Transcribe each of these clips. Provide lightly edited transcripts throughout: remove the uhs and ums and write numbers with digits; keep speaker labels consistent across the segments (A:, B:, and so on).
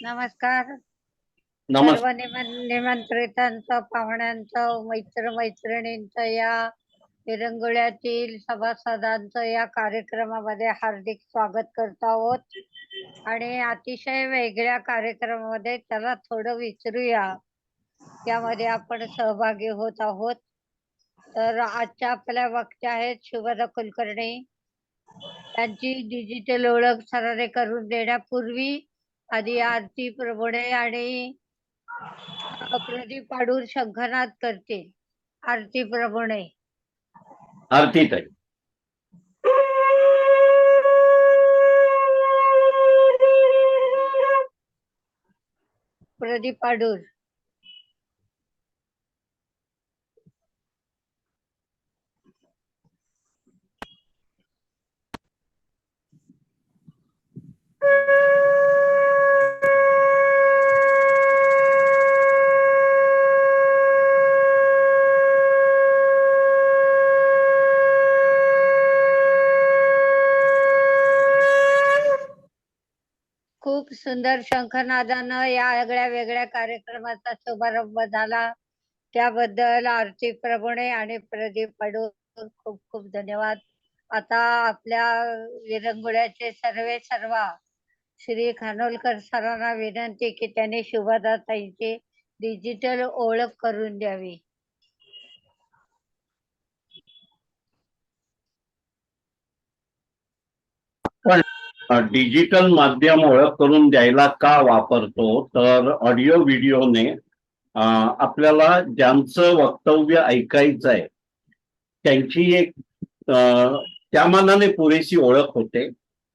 A: नमस्कार. सर्व
B: नमस्कार.
A: निमंत्रितांचं, पाहुण्यांचं, मैत्रिणींचं, या विरंगुळ्यातील सभासदांचं या कार्यक्रमामध्ये हार्दिक स्वागत करत आहोत. आणि अतिशय वेगळ्या कार्यक्रमामध्ये त्याला थोडं विचारूया, यामध्ये आपण सहभागी होत आहोत. तर आजच्या आपल्या वक्त्या आहेत शुभदा कुलकर्णी. त्यांची डिजिटल ओळख सरांनी करून देण्यापूर्वी आधी आरती प्रभुणे आणि प्रदीप आडूर शंखनाद करतील. आरती प्रभुणे.
B: आरती ताई.
A: प्रदीप आडूर. खूप सुंदर शंखनादानं या आगळ्या वेगळ्या कार्यक्रमाचा शुभारंभ झाला. त्याबद्दल आरती प्रभुणे आणि प्रदीप आडूर खूप खूप धन्यवाद. आता आपल्या विरंगुळ्याचे सर्वा श्री खानोलकर सरांना विनंती की त्यांनी शुभदा ताईंची डिजिटल ओळख करून द्यावी.
B: पण डिजिटल माध्यम ओळख करून द्यायला का वापरतो, तर ऑडिओ व्हिडिओने आपल्याला ज्यांचं वक्तव्य ऐकायचं आहे त्यांची एक त्या मानाने पुरेशी ओळख होते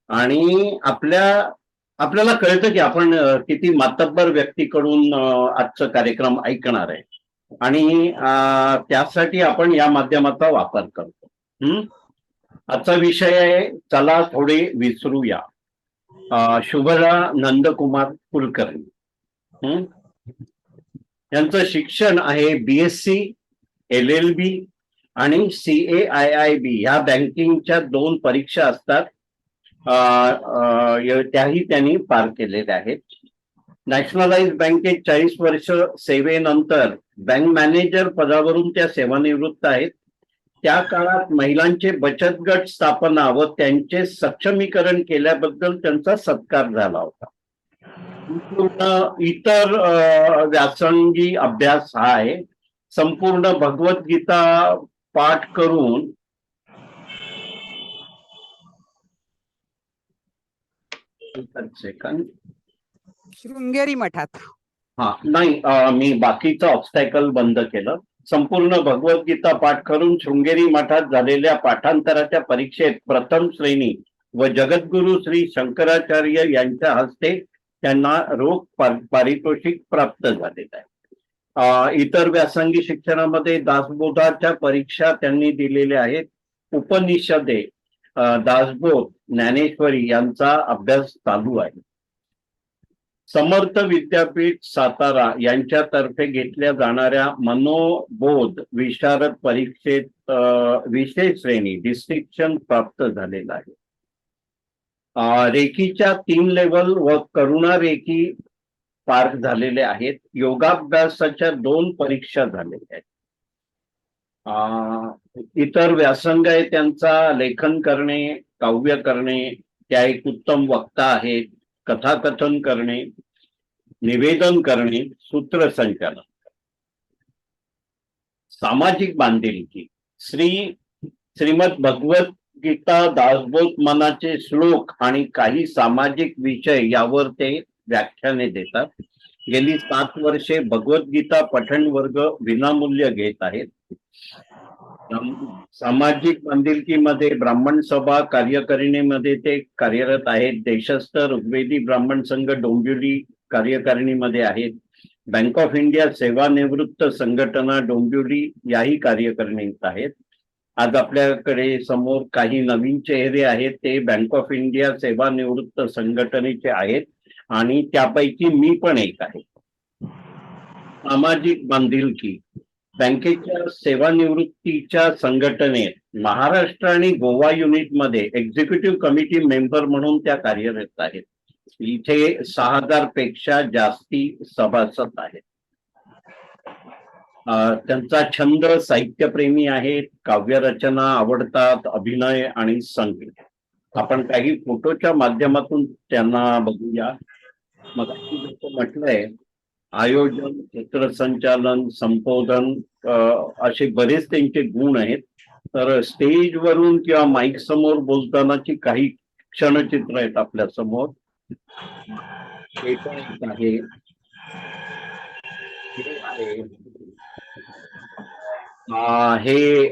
B: आणि आपल्याला कळतं की आपण किती मातब्बर व्यक्तीकडून आजचा कार्यक्रम ऐकणार आहे आणि त्यासाठी आपण या माध्यमाचा वापर करतो. आजचा विषय आहे, चला थोडे विसरूया. शुभदा नंदकुमार कुलकर्णी. यांचं शिक्षण आहे BSc, LLB आणि CAIIB ह्या बँकिंगच्या 2 परीक्षा असतात, त्याही त्यांनी पार केलेल्या आहेत. नॅशनलाइज बँकेत 40 वर्ष सेवेनंतर बँक मॅनेजर पदावरून त्या सेवानिवृत्त आहेत. त्या काळात महिलांचे बचत गट स्थापना व त्यांचे सक्षमीकरण केल्याबद्दल त्यांचा सत्कार झाला होता. इतर व्यासंगी अभ्यास हा आहे. संपूर्ण भगवद्गीता पाठ करून
C: शृंगेरी मठात.
B: नाही, मी बाकीचं ऑब्स्टॅकल बंद केलं. संपूर्ण भगवद्गीता पाठ करून शृंगेरी मठात झालेल्या पाठांतराच्या परीक्षेत प्रथम श्रेणी व जगद्गुरु श्री शंकराचार्य यांच्या हस्ते त्यांना रोख पारितोषिक प्राप्त झालेलं आहे. इतर व्यासंगी शिक्षणामध्ये दासबोधाच्या परीक्षा त्यांनी दिलेल्या आहेत. उपनिषदे, दासबोध, ज्ञानेश्वरी यांचा अभ्यास चालू आहे. समर्थ विद्यापीठ सातारा यांच्यातर्फे घेतल्या जाणाऱ्या मनोबोध विशारद परीक्षेत विशेष श्रेणी डिस्टिंक्शन प्राप्त झालेला आहे. रेखीच्या 3 लेवल व करुणा रेखी पार झालेले आहेत. योगाभ्यासाच्या 2 परीक्षा झालेल्या आहेत. इतर व्यासंग आहे त्यांचा लेखन करणे, काव्य करणे, त्या एक उत्तम वक्ता आहेत, कथाकथन करणे, निवेदन करणे, सूत्रसंचालन. सामाजिक बांधिलकी, श्रीमद भगवत गीता, दासबोध मनाचे श्लोक आणि काही सामाजिक विषय यावर ते व्याख्याने देतात. गेली 7 वर्षे भगवद्गीता पठण वर्ग विनामूल्य घेत आहेत. सामाजिक बांधिलकीमध्ये ब्राह्मण सभा कार्यकारिणीमध्ये ते कार्यरत आहेत. देशस्थ ऋग्वेदी ब्राह्मण संघ डोंबिवली कार्यकारिणीमध्ये आहेत. बँक ऑफ इंडिया सेवानिवृत्त संघटना डोंबिवली याही कार्यकारिणीत आहेत. आज आपल्याकडे समोर काही नवीन चेहरे आहेत, ते बँक ऑफ इंडिया सेवानिवृत्त संघटनेचे आहेत आणि त्यापैकी मी पण एक आहे. सामाजिक बांधिलकी, बँकेच्या सेवानिवृत्तीच्या संघटनेत महाराष्ट्र आणि गोवा युनिटमध्ये एक्झिक्युटिव्ह कमिटी मेंबर म्हणून त्या कार्यरत आहेत. इथे 6,000 पेक्षा जास्ती सभासद आहेत. त्यांचा छंद साहित्यप्रेमी आहेत, काव्यरचना आवडतात, अभिनय आणि संगीत. आपण काही फोटोच्या माध्यमातून त्यांना बघूया. मग जसं म्हटलंय, आयोजन, चित्रसंचालन, संबोधन असे बरेच त्यांचे गुण आहेत. तर स्टेजवरून किंवा माईक समोर बोलतानाची काही क्षणचित्र आहेत आपल्या समोर. हे पण एक आहे. हे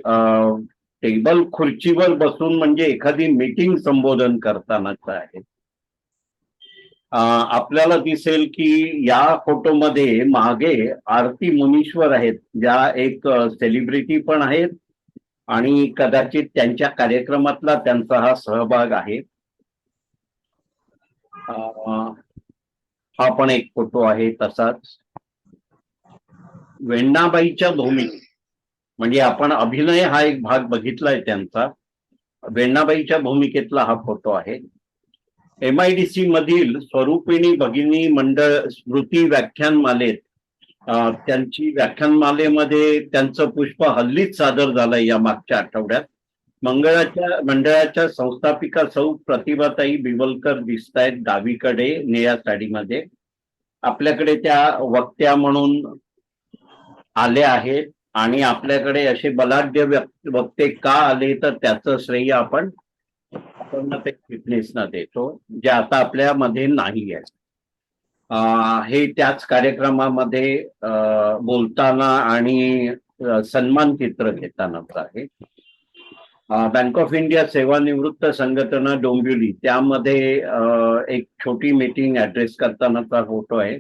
B: टेबल खुर्चीवर बसून म्हणजे एखादी मीटिंग संबोधन करतानाच आहे. आपल्याला दिसेल की या फोटोमध्ये मागे आरती मुनीश्वर आहेत, ज्या एक सेलिब्रिटी पण आहेत आणि कदाचित त्यांच्या कार्यक्रमातला त्यांचा हा सहभाग आहे. हा पण एक फोटो आहे. तसाच वेण्णाबाईच्या भूमिकेत, म्हणजे आपण अभिनय हा एक भाग बघितलाय त्यांचा, वेण्णाबाईच्या भूमिकेतला हा फोटो आहे. MIDC मधील स्वरूपिणी भगिनी मंडळ स्मृती व्याख्यानमालेत त्यांची व्याख्यानमालेमध्ये त्यांचं पुष्प हल्लीच सादर झालंय या मागच्या आठवड्यात. मंडळाच्या संस्थापिका सौ प्रतिभाताई बिवलकर दिसतायत डावीकडे निळ्या साडीमध्ये. आपल्याकडे त्या वक्त्या म्हणून आले आहेत आणि आपल्याकडे असे बलाढ्य वक्ते का आले तर त्याचं श्रेय आपण फिटनेसना देतो, जे आता आपल्यामध्ये नाही आहे. हे त्याच कार्यक्रमामध्ये बोलताना आणि सन्मान चित्र घेतानाच आहे. बँक ऑफ इंडिया सेवानिवृत्त संघटना डोंबिवली, त्यामध्ये एक छोटी मीटिंग ऍड्रेस करतानाचा फोटो आहे.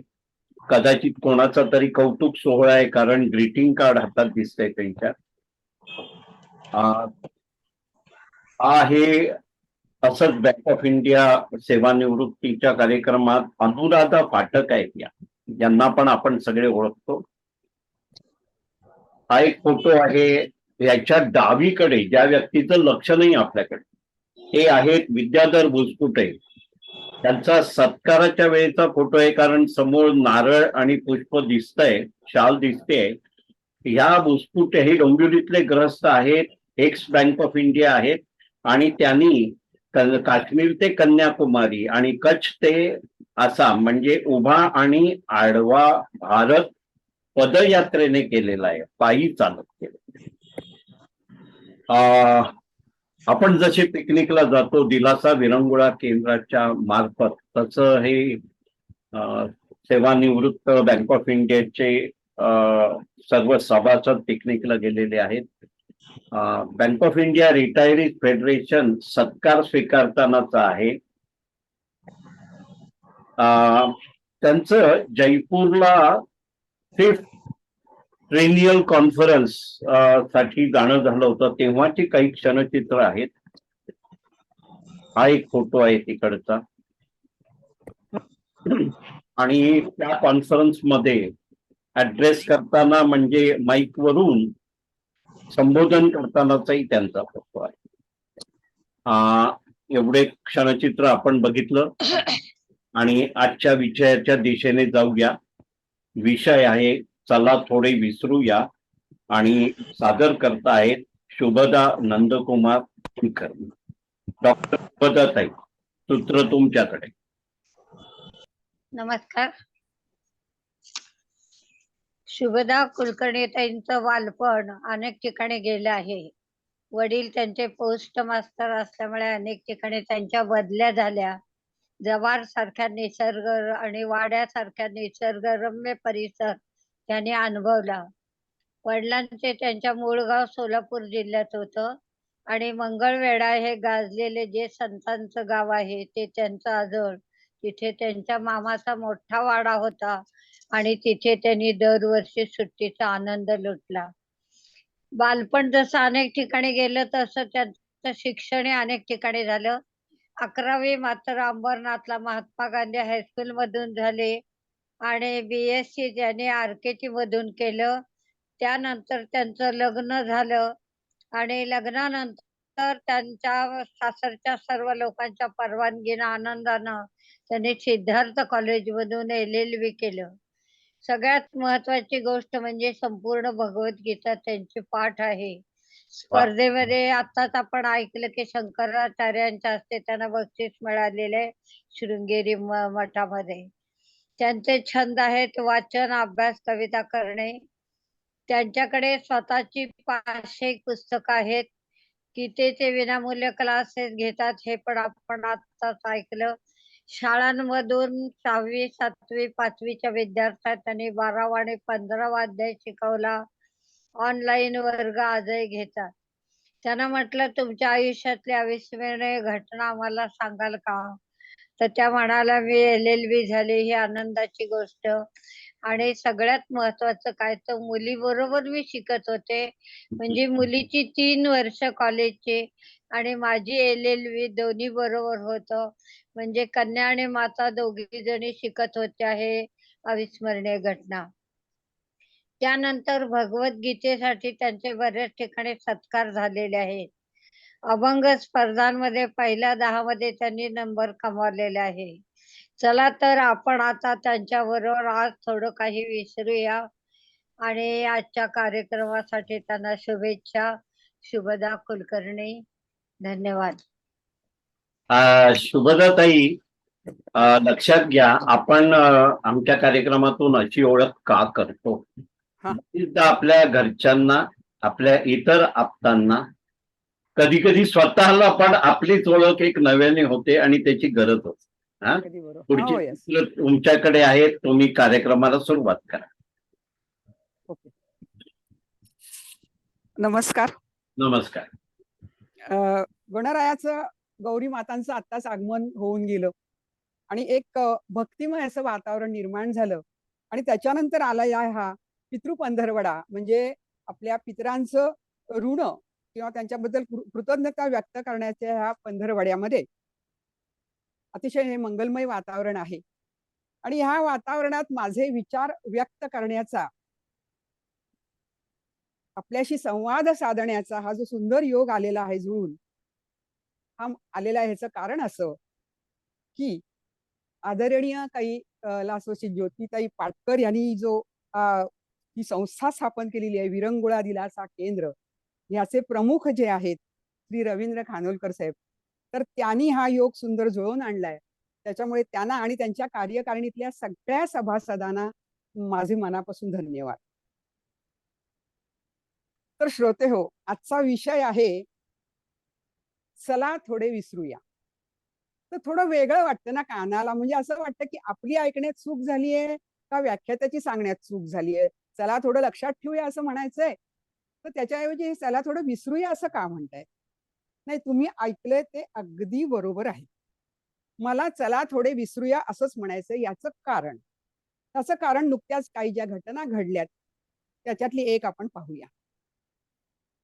B: कदाचित कोणाचा तरी कौतुक सोहळा आहे, कारण ग्रीटिंग कार्ड हातात दिसतंय त्यांच्या. हे असंच बँक ऑफ इंडिया सेवानिवृत्तीच्या कार्यक्रमात अनुराधा पाठक आहेत, यांना पण आपण सगळे ओळखतो. हा एक फोटो आहे. याच्या डावीकडे ज्या व्यक्तीचं लक्ष नाही आपल्याकडे, हे आहेत विद्याधर बुसकुटे. त्यांचा सत्काराच्या वेळेचा फोटो आहे, कारण समोर नारळ आणि पुष्प दिसतंय, शाल दिसते. ह्या बुसकुटे हे डोंबिवलीतले ग्रस्त आहेत, एक्स बँक ऑफ इंडिया आहेत आणि त्यांनी काश्मीर ते कन्याकुमारी आणि कच्छ ते आसाम म्हणजे उभा आणि आडवा भारत पदयात्रेने केलेला आहे, पायी चालत केलेला. आपण जसे पिकनिकला जातो दिलासा विरंगुळा केंद्राच्या मार्फत, तसं हे सेवानिवृत्त बँक ऑफ इंडियाचे सर्व सभासद पिकनिकला गेलेले आहेत. Bank of India retirees federation सत्कार स्वीकारतानाचा आहे. त्यांचं जयपूरला 5th ट्रेनियल कॉन्फरन्स साठी जाणं झालं होतं, तेव्हाची काही क्षणचित्र आहेत. हा एक फोटो आहे तिकडचा. आणि त्या कॉन्फरन्स मध्ये ऍड्रेस करताना म्हणजे माईक वरून संबोधन करतानाचाही त्यांचा फोटो आहे. एवढे क्षणचित्र आपण बघितलं आणि आजच्या विषयाच्या दिशेने जाऊया. विषय आहे चला थोडे विसरूया आणि सादर करतायत शुभदा नंदकुमार कुलकर्णी. डॉक्टर शुभदा ताई, सूत्र तुमच्याकडे.
A: नमस्कार. शुभदा कुलकर्णीताईंचं बालपण अनेक ठिकाणी गेलं आहे. वडील त्यांचे पोस्ट मास्टर असल्यामुळे अनेक ठिकाणी त्यांच्या बदल्या झाल्या. जव्हार सारख्या निसर्ग आणि वाड्यासारख्या निसर्गरम्य परिसर त्यांनी अनुभवला. वडिलांचे त्यांच्या मूळ गाव सोलापूर जिल्ह्यात होतं आणि मंगळवेढा हे गाजलेले जे संतांचं गाव आहे ते त्यांचं आजोळ. तिथे त्यांच्या मामाचा मोठा वाडा होता आणि तिथे त्यांनी दरवर्षी सुट्टीचा आनंद लुटला. बालपण जसं अनेक ठिकाणी गेलं तसं त्यांचं शिक्षण अनेक ठिकाणी झालं. 11वी मात्र अंबरनाथला महात्मा गांधी हायस्कूल मधून झाले आणि BSc त्यांनी RKT मधून केलं. त्यानंतर त्यांचं लग्न झालं आणि लग्नानंतर त्यानंतर त्यांच्या सासरच्या सर्व लोकांच्या परवानगीनं आनंदानं त्यांनी सिद्धार्थ कॉलेजमधून LLB केलं. सगळ्यात महत्वाची गोष्ट म्हणजे संपूर्ण भगवद्गीता त्यांची पाठ आहे. स्पर्धेमध्ये आत्ताच आपण ऐकलं की शंकराचार्यांच्या हस्ते त्यांना बक्षीस मिळालेलं आहे शृंगेरी मठामध्ये. त्यांचे छंद आहेत वाचन, अभ्यास, कविता करणे. त्यांच्याकडे स्वतःची 500 पुस्तकं आहेत की ते विनामूल्य क्लासेस घेतात हे पण आपण आत्ताच ऐकलं. शाळांमधून 6वी, 7वी, 5वीच्या विद्यार्थ्यांना त्यांनी 12वा आणि 15वा अध्याय शिकवला. ऑनलाईन वर्ग आजही घेतात. त्यांना म्हटलं तुमच्या आयुष्यातली अविस्मरणीय घटना आम्हाला सांगाल का? तर त्या म्हणाल्या मी LLB झाली ही आनंदाची गोष्ट आणि सगळ्यात महत्वाचं काय तर मुलीबरोबर मी शिकत होते. म्हणजे मुलीची 3 वर्ष कॉलेजची आणि माझी LLB दोन्ही बरोबर होतं. म्हणजे कन्या आणि माता दोघी जणी शिकत होत्या हे अविस्मरणीय घटना. त्यानंतर भगवद्गीतेसाठी त्यांचे बऱ्याच ठिकाणी सत्कार झालेले आहेत. अभंग स्पर्धांमध्ये पहिल्या 10 मध्ये त्यांनी नंबर कमावलेले आहे. चला तर आपण आता त्यांच्याबरोबर आज थोडं काही विसरूया आणि आजच्या कार्यक्रमासाठी त्यांना शुभेच्छा. शुभदा कुलकर्णी. धन्यवाद.
B: शुभदाताई, लक्षात घ्या आपण आमच्या कार्यक्रमातून अशी ओळख का करतो?
C: हा.
B: बऱ्याचदा आपल्या घरच्यांना, आपल्या इतर आप्तांना, कधी कधी स्वतःला पण आपलीच ओळख एक नव्याने होते आणि त्याची गरज होते. हा,
C: कधी बरोबर.
B: पुढची
C: हो, yes.
B: चित्र तुमच्याकडे आहेत. तुम्ही कार्यक्रमाला सुरुवात करा.
C: ओके. नमस्कार.
B: नमस्कार.
C: गणरायाचं गौरी मातांचं आत्ताच आगमन होऊन गेलं आणि एक भक्तिमय असं वातावरण निर्माण झालं आणि त्याच्यानंतर आला या हा पितृपंधरवडा म्हणजे आपल्या पितरांचं ऋण किंवा त्यांच्याबद्दल कृतज्ञता व्यक्त करण्याच्या ह्या पंधरवड्यामध्ये अतिशय हे मंगलमय वातावरण आहे आणि ह्या वातावरणात माझे विचार व्यक्त करण्याचा, आपल्याशी संवाद साधण्याचा हा जो सुंदर योग आलेला आहे जुळून, हा आलेला आहे ह्याचं कारण असं की आदरणीय काही लासोशी ज्योतिताई पाटकर यांनी जो ही संस्था स्थापन केलेली आहे विरंगुळा दिलासा केंद्र, याचे प्रमुख जे आहेत श्री रवींद्र खानोलकर साहेब, तर त्यांनी हा योग सुंदर जुळवून आणलाय. त्याच्यामुळे त्यांना आणि त्यांच्या कार्यकारिणीतल्या सगळ्या सभासदांना माझे मनापासून धन्यवाद. तर श्रोते हो, आजचा विषय आहे चला थोडे विसरूया. तर थोडं वेगळं वाटतं ना कानाला, म्हणजे असं वाटतं की आपली ऐकण्यात चूक झालीये का व्याख्यात्याची सांगण्यात चूक झालीये. चला थोडं लक्षात ठेवूया असं म्हणायचंय, तर त्याच्याऐवजी चला थोडं विसरूया असं का म्हणताय? नाही, तुम्ही ऐकलंय ते अगदी बरोबर आहे. मला चला थोडे विसरूया असंच म्हणायचंय. त्याचं कारण नुकत्याच काही ज्या घटना घडल्यात त्याच्यातली एक आपण पाहूया.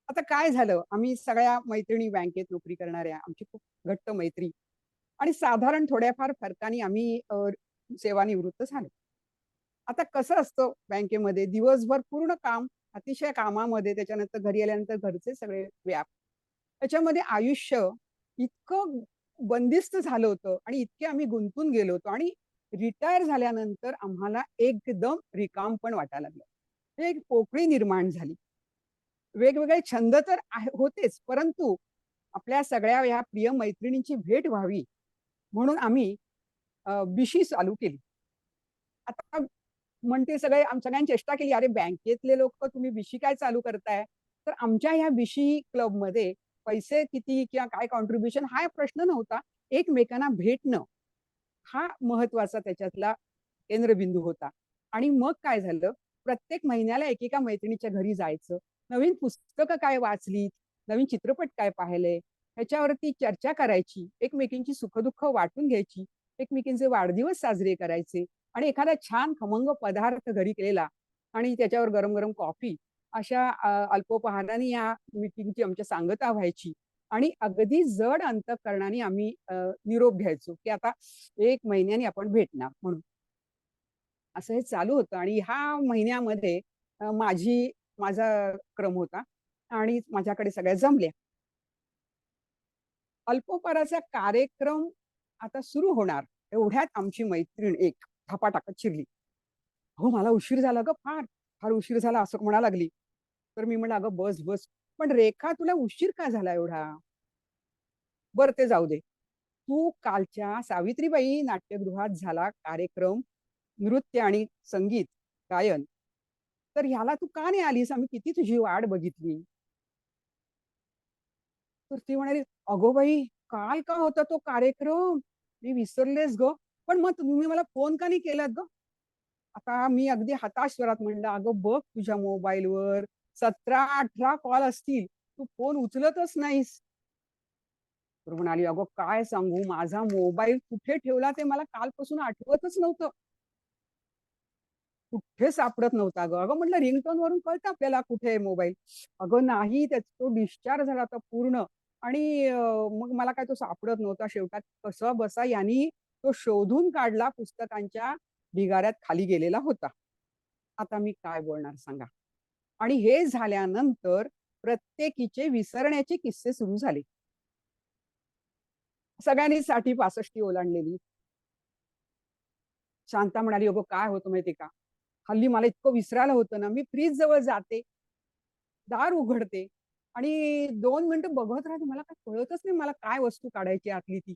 C: आता काय झालं, आम्ही सगळ्या मैत्रिणी बँकेत नोकरी करणाऱ्या, आमची खूप घट्ट मैत्री आणि साधारण थोड्याफार फरकाने आम्ही सेवानिवृत्त झालो. आता कसं असतं बँकेमध्ये दिवसभर पूर्ण काम, अतिशय कामामध्ये, त्याच्यानंतर घरी आल्यानंतर घरचे सगळे व्याप, त्याच्यामध्ये आयुष्य इतकं बंदिस्त झालं होतं आणि इतके आम्ही गुंतून गेलो होतो आणि रिटायर झाल्यानंतर आम्हाला एकदम रिकाम पण वाटायला लागलं. एक पोकळी निर्माण झाली. वेगवेगळे छंद तर होतेच, परंतु आपल्या सगळ्या ह्या प्रिय मैत्रिणींची भेट व्हावी म्हणून आम्ही बिशी चालू केली. आता म्हणते सगळ्यांनी चेष्टा केली, अरे बँकेतले लोक तुम्ही बिशी काय चालू करताय? तर आमच्या ह्या बिशी क्लबमध्ये पैसे किती किंवा काय कॉन्ट्रीब्युशन हा प्रश्न नव्हता. एकमेकांना भेटणं हा महत्वाचा त्याच्यातला केंद्रबिंदू होता. आणि मग काय झालं, प्रत्येक महिन्याला एकेका मैत्रिणीच्या घरी जायचं, नवीन पुस्तकं काय वाचलीत, नवीन चित्रपट काय पाहिले, ह्याच्यावरती चर्चा करायची, एकमेकींची सुखदुःख वाटून घ्यायची, एकमेकींचे वाढदिवस साजरे करायचे आणि एखादा छान खमंग पदार्थ घरी केलेला आणि त्याच्यावर गरम गरम कॉफी, अशा अल्पोपहाराने या मीटिंगची आमच्या सांगता व्हायची आणि अगदी जड अंतःकरणाने आम्ही निरोप घ्यायचो की आता 1 महिन्याने आपण भेटणार म्हणून. असं हे चालू होतं आणि ह्या महिन्यामध्ये माझा क्रम होता आणि माझ्याकडे सगळ्या जमल्या. अल्पोपहाराचा कार्यक्रम आता सुरू होणार एवढ्यात आमची मैत्रीण एक धापाटाकत शिरली. हो मला उशीर झाला ग फार फार उशीर झाला असं म्हणा लागली. तर मी म्हणलं अगं बस बस. पण रेखा तुला उशीर का झाला एवढा? बरं ते जाऊ दे. तू कालच्या सावित्रीबाई नाट्यगृहात झाला कार्यक्रम, नृत्य आणि संगीत गायन, तर ह्याला तू का नाही आलीस? आम्ही किती तुझी वाट बघितली. तर ती म्हणाली, "अगो बाई, काल का होता तो कार्यक्रम? मी विसरलेच गं. पण मग तुम्ही मला फोन का नाही केलात गं?" आता मी अगदी हताश स्वरात म्हणलं, "अगं बघ तुझ्या मोबाईलवर 17-18 कॉल असतील. तू फोन उचलतच नाहीस." तर म्हणाली, "अगं काय सांगू, माझा मोबाईल कुठे ठेवला ते मला कालपासून आठवतच नव्हतं. कुठे सापडत नव्हता गं." अगं म्हटलं रिंगटोन वरून कळतं आपल्याला कुठे आहे मोबाईल. अगं नाही त्याचा तो डिस्चार्ज झाला होता पूर्ण आणि मग मला काय तो सापडत नव्हता. शेवटात कसाबसा यांनी तो शोधून काढला पुस्तकांच्या ढिगाऱ्यात खाली गेलेला होता. आता मी काय बोलणार सांगा? आणि हे झाल्यानंतर प्रत्येकीचे विसरण्याचे किस्से सुरू झाले. सगळ्यांनी 60-65 ओलांडलेली. शांता म्हणाली, "अगं काय होतं माहितीये का? हल्ली मला इतकं विसरायला होतं ना, मी फ्रीज जवळ जाते, दार उघडते आणि 2 मिनिटं बघत राहते. मला काय कळतच नाही मला काय वस्तू काढायची आतली ती.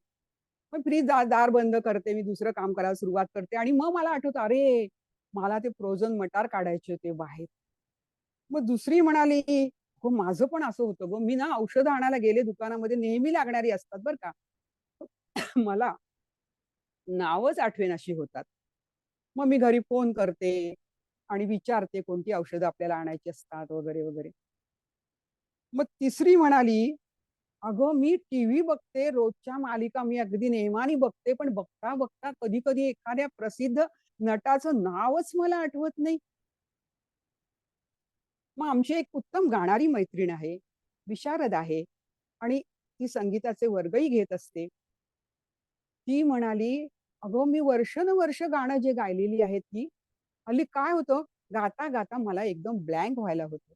C: पण फ्रीज दार बंद करते, मी दुसरं काम करायला सुरुवात करते आणि मग मला आठवतं, अरे मला ते फ्रोझन मटार काढायचे होते बाहेर. मग दुसरी म्हणाली, "हो माझं पण असं होतं गं. मी ना औषधं आणायला गेले दुकानामध्ये नेहमी लागणारी असतात बरं का. मला नावच आठवेनाशी होतात. मग मी घरी फोन करते आणि विचारते कोणती औषधं आपल्याला आणायची असतात वगैरे, वगैरे." मग तिसरी म्हणाली, "अगं मी टीव्ही बघते, रोजच्या मालिका मी अगदी नेमाने बघते, पण बघता-बघता कधी-कधी एखाद्या प्रसिद्ध नटाचं नावच मला आठवत नाही." मग आमची एक उत्तम गाणारी मैत्रीण आहे, विशारद आहे आणि ती संगीताचे वर्गही घेत असते. ती म्हणाली, "अगं मी वर्षानुवर्ष गाणं जे गायलेली आहेत ती, हल्ली काय होतं, गाता-गाता मला एकदम ब्लँक व्हायला होतं.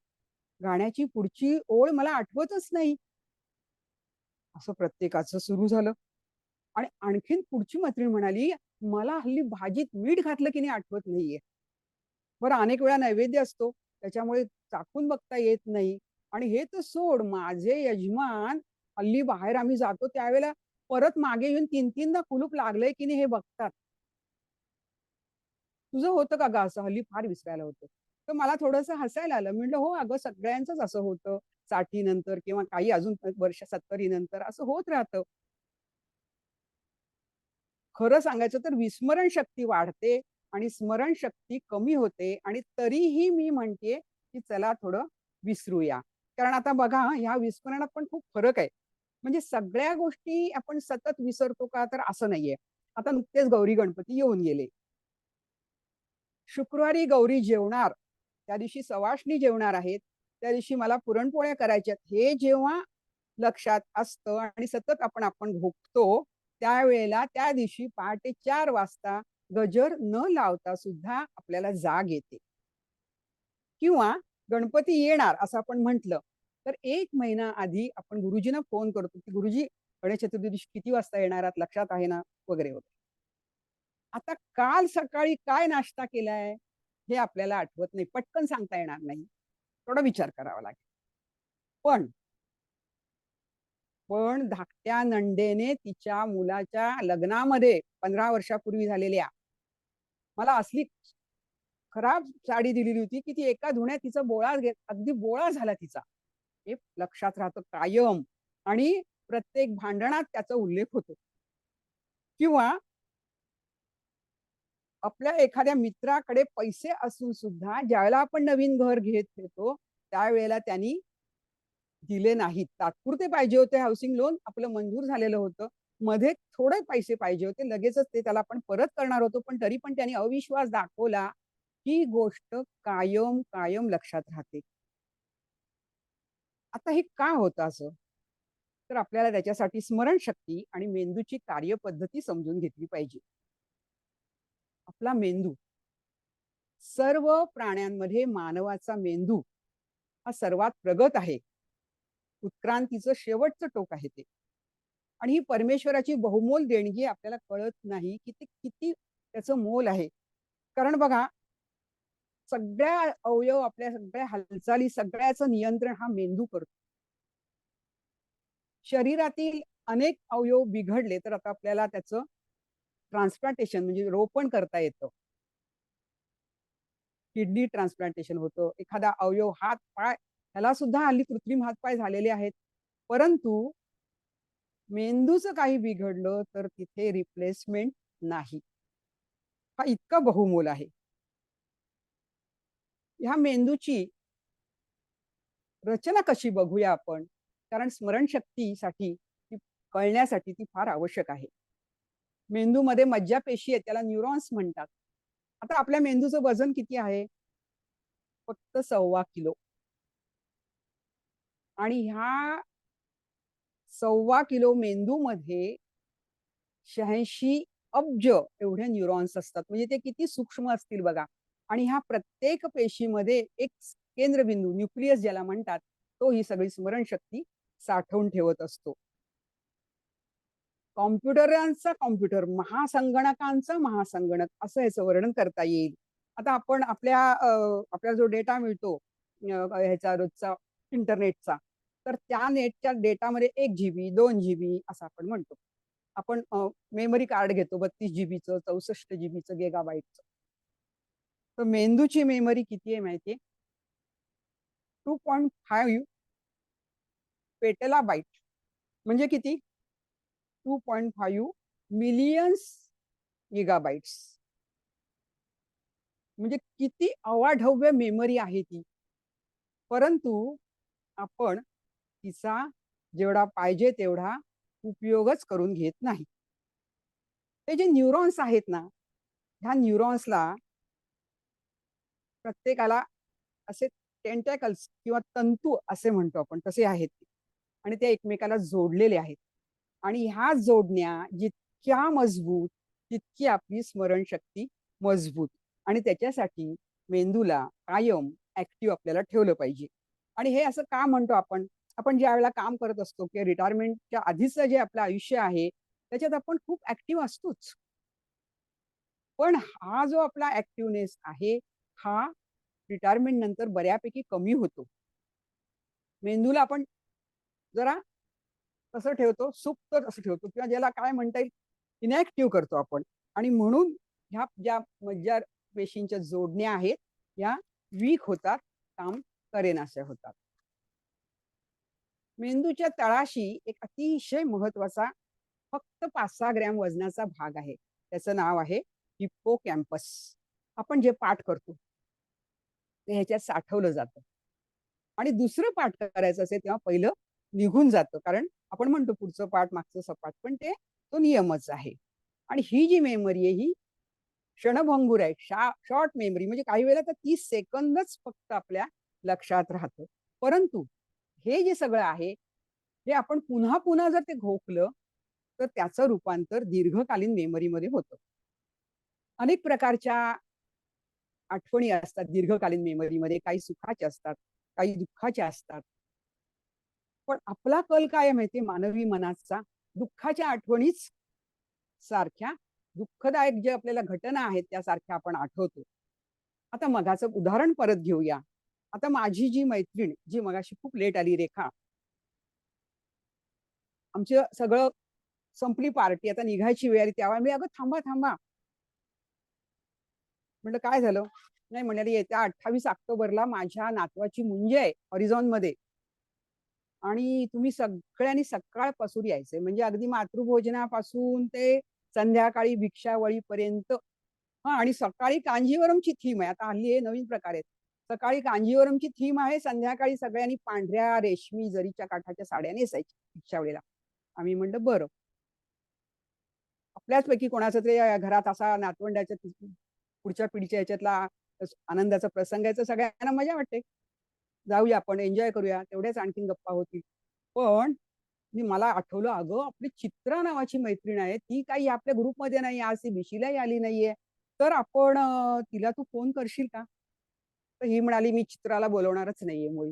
C: गाण्याची पुढची ओळ मला आठवतच नाही." असं प्रत्येकाचं सुरू झालं. आणि आणखीन पुढची मैत्रीण म्हणाली, "मला हल्ली भाजीत मीठ घातलं की नाही आठवत नाहीये. बरं अनेक वेळा नैवेद्य असतो, त्याच्यामुळे चाखून बघता येत नाही. आणि हे तर सोड, माझे यजमान हल्ली बाहेर आम्ही जातो त्यावेळेला परत मागे येऊन 3-3दा कुलूप लागलंय की नाही हे बघतात. तुझं होतं का गं असं? हल्ली फार विसरायला होतं." तर मला थोडंसं हसायला आलं. म्हटलं, "हो अगं सगळ्यांचंच असं होतं. 60 नंतर किंवा काही अजून वर्ष 70 नंतर असं होत राहतं." खरं सांगायचं तर विस्मरण शक्ती वाढते आणि स्मरणशक्ती कमी होते आणि तरीही मी म्हणतेय, की चला थोडं विसरूया. कारण आता बघा ह्या विस्मरणात पण खूप फरक आहे. म्हणजे सगळ्या गोष्टी आपण सतत विसरतो का? तर असं नाहीये. आता नुकतेच गौरी गणपती येऊन गेले. शुक्रवारी गौरी जेवणार, त्या दिवशी सवाष्णी जेवणार आहेत. त्या दिवशी मला पुरणपोळ्या करायच्यात. हे जेव्हा लक्षात असतं आणि सतत आपण भोगतो, त्यावेळेला त्या दिवशी पहाटे 4 वाजता गजर न लावता सुद्धा आपल्याला जाग येते. किंवा गणपती येणार असं आपण म्हटलं, तर 1 महिना आधी आपण गुरुजींना फोन करतो, की "गुरुजी गणेश चतुर्थी दिवशी किती वाजता येणार आहात? लक्षात आहे ना?" वगैरे, वगैरे. आता काल सकाळी काय नाश्ता केलाय, हे आपल्याला आठवत नाही. पटकन सांगता येणार नाही. थोडा विचार करावा लागेल. पण पण धाकट्या नणंदेने तिच्या मुलाच्या लग्नामध्ये 15 वर्षापूर्वी झालेल्या, मला असली खराब साडी दिलेली होती, की ती एका धुण्यात तिचा अगदी बोळा झाला तिचा. हे लक्षात राहतं कायम आणि प्रत्येक भांडणात त्याचा उल्लेख होतो. किंवा आपल्या एखाद्या मित्राकडे पैसे असून सुद्धा ज्यावेळेला आपण नवीन घर घेत येतो, त्यावेळेला त्यांनी दिले नाहीत. तात्पुरते पाहिजे होते हाउसिंग लोन, आपलं मंजूर झालेलं होतं. मध्ये थोडे पैसे पाहिजे होते. लगेचच ते त्याला आपण परत करणार होतो. पण तरी पण त्यांनी अविश्वास दाखवला. ही गोष्ट कायम, कायम लक्षात राहते. आता हे का होतं असं? तर आपल्याला त्याच्यासाठी स्मरणशक्ती आणि मेंदूची कार्यपद्धती समजून घेतली पाहिजे. आपला मेंदू सर्व प्राण्यांमध्ये मानवाचा मेंदू हा सर्वात प्रगत आहे. उत्क्रांतीचं शेवटचं टोक आहे ते. आणि ही परमेश्वराची बहुमोल देणगी आपल्याला कळत नाही की ते किती त्याचं मोल आहे. कारण बघा, सगळ्या अवयव, आपल्या सगळ्या हालचाली, सगळ्याचं नियंत्रण हा मेंदू करतो. शरीरातील अनेक अवयव बिघडले तर आता आपल्याला त्याचं ट्रान्सप्लांटेशन म्हणजे रोपण करता येतं. किडनी ट्रान्सप्लांटेशन होतं. एखादा अवयव, हात, पाय, ह्याला सुद्धा हल्ली कृत्रिम हात-पाय झालेले आहेत. परंतु मेंदूचं काही बिघडलं तर तिथे रिप्लेसमेंट नाही. हा इतका बहुमोल आहे. ह्या मेंदूची रचना कशी बघूया आपण, कारण स्मरणशक्तीसाठी ती कळण्यासाठी ती फार आवश्यक आहे. मेंदूमध्ये मज्जापेशी आहेत, त्याला न्यूरॉन्स म्हणतात. आता आपल्या मेंदूचं वजन किती आहे? फक्त 1.25 किलो. आणि ह्या 1.25 किलो मेंदूमध्ये 86 अब्ज एवढे न्यूरॉन्स असतात. म्हणजे ते किती सूक्ष्म असतील बघा. आणि ह्या प्रत्येक पेशीमध्ये एक केंद्रबिंदू, न्यूक्लियस ज्याला म्हणतात, तो ही सगळी स्मरणशक्ती साठवून ठेवत असतो. कॉम्प्युटरांचा कॉम्प्युटर, महासंगणकांचा महासंगणक असं याचं वर्णन करता येईल. आता आपण आपल्याला जो डेटा मिळतो ह्याचा रोजचा इंटरनेटचा, तर त्या नेटच्या डेटामध्ये 1 GB, 2 GB असं आपण म्हणतो. आपण मेमरी कार्ड घेतो 32 जीबीचं, 64 जीबीचं, गिगाबाईटचं. तर मेंदूची मेमरी किती आहे माहितीये? 2.5 पेटलाबाईट. म्हणजे किती? 2.5 मिलियन्स गिगाबाईट्स. म्हणजे किती अवाढव्य मेमरी आहे ती. परंतु आपण तिचा जेवढा पाहिजे तेवढा उपयोगच करून घेत नाही. हे जे न्यूरॉन्स आहेत ना, ह्या न्यूरॉन्सला प्रत्येकाला असे टेंटॅकल्स किंवा तंतू असे म्हणतो आपण, तसे आहेत ते. आणि ते एकमेकाला जोडलेले आहेत. आणि ह्या जोडण्या जितक्या मजबूत तितकी आपली स्मरणशक्ती मजबूत. आणि त्याच्यासाठी मेंदूला कायम ऍक्टिव्ह आपल्याला ठेवलं पाहिजे. आणि हे असं का म्हणतो आपण? आपण ज्या वेळेला काम करत असतो किंवा रिटायरमेंटच्या आधीचं जे आपलं आयुष्य आहे त्याच्यात आपण खूप ऍक्टिव्ह असतोच. पण हा जो आपला ऍक्टिव्हनेस आहे हा रिटायरमेंट नंतर बऱ्यापैकी कमी होतो. मेंदूला आपण जरा कसं ठेवतो, सुप्त असं ठेवतो किंवा ज्याला काय म्हणता येईल, इनॅक्टिव्ह करतो आपण. आणि म्हणून ह्या ज्या मज्जा पेशींच्या जोडण्या आहेत या वीक होतात, काम करेनाशा होतात. मेंदूच्या तळाशी एक अतिशय महत्वाचा फक्त 5-6 ग्रॅम वजनाचा भाग आहे. त्याचं नाव आहे हिप्पोकॅम्पस. आपण जे पाठ करतो ते ह्याच्यात साठवलं जातं. आणि दुसरं पाठ करायचं असेल तेव्हा पहिलं निघून जातं. कारण आपण म्हणतो पुढचं पाठ मागचं सपाट, पण तो नियमच आहे. आणि ही जी मेमरी आहे ही क्षणभंगूर आहे. शॉर्ट मेमरी, म्हणजे काही वेळेला तर 30 सेकंदच फक्त आपल्या लक्षात राहतं. परंतु हे जे सगळं आहे हे आपण पुन्हा पुन्हा जर ते घोकलं तर त्याचं रूपांतर दीर्घकालीन मेमरीमध्ये होतं. अनेक प्रकारच्या आठवणी असतात दीर्घकालीन मेमरीमध्ये. काही सुखाच्या असतात, काही दुःखाच्या असतात. पण आपला कल काय आहे माहितीये मानवी मनाचा? दुःखाच्या आठवणीच सारख्या, दुःखदायक जे आपल्याला घटना आहेत त्यासारख्या आपण आठवतो. आता मगाचं उदाहरण परत घेऊया. आता माझी जी मैत्रीण जी मगाशी खूप लेट आली, रेखा, आमचं सगळं संपली पार्टी, आता निघायची वेळ आली, त्यावेळी मी, अगं थांबा थांबा, म्हटलं काय झालं? नाही म्हणाली, येत्या 28 ऑक्टोबरला माझ्या नातवाची मुंज आहे हॉरिझॉन मध्ये, आणि तुम्ही सगळ्यांनी सकाळपासून यायचंय, म्हणजे अगदी मातृभोजनापासून ते संध्याकाळी भिक्षावळीपर्यंत. हा, आणि सकाळी कांजीवरमची थीम आहे. आता हल्ली हे नवीन प्रकार आहेत. सकाळी कांजीवरमची थीम आहे, संध्याकाळी सगळ्यांनी पांढऱ्या रेशमी जरीच्या काठाच्या साड्या नेसायच्या भिक्षावळीला. आम्ही म्हणलं बरं. आपल्याच पैकी कोणाचं तरी घरात असा नातवंडाच्या पुढच्या पिढीच्या याच्यातला आनंदाचा प्रसंग आहे, तर सगळ्यांना मजा वाटते. जाऊया आपण, एन्जॉय करूया, तेवढ्याच आणखीन गप्पा होतील. पण मला आठवलं, अगं आपली चित्रा नावाची मैत्रीण आहे, ती काही आपल्या ग्रुपमध्ये नाही, आज ती बिशीलाही आली नाहीये, तर आपण तिला तू फोन करशील का? तर ही म्हणाली, मी चित्राला बोलवणारच नाहीये मुळी.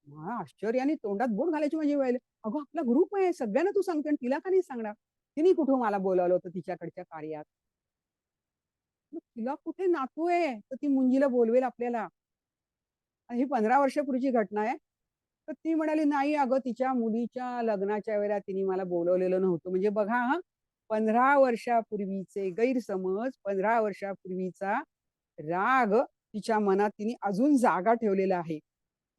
C: मला आश्चर्याने तोंडात बोट घालायची माझी वेळ आली. अगं आपला ग्रुप आहे, सगळ्यांना तू सांगते आणि तिला का नाही सांगणार? तिने कुठून मला बोलावलं होतं तिच्याकडच्या कार्यात. मग तिला कुठे नातू आहे, तर ती मुंजीला बोलवेल आपल्याला. आणि ही 15 वर्षापूर्वीची घटना आहे. तर ती म्हणाली, "नाही अगं, तिच्या मुलीच्या लग्नाच्या वेळेला तिने मला बोलावलेलं नव्हतं." म्हणजे बघा हां, 15 वर्षापूर्वीचे गैरसमज, 15 वर्षापूर्वीचा राग तिच्या मनात तिने अजून जागा ठेवलेला आहे.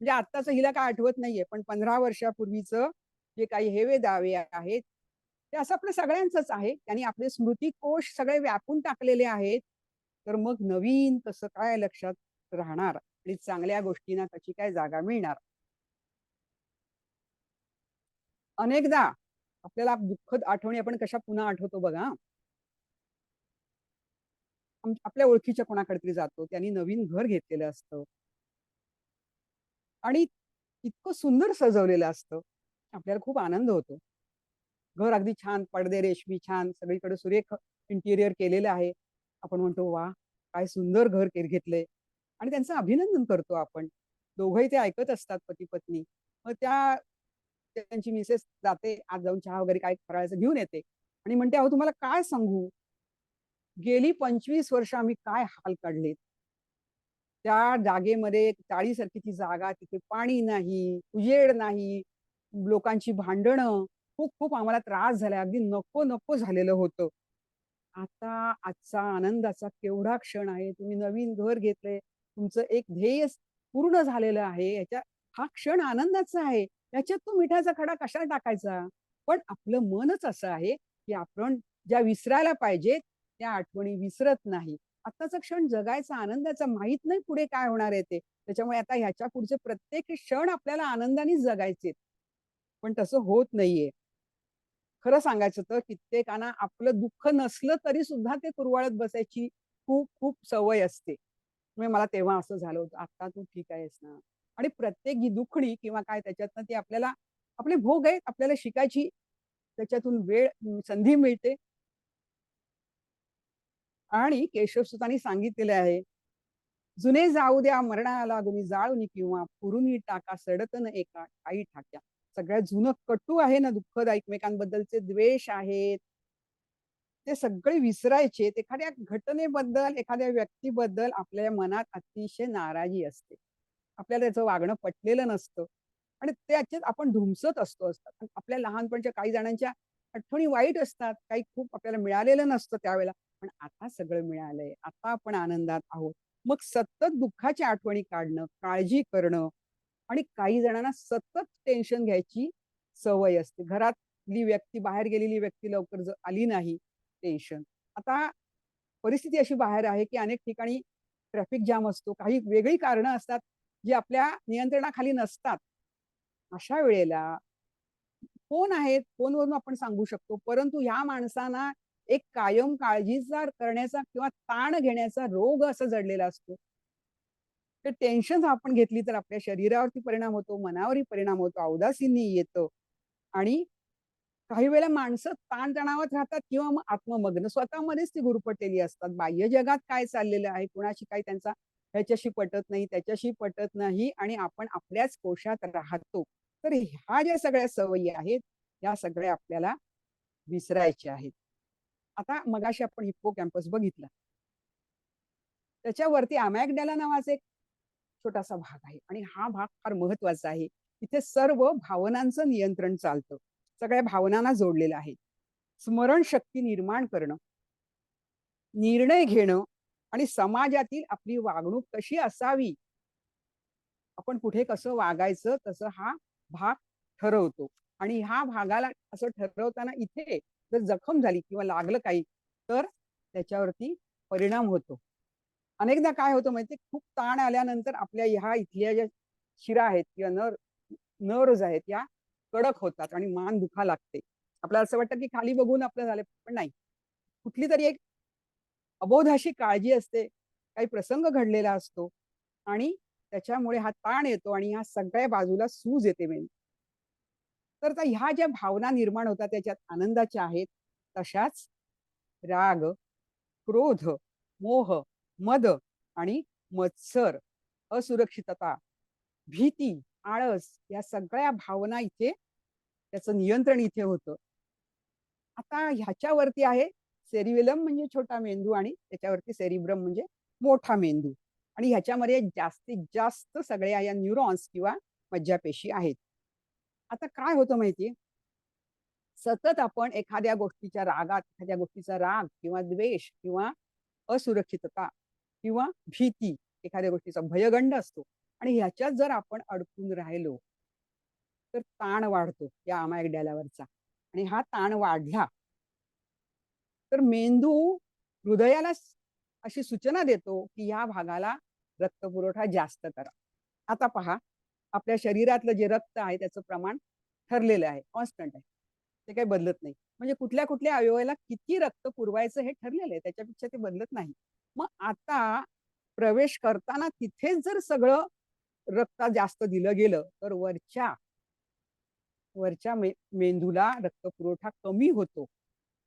C: म्हणजे आत्ताचं हिला काय आठवत नाहीये, पण 15 वर्षापूर्वीचं जे काही हेवे-दावे आहेत, ते असं आपल्या सगळ्यांचंच आहे. त्यांनी आपले स्मृतिकोश सगळे व्यापून टाकलेले आहेत. तर मग नवीन कसं काय लक्षात राहणार आणि चांगल्या गोष्टींना कशी काय जागा मिळणार? अनेकदा आपल्याला दुःखद आठवणी आपण कशा पुन्हा आठवतो बघा हां. आपल्या ओळखीच्या कोणाकडे तरी जातो. त्यांनी नवीन घर घेतलेलं असतं आणि इतकं सुंदर सजवलेलं असतं. आपल्याला खूप आनंद होतो. घर अगदी छान, पडदे रेशमी छान, सगळीकडे सुरेख इंटिरियर केलेलं आहे. आपण म्हणतो, "वाह! काय सुंदर घर घेतलंय." आणि त्यांचं अभिनंदन करतो आपण. दोघंही ते ऐकत असतात पती-पत्नी. मग त्यांची मिसेस जाते, आत जाऊन चहा वगैरे काय फराळाचं घेऊन येते आणि म्हणते, "अहो तुम्हाला काय सांगू? गेली 25 वर्ष आम्ही काय हाल काढलेत. त्या जागेमध्ये चाळीसारखी ती जागा, तिथे पाणी नाही, उजेड नाही, लोकांची भांडणं, खूप आम्हाला त्रास झालाय. अगदी नको-नको झालेलं होतं. आता आजचा आनंदाचा केवढा क्षण आहे. तुम्ही नवीन घर घेतलंय. तुमचं एक ध्येय पूर्ण झालेलं आहे. हा क्षण आनंदाचा आहे. त्याच्यात तो मिठाचा खडा कशाला टाकायचा? पण आपलं मनच असं आहे, की आपण ज्या विसरायला पाहिजेत, त्या आठवणी विसरत नाही. आत्ताचा क्षण जगायचा, आनंदाचा, माहीत नाही पुढे काय होणार आहे ते. त्याच्यामुळे आता ह्याच्या पुढचे प्रत्येक क्षण आपल्याला आनंदानेच जगायचेत. पण तसं होत नाहीये. खरं सांगायचं तर कित्येकांना आपलं दुःख नसलं तरी सुद्धा ते कुरवाळत बसायची खूप सवय असते. म्हणजे मला तेव्हा असं झालं होतं, आता तू ठीक आहेस ना? आणि प्रत्येक ही दुखणी किंवा काय त्याच्यातनं ती आपल्याला आपले भोग आहेत, आपल्याला शिकायची त्याच्यातून संधी मिळते आणि केशवसुतांनी सांगितलेले आहे, "जुने जाऊ द्या मरणाला लागुनी जाळूनी किंवा पुरुनी टाका सडतन एका ठायी ठाक्या." सगळ्यात जुनं कटू आहे ना दुःखद एकमेकांबद्दलचे द्वेष आहेत, ते सगळे विसरायचे. एखाद्या घटनेबद्दल, एखाद्या व्यक्तीबद्दल आपल्या मनात अतिशय नाराजी असते. आपल्याला त्याचं वागणं पटलेलं नसतं आणि त्याच्यात आपण धुमसत असतात. आपल्या लहानपणच्या काही जणांच्या आठवणी वाईट असतात. काही खूप आपल्याला मिळालेलं नसतं त्यावेळेला. पण आता सगळं मिळालंय. आता आपण आनंदात आहोत. मग सतत दुःखाच्या आठवणी काढणं, काळजी करणं आणि काही जणांना सतत टेन्शन घ्यायची सवय असते. घरातली व्यक्ती, बाहेर गेलेली व्यक्ती लवकर आली नाही, टेन्शन. आता परिस्थिती अशी बाहेर आहे, की अनेक ठिकाणी ट्रॅफिक जाम असतो. काही वेगळी कारणं असतात, जी आपल्या नियंत्रणाखाली नसतात. अशा वेळेला फोन आहेत, फोनवरून आपण सांगू शकतो. परंतु ह्या माणसांना एक कायम काळजीचा करण्याचा किंवा ताण घेण्याचा रोग असा जडलेला असतो. तर टेन्शन आपण घेतली तर आपल्या शरीरावरती परिणाम होतो, मनावरही परिणाम होतो, औदासिन्य येतं आणि काही वेळेला माणसं ताणतणावात राहतात किंवा मग आत्ममग्न स्वतःमध्येच ती गुरफटलेली असतात. बाह्य जगात काय चाललेलं आहे, कुणाशी काही त्यांचा ह्याच्याशी पटत नाही, त्याच्याशी पटत नाही आणि आपण आपल्याच कोशात राहतो. तर ह्या ज्या सगळ्या सवयी आहेत, या सगळ्या आपल्याला विसरायच्या आहेत. आता मगाशी आपण हिप्पोकॅम्पस बघितला. त्याच्यावरती अमॅगडाला नावाचा एक छोटासा भाग आहे आणि हा भाग फार महत्वाचा आहे. इथे सर्व भावनांचं नियंत्रण चालतं. सगळ्या भावनांना जोडलेलं आहे. स्मरणशक्ती निर्माण करणं, निर्णय घेणं आणि समाजातील आपली वागणूक कशी असावी, आपण कुठे कसं वागायचं तसं हा भाग ठरवतो. आणि ह्या भागाला असं ठरवताना इथे जर जखम झाली किंवा लागलं काही, तर त्याच्यावरती परिणाम होतो. अनेकदा काय होतं माहितीये, खूप ताण आल्यानंतर आपल्या ह्या इथल्या ज्या शिरा आहेत किंवा नर्व्हज आहेत, या कडक होतात आणि मान दुखा लागते. आपल्याला असं वाटतं की खाली बघून आपलं झालं, पण नाही. कुठली तरी एक अबोध अशी काळजी असते, काही प्रसंग घडलेला असतो आणि त्याच्यामुळे हा ताण येतो आणि ह्या सगळ्या बाजूला सूज येते मेन. तर आता ह्या ज्या भावना निर्माण होतात त्याच्यात आनंदाच्या आहेत, तशाच राग, क्रोध, मोह, मद आणि मत्सर, असुरक्षितता, भीती आळस या सगळ्या भावना इथे त्याचं नियंत्रण इथे होतं. आता ह्याच्यावरती आहे सेरिबेलम म्हणजे छोटा मेंदू आणि त्याच्यावरती सेरिब्रम म्हणजे मोठा मेंदू. आणि ह्याच्यामध्ये जास्तीत जास्त सगळ्या या न्यूरॉन्स किंवा मज्जापेशी आहेत. आता काय होतं माहितीये, सतत आपण एखाद्या गोष्टीच्या रागात, एखाद्या गोष्टीचा राग किंवा द्वेष किंवा असुरक्षितता किंवा भीती, एखाद्या गोष्टीचा भयगंड असतो आणि ह्याच्यात जर आपण अडकून राहिलो तर ताण वाढतो या अमायगडालावरचा. आणि हा ताण वाढला तर मेंदू हृदयाला अशी सूचना देतो की या भागाला रक्तपुरवठा जास्त करा. आता पहा, आपल्या शरीरातलं जे रक्त आहे त्याचं प्रमाण ठरलेलं आहे, कॉन्स्टंट आहे, ते काही बदलत नाही. म्हणजे कुठल्या कुठल्या अवयवाला किती रक्त पुरवायचं हे ठरलेलं आहे, त्याच्यापेक्षा ते बदलत नाही. मग आता प्रवेश करताना तिथेच जर सगळं रक्त जास्त दिलं गेलं तर वरच्या वरच्या मेंदूला रक्तपुरवठा कमी होतो.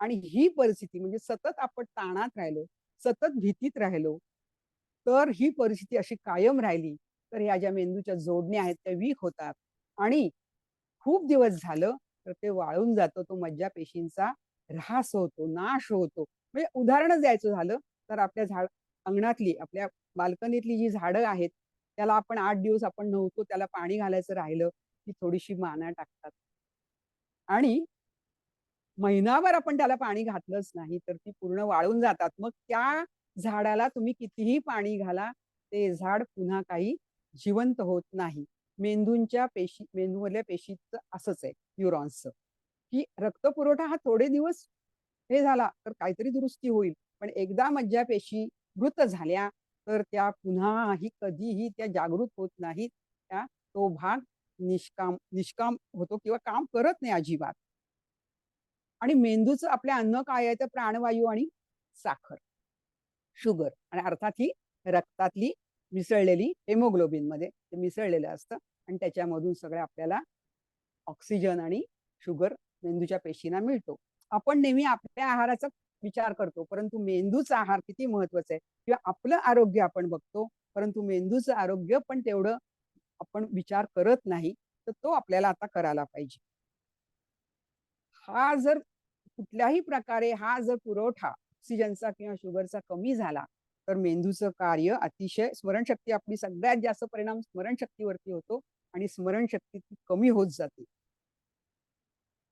C: आणि ही परिस्थिती म्हणजे सतत आपण ताणात राहिलो, सतत भीतीत राहिलो, तर ही परिस्थिती अशी कायम राहिली तर ह्या ज्या मेंदूच्या जोडण्या आहेत त्या वीक होतात आणि खूप दिवस झालं तर ते वाळून जातो. तो मज्जापेशींचा ऱ्हास होतो, नाश होतो. म्हणजे उदाहरणच द्यायचं झालं तर आपल्या अंगणातली, आपल्या बाल्कनीतली जी झाडं आहेत त्याला आपण 8 दिवस आपण नव्हतो त्याला पाणी घालायचं राहिलं ती थोडीशी माना टाकतात आणि महिनाभर आपण त्याला पाणी घातलंच नाही तर ती पूर्ण वाळून जातात. मग त्या झाडाला तुम्ही कितीही पाणी घाला ते झाड पुन्हा काही जिवंत होत नाही. मेंदूंच्या पेशी, मेंदूमधल्या पेशीचं असंच आहे, न्यूरॉन्सचं, की रक्तपुरवठा हा थोडे दिवस हे झाला तर काहीतरी दुरुस्ती होईल, पण एकदा मज्जापेशी मृत झाल्या तर त्या पुन्हाही कधीही त्या जागृत होत नाहीत. तो भाग निष्काम निष्काम होतो किंवा काम करत नाही अजिबात. आणि मेंदूचं आपल्या अन्न काय आहे तर प्राणवायू आणि साखर, शुगर, आणि अर्थात ही रक्तातली मिसळलेली हेमोग्लोबिन मध्ये ते मिसळलेलं असतं आणि त्याच्यामधून सगळं आपल्याला ऑक्सिजन आणि शुगर मेंदूच्या पेशींना मिळतो. आपण नेहमी आपल्या आहाराचा विचार करतो परंतु मेंदूचा आहार किती महत्वाचा आहे, किंवा आपलं आरोग्य आपण बघतो परंतु मेंदूचं आरोग्य पण तेवढं आपण विचार करत नाही. तर तो आपल्याला आता करायला पाहिजे. हा जर कुठल्याही प्रकारे हा जर पुरवठा ऑक्सिजनचा किंवा शुगरचा कमी झाला तर मेंदूचं कार्य अतिशय, स्मरणशक्ती आपली सगळ्यात जास्त परिणाम स्मरणशक्तीवरती होतो आणि स्मरणशक्ती कमी होत जाते.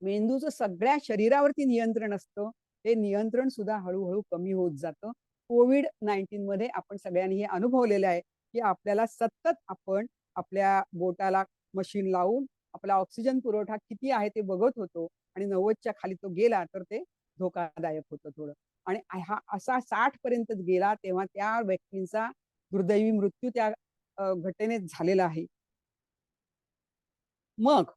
C: मेंदूचं सगळ्या शरीरावरती नियंत्रण असतं, हे नियंत्रण सुद्धा हळूहळू कमी होत जातं. कोविड-19 मध्ये आपण सगळ्यांनी हे अनुभवलेलं आहे की आपल्याला सतत आपण आपल्या बोटाला मशीन लावून आपला ऑक्सिजन पुरवठा किती आहे ते बघत होतो आणि 90च्या खाली तो गेला तर ते धोकादायक होतं थोडं. आणि हा असा 60 पर्यंत गेला तेव्हा त्या व्यक्तींचा दुर्दैवी मृत्यू त्या घटनेत झालेला आहे. मग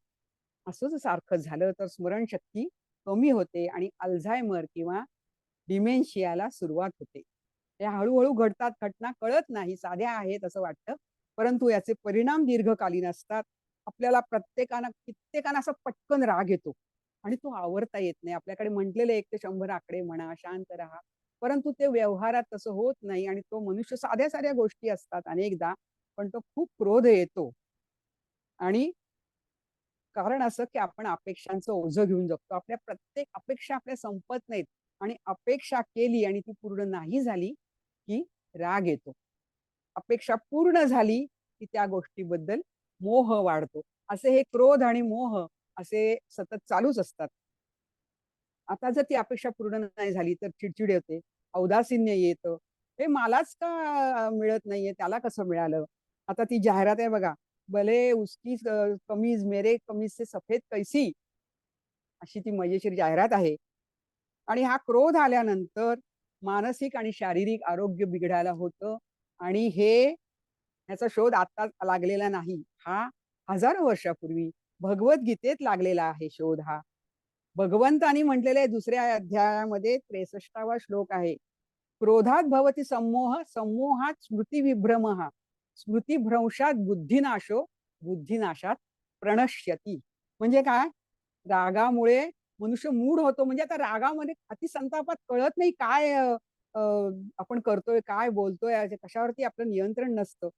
C: असं जर सारखं झालं तर स्मरणशक्ती कमी होते आणि अल्झायमर किंवा डिमेन्शियाला सुरुवात होते. या हळूहळू घडतात घटना, कळत नाही, साध्या आहेत असं वाटतं, परंतु याचे परिणाम दीर्घकालीन असतात. आपल्याला कित्येकांना असं पटकन राग येतो आणि तो आवरता येत नाही. आपल्याकडे म्हटलेले 1 ते 100 आकडे म्हणा, शांत राहा, परंतु ते व्यवहारात तसं होत नाही आणि तो मनुष्य साध्या साध्या गोष्टी असतात अनेकदा, पण तो खूप क्रोध येतो. आणि कारण असं की आपण अपेक्षांचं ओझं घेऊन जगतो. आपल्या प्रत्येक अपेक्षा आपल्या संपत नाहीत आणि अपेक्षा केली आणि ती पूर्ण नाही झाली की राग येतो. अपेक्षा पूर्ण झाली की त्या गोष्टीबद्दल मोह वाढतो. असे हे क्रोध आणि मोह असे सतत चालूच असतात. आता जर ती अपेक्षा पूर्ण नाही झाली तर चिडचिड येते, औदासिन्य येतं. हे मलाच का मिळत नाहीये, त्याला कसं मिळालं? आता ती जाहिरात आहे बघा, भले उसकी कमीज मेरे कमीज से सफेद कैसी, अशी ती मजेशीर जाहिरात आहे. आणि हा क्रोध आल्यानंतर मानसिक आणि शारीरिक आरोग्य बिघडायला होतं आणि ह्याचा शोध आता लागलेला नाही. हा हजारो वर्षापूर्वी भगवद्गीतेत लागलेला आहे शोध हा. भगवंतानी म्हटलेलं आहे 2ऱ्या अध्यायामध्ये 63वा श्लोक आहे. क्रोधात भवती सम्मोह, सम्मोहात स्मृतिविभ्रमः, स्मृतिभ्रंशात बुद्धिनाशो, बुद्धिनाशात प्रणश्यती. म्हणजे काय? रागामुळे मनुष्य मूढ होतो. म्हणजे आता रागामध्ये अतिसंतापात कळत नाही काय अ, आपण करतोय, काय बोलतोय, कशावरती आपलं नियंत्रण नसतं.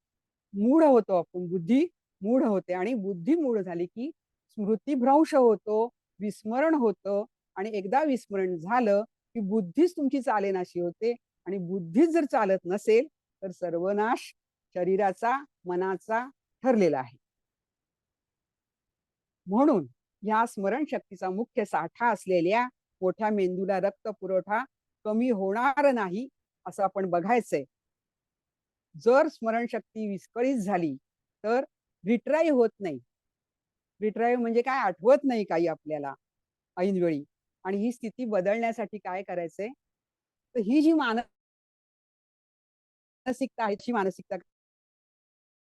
C: मूढ होतो आपण, बुद्धी मूढ होते आणि बुद्धी मूढ झाली की स्मृतिभ्रंश होतो, विस्मरण होतं आणि एकदा विस्मरण झालं की बुद्धीच तुमची चालेनाशी होते आणि बुद्धीच जर चालत नसेल तर सर्वनाश शरीराचा, मनाचा ठरलेला आहे. म्हणून या स्मरणशक्तीचा मुख्य साठा असलेल्या मोठ्या मेंदूला रक्त पुरवठा कमी होणार नाही असं आपण बघायचंय. जर स्मरणशक्ती विस्कळीत झाली तर रिट्राईव्ह होत नाही. रिट्राईव्ह म्हणजे काय, आठवत नाही काही आपल्याला ऐनवेळी. आणि ही स्थिती बदलण्यासाठी काय करायचंय, तर ही जी मानसिकता आहे ती मानसिकता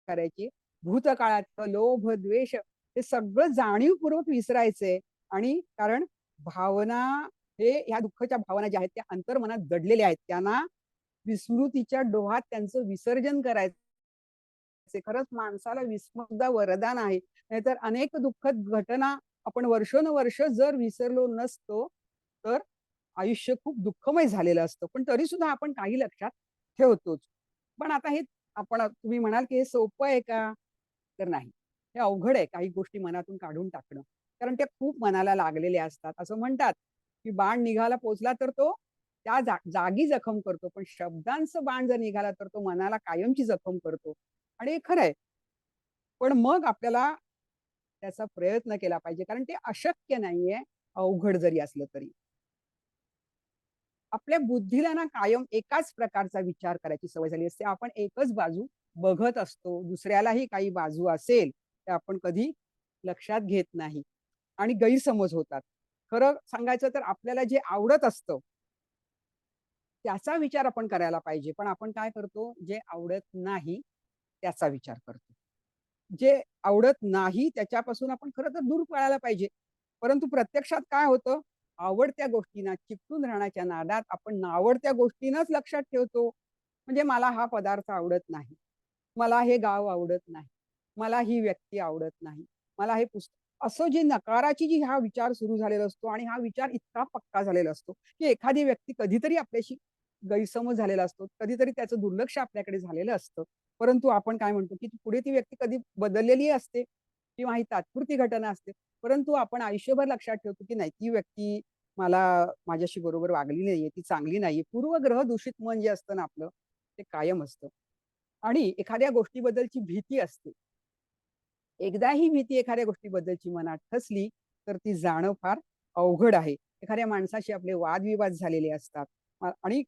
C: करायची. भूतकाळातलं लोभ, द्वेष हे सगळं जाणीवपूर्वक विसरायचंय. आणि कारण भावना, हे ह्या दुःखाच्या भावना ज्या आहेत त्या अंतर्मनात दडलेल्या आहेत, त्यांना विस्मृतीच्या डोहात त्यांचं विसर्जन करायचं. खरंच माणसाला विस्मृतीचा वरदान आहे. नाहीतर अनेक दुःखद घटना आपण वर्षोनवर्ष जर विसरलो नसतो तर आयुष्य खूप दुःखमय झालेलं असतं. पण तरी सुद्धा आपण काही लक्षात ठेवतोच. पण आता हे आपण, तुम्ही म्हणाल की हे सोपं आहे का? तर नाही. हे अवघड आहे काही गोष्टी मनातून काढून टाकणं. कारण त्या खूप मनाला लागलेल्या असतात. असं म्हणतात की बाण निघाला पोचला तर तो त्या जागी जखम करतो. पण शब्दांचं बाण जर निघाला तर तो मनाला कायमची जखम करतो. आणि हे खरं आहे. पण मग आपल्याला त्याचा प्रयत्न केला पाहिजे. कारण ते अशक्य नाहीये, अवघड जरी असलं तरी. आपल्या बुद्धीला ना कायम एकाच प्रकारचा विचार करायची सवय झाली असते. आपण एकच बाजू बघत असतो. दुसऱ्यालाही काही बाजू असेल, ते आपण कधी लक्षात घेत नाही आणि गैरसमज होतात. खरं सांगायचं तर आपल्याला जे आवडत असतं, त्याचा विचार आपण करायला पाहिजे. पण आपण काय करतो, जे आवडत नाही त्याचा विचार करतो. जे आवडत नाही त्याच्यापासून आपण खरं तर दूर पळायला पाहिजे. परंतु प्रत्यक्षात काय होतं, आवडत्या गोष्टींना चिकटून राहण्याच्या नादात आपण नावडत्या गोष्टींनाच लक्षात ठेवतो. म्हणजे मला हा पदार्थ आवडत नाही. मला हे गाव आवडत नाही. मला ही व्यक्ती आवडत नाही. मला हे पुस्तक, असं जे नकाराची जी हा विचार सुरू झालेला असतो आणि हा विचार इतका पक्का झालेला असतो, की एखादी व्यक्ती कधीतरी आपल्याशी गैरसमज झालेला असतो. कधीतरी त्याचं दुर्लक्ष आपल्याकडे झालेलं असतं. परंतु आपण काय म्हणतो, की पुढे ती व्यक्ती कधी बदललेली असते किंवा ही तात्पुरती घटना असते. परंतु आपण आयुष्यभर लक्षात ठेवतो, की नाही, ती व्यक्ती मला माझ्याशी बरोबर वागली नाहीये, ती चांगली नाहीये. पूर्वग्रह दूषित मन जे असतं ना आपलं, ते कायम असतं. आणि एखाद्या गोष्टीबद्दलची भीती असते. एकदा ही भीती एखाद्या गोष्टीबद्दलची मनात ठसली, तर ती जाणं फार अवघड आहे. एखाद्या माणसाशी आपले वादविवाद झालेले असतात. आणि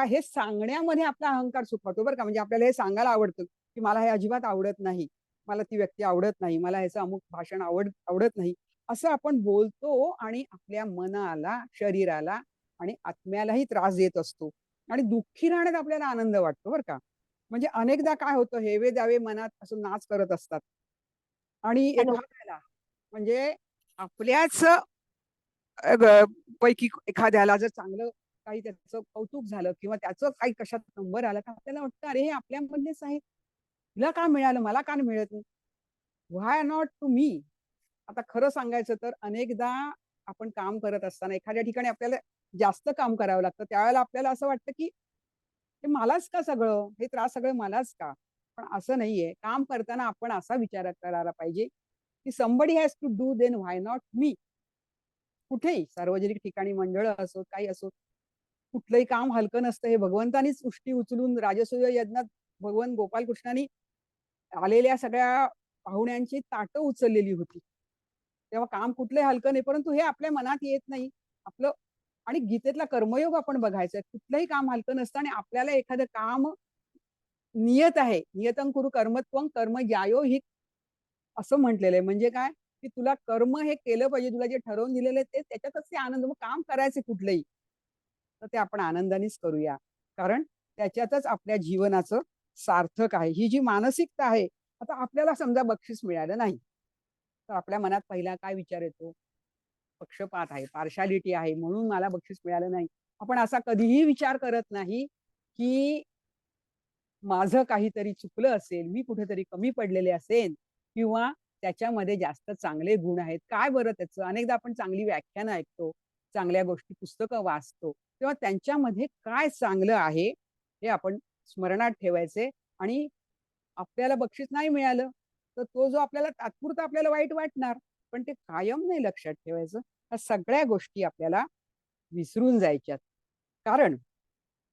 C: हे सांगण्यामध्ये आपला अहंकार सुखावतो बरं का. म्हणजे आपल्याला हे सांगायला आवडतं, की मला हे अजिबात आवडत नाही. मला ती व्यक्ती आवडत नाही. मला ह्याचं अमुक भाषण आवडत नाही. असं आपण बोलतो आणि आपल्या मनाला, शरीराला आणि आत्म्यालाही त्रास देत असतो. आणि दुःखी राहण्यात आपल्याला आनंद वाटतो बरं का. म्हणजे अनेकदा काय होतं, हेवे-दावे मनात असं नाच करत असतात. आणि एखाद्याला, म्हणजे आपल्याच पैकी एखाद्याला जर चांगलं काही त्याचं कौतुक झालं किंवा त्याचं काही कशात नंबर आला, तर आपल्याला वाटतं अरे हे आपल्यामधलेच आहेत. हिला का मिळालं, मला का नाही मिळत नाही? व्हाय नॉट टू मी? आता खरं सांगायचं तर अनेकदा आपण काम करत असताना एखाद्या ठिकाणी आपल्याला जास्त काम करावं लागतं. त्यावेळेला आपल्याला असं वाटतं, की हे मलाच का सगळं? हे त्रास सगळं मलाच का? पण असं नाहीये. काम करताना आपण असा विचार करायला पाहिजे, की somebody has to do, then why not me? कुठेही सार्वजनिक ठिकाणी मंडळ असोत, काही असोत, कुठलंही काम हलकं नसतं. हे भगवंतानीच उष्टी उचलून राजसूय यज्ञात भगवान गोपाल कृष्णानी आलेल्या सगळ्या पाहुण्यांची ताटं उचललेली होती. तेव्हा काम कुठलंही हलकं नाही. परंतु हे आपल्या मनात येत नाही. आपलं, आणि गीतेतला कर्मयोग आपण बघायचा. कुठलंही काम हलकं नसतं आणि आपल्याला एखादं काम नियत आहे. नियतं कुरु कर्मत्वं कर्म ज्यायो हि, असं म्हटलेलं आहे. म्हणजे काय, की तुला कर्म हे केलं पाहिजे. तुला जे ठरवून दिलेलं आहे ते, त्याच्यातच ते आनंद. मग काम करायचं कुठलंही, तर ते आपण आनंदानेच करूया. कारण त्याच्यातच आपल्या जीवनाचं सार्थक आहे. ही जी मानसिकता आहे, आता आपल्याला समजा बक्षीस मिळालं नाही, तर आपल्या मनात पहिला काय विचार येतो? पक्षपात आहे, पार्शालिटी आहे, म्हणून मला बक्षीस मिळालं नाही. आपण असा कधीही विचार करत नाही, की माझं काहीतरी चुकलं असेल, मी कुठेतरी कमी पडलेले असेन किंवा त्याच्यामध्ये जास्त चांगले गुण आहेत. काय बरं त्याचं? अनेकदा आपण चांगली व्याख्यानं ऐकतो, चांगल्या गोष्टी, पुस्तकं वाचतो, तेव्हा त्यांच्यामध्ये काय चांगलं आहे, हे आपण स्मरणात ठेवायचे. आणि आपल्याला बक्षीस नाही मिळालं, तर तो जो आपल्याला तात्पुरता आपल्याला वाईट वाटणार, पण ते कायम नाही लक्षात ठेवायचं. ह्या सगळ्या गोष्टी आपल्याला विसरून जायच्यात. कारण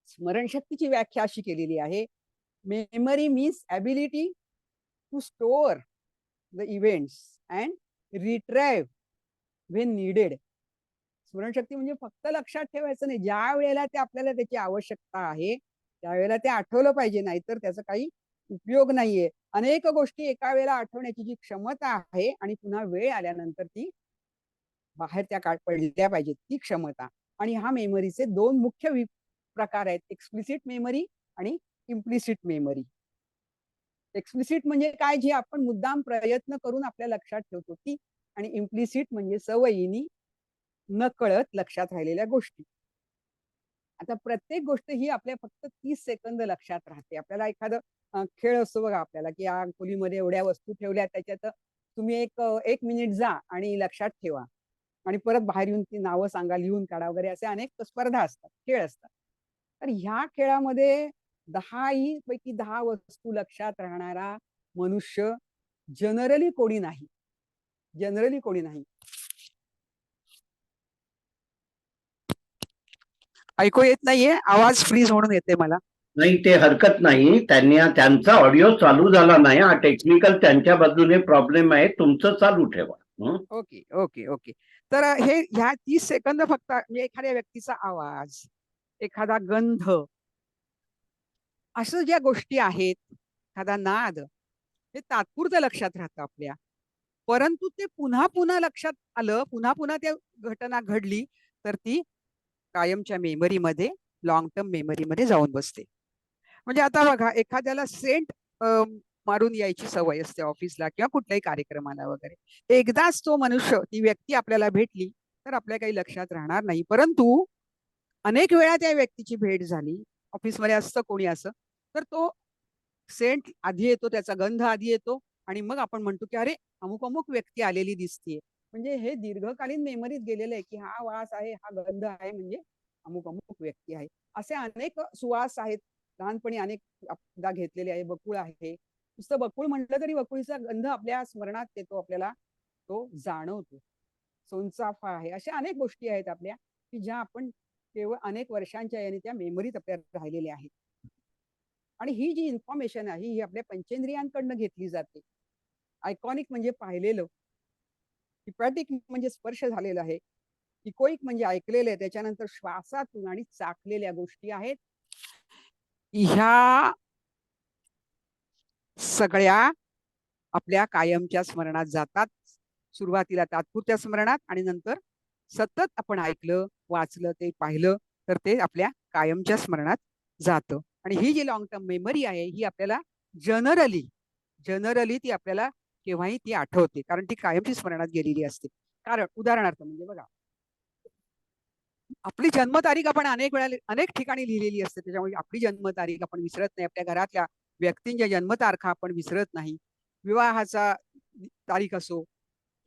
C: स्मरणशक्तीची व्याख्या अशी केलेली आहे, memory means ability to store the events and retrieve when needed. स्मरणशक्ती म्हणजे फक्त लक्षात ठेवायचं नाही, ज्या वेळेला ते आपल्याला त्याची आवश्यकता आहे त्यावेळेला ते आठवलं पाहिजे, नाहीतर त्याचा काही उपयोग नाहीये. अनेक गोष्टी एका वेळेला आठवण्याची जी क्षमता आहे आणि पुन्हा वेळ आल्यानंतर ती बाहेर त्या पडल्या पाहिजेत, ती क्षमता. आणि हा मेमरीचे दोन मुख्य प्रकार आहेत, एक्सप्लिसिट मेमरी आणि इम्प्लिसिट मेमरी. एक्सप्लिसिट म्हणजे काय, जी आपण मुद्दाम प्रयत्न करून आपल्या लक्षात ठेवतो ती, आणि इम्प्लिसिट म्हणजे सवयीनी नकळत लक्षात राहिलेल्या गोष्टी. आता प्रत्येक गोष्ट ही आपल्या फक्त 30 सेकंद लक्षात राहते. आपल्याला एखादं खेळ असतो बघा आपल्याला, की या खोलीमध्ये एवढ्या वस्तू ठेवल्या, त्याच्यात तुम्ही एक मिनिट जा आणि लक्षात ठेवा आणि परत बाहेर येऊन ती नावं सांगा, लिहून काढा वगैरे, असे अनेक स्पर्धा असतात, खेळ असतात. तर ह्या खेळामध्ये 10 पैकी 10 वस्तू लक्षात राहणारा मनुष्य जनरली कोणी नाही. जनरली कोणी नाही. ऐकू येत नाहीये, आवाज फ्रीज म्हणून येते मला.
B: नाही, ते हरकत नाही. त्यांचा ऑडिओ चालू झाला नाही. हा टेक्निकल त्यांच्या बाजूने प्रॉब्लेम आहे. तुमचं चालू ठेवा.
C: Okay okay okay. तर हे ह्या 30 सेकंद फक्त, म्हणजे एखाद्या व्यक्तीचा आवाज, एखादा गंध, असं ज्या गोष्टी आहेत, एखादा नाद, हे तात्पुरतं लक्षात राहतं आपल्या. परंतु ते पुन्हा पुन्हा लक्षात आलं, पुन्हा पुन्हा त्या घटना घडली, तर ती कायमच्या मेमरीमध्ये, लॉंग टर्म मेमरीमध्ये जाऊन बसते. म्हणजे आता बघा, एखाद्याला सेंट मारून यायची सवय असते ऑफिसला किंवा कुठल्याही कार्यक्रमाला वगैरे. एकदाच तो मनुष्य, ती व्यक्ती आपल्याला भेटली तर आपल्या काही लक्षात राहणार नाही. परंतु अनेक वेळा त्या व्यक्तीची भेट झाली, ऑफिसमध्ये असतं कोणी असं, तर तो सेंट आधी येतो, त्याचा गंध आधी येतो, आणि मग आपण म्हणतो की अरे, अमुक अमुक व्यक्ती आलेली दिसतीये. म्हणजे हे दीर्घकालीन मेमरीत गेलेलं आहे, की हा वास आहे, हा गंध आहे, म्हणजे अमुक अमुक व्यक्ती आहे. असे अनेक सुवास आहेत, लहानपणी अनेक आपदा घेतलेले आहे. बकुळ आहे, नुसतं बकुळ म्हटलं तरी बकुळीचा गंध आपल्या स्मरणात येतो, आपल्याला तो जाणवतो. सोनचाफा आहे, अशा अनेक गोष्टी आहेत आपल्या, की ज्या आपण केवळ अनेक वर्षांच्या याने त्या मेमरीत आपल्या राहिलेल्या आहेत. आणि ही जी इन्फॉर्मेशन आहे ही आपल्या पंचेंद्रियांकडनं घेतली जाते. आयकॉनिक म्हणजे पाहिलेलं, हिपॅटिक म्हणजे स्पर्श झालेलं आहे, इकोइक म्हणजे ऐकलेलं आहे, त्याच्यानंतर श्वासातून आणि चाखलेल्या गोष्टी आहेत. ह्या सगळ्या आपल्या कायमच्या स्मरणात जातात. सुरुवातीला तात्पुरत्या स्मरणात, आणि नंतर सतत आपण ऐकलं, वाचलं, ते पाहिलं, तर ते आपल्या कायमच्या स्मरणात जातं. आणि ही जी लॉंग टर्म मेमरी आहे ही आपल्याला जनरली ती आपल्याला केव्हाही ती आठवते, कारण ती कायमची स्मरणात गेलेली असते. कारण उदाहरणार्थ म्हणजे बघा, आपली जन्मतारीख आपण अनेक वेळा अनेक ठिकाणी लिहिलेली असते, त्याच्यामुळे आपली जन्मतारीख आपण विसरत नाही. आपल्या घरातल्या व्यक्तींच्या जन्मतारखा आपण विसरत नाही. विवाहाचा तारीख असो,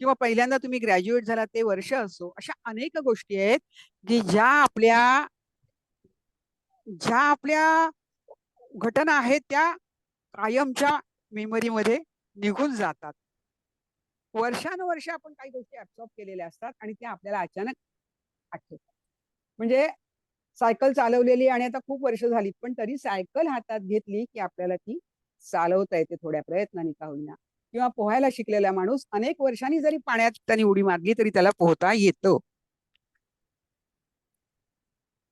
C: किंवा पहिल्यांदा तुम्ही ग्रॅज्युएट झाला ते वर्ष असो, अशा अनेक गोष्टी आहेत की ज्या आपल्या घटना आहेत त्या कायमच्या मेमरीमध्ये निघून जातात. वर्षानुवर्ष आपण काही गोष्टी ऍब्सॉर्ब केलेल्या असतात आणि त्या आपल्याला अचानक आठवतात. म्हणजे सायकल चालवलेली आणि आता खूप वर्ष झाली, पण तरी सायकल हातात घेतली की आपल्याला ती चालवता येते थोड्या प्रयत्नाने का होईना. किंवा पोहायला शिकलेला माणूस अनेक वर्षांनी जरी पाण्यात त्यांनी उडी मारली तरी त्याला पोहता येतं.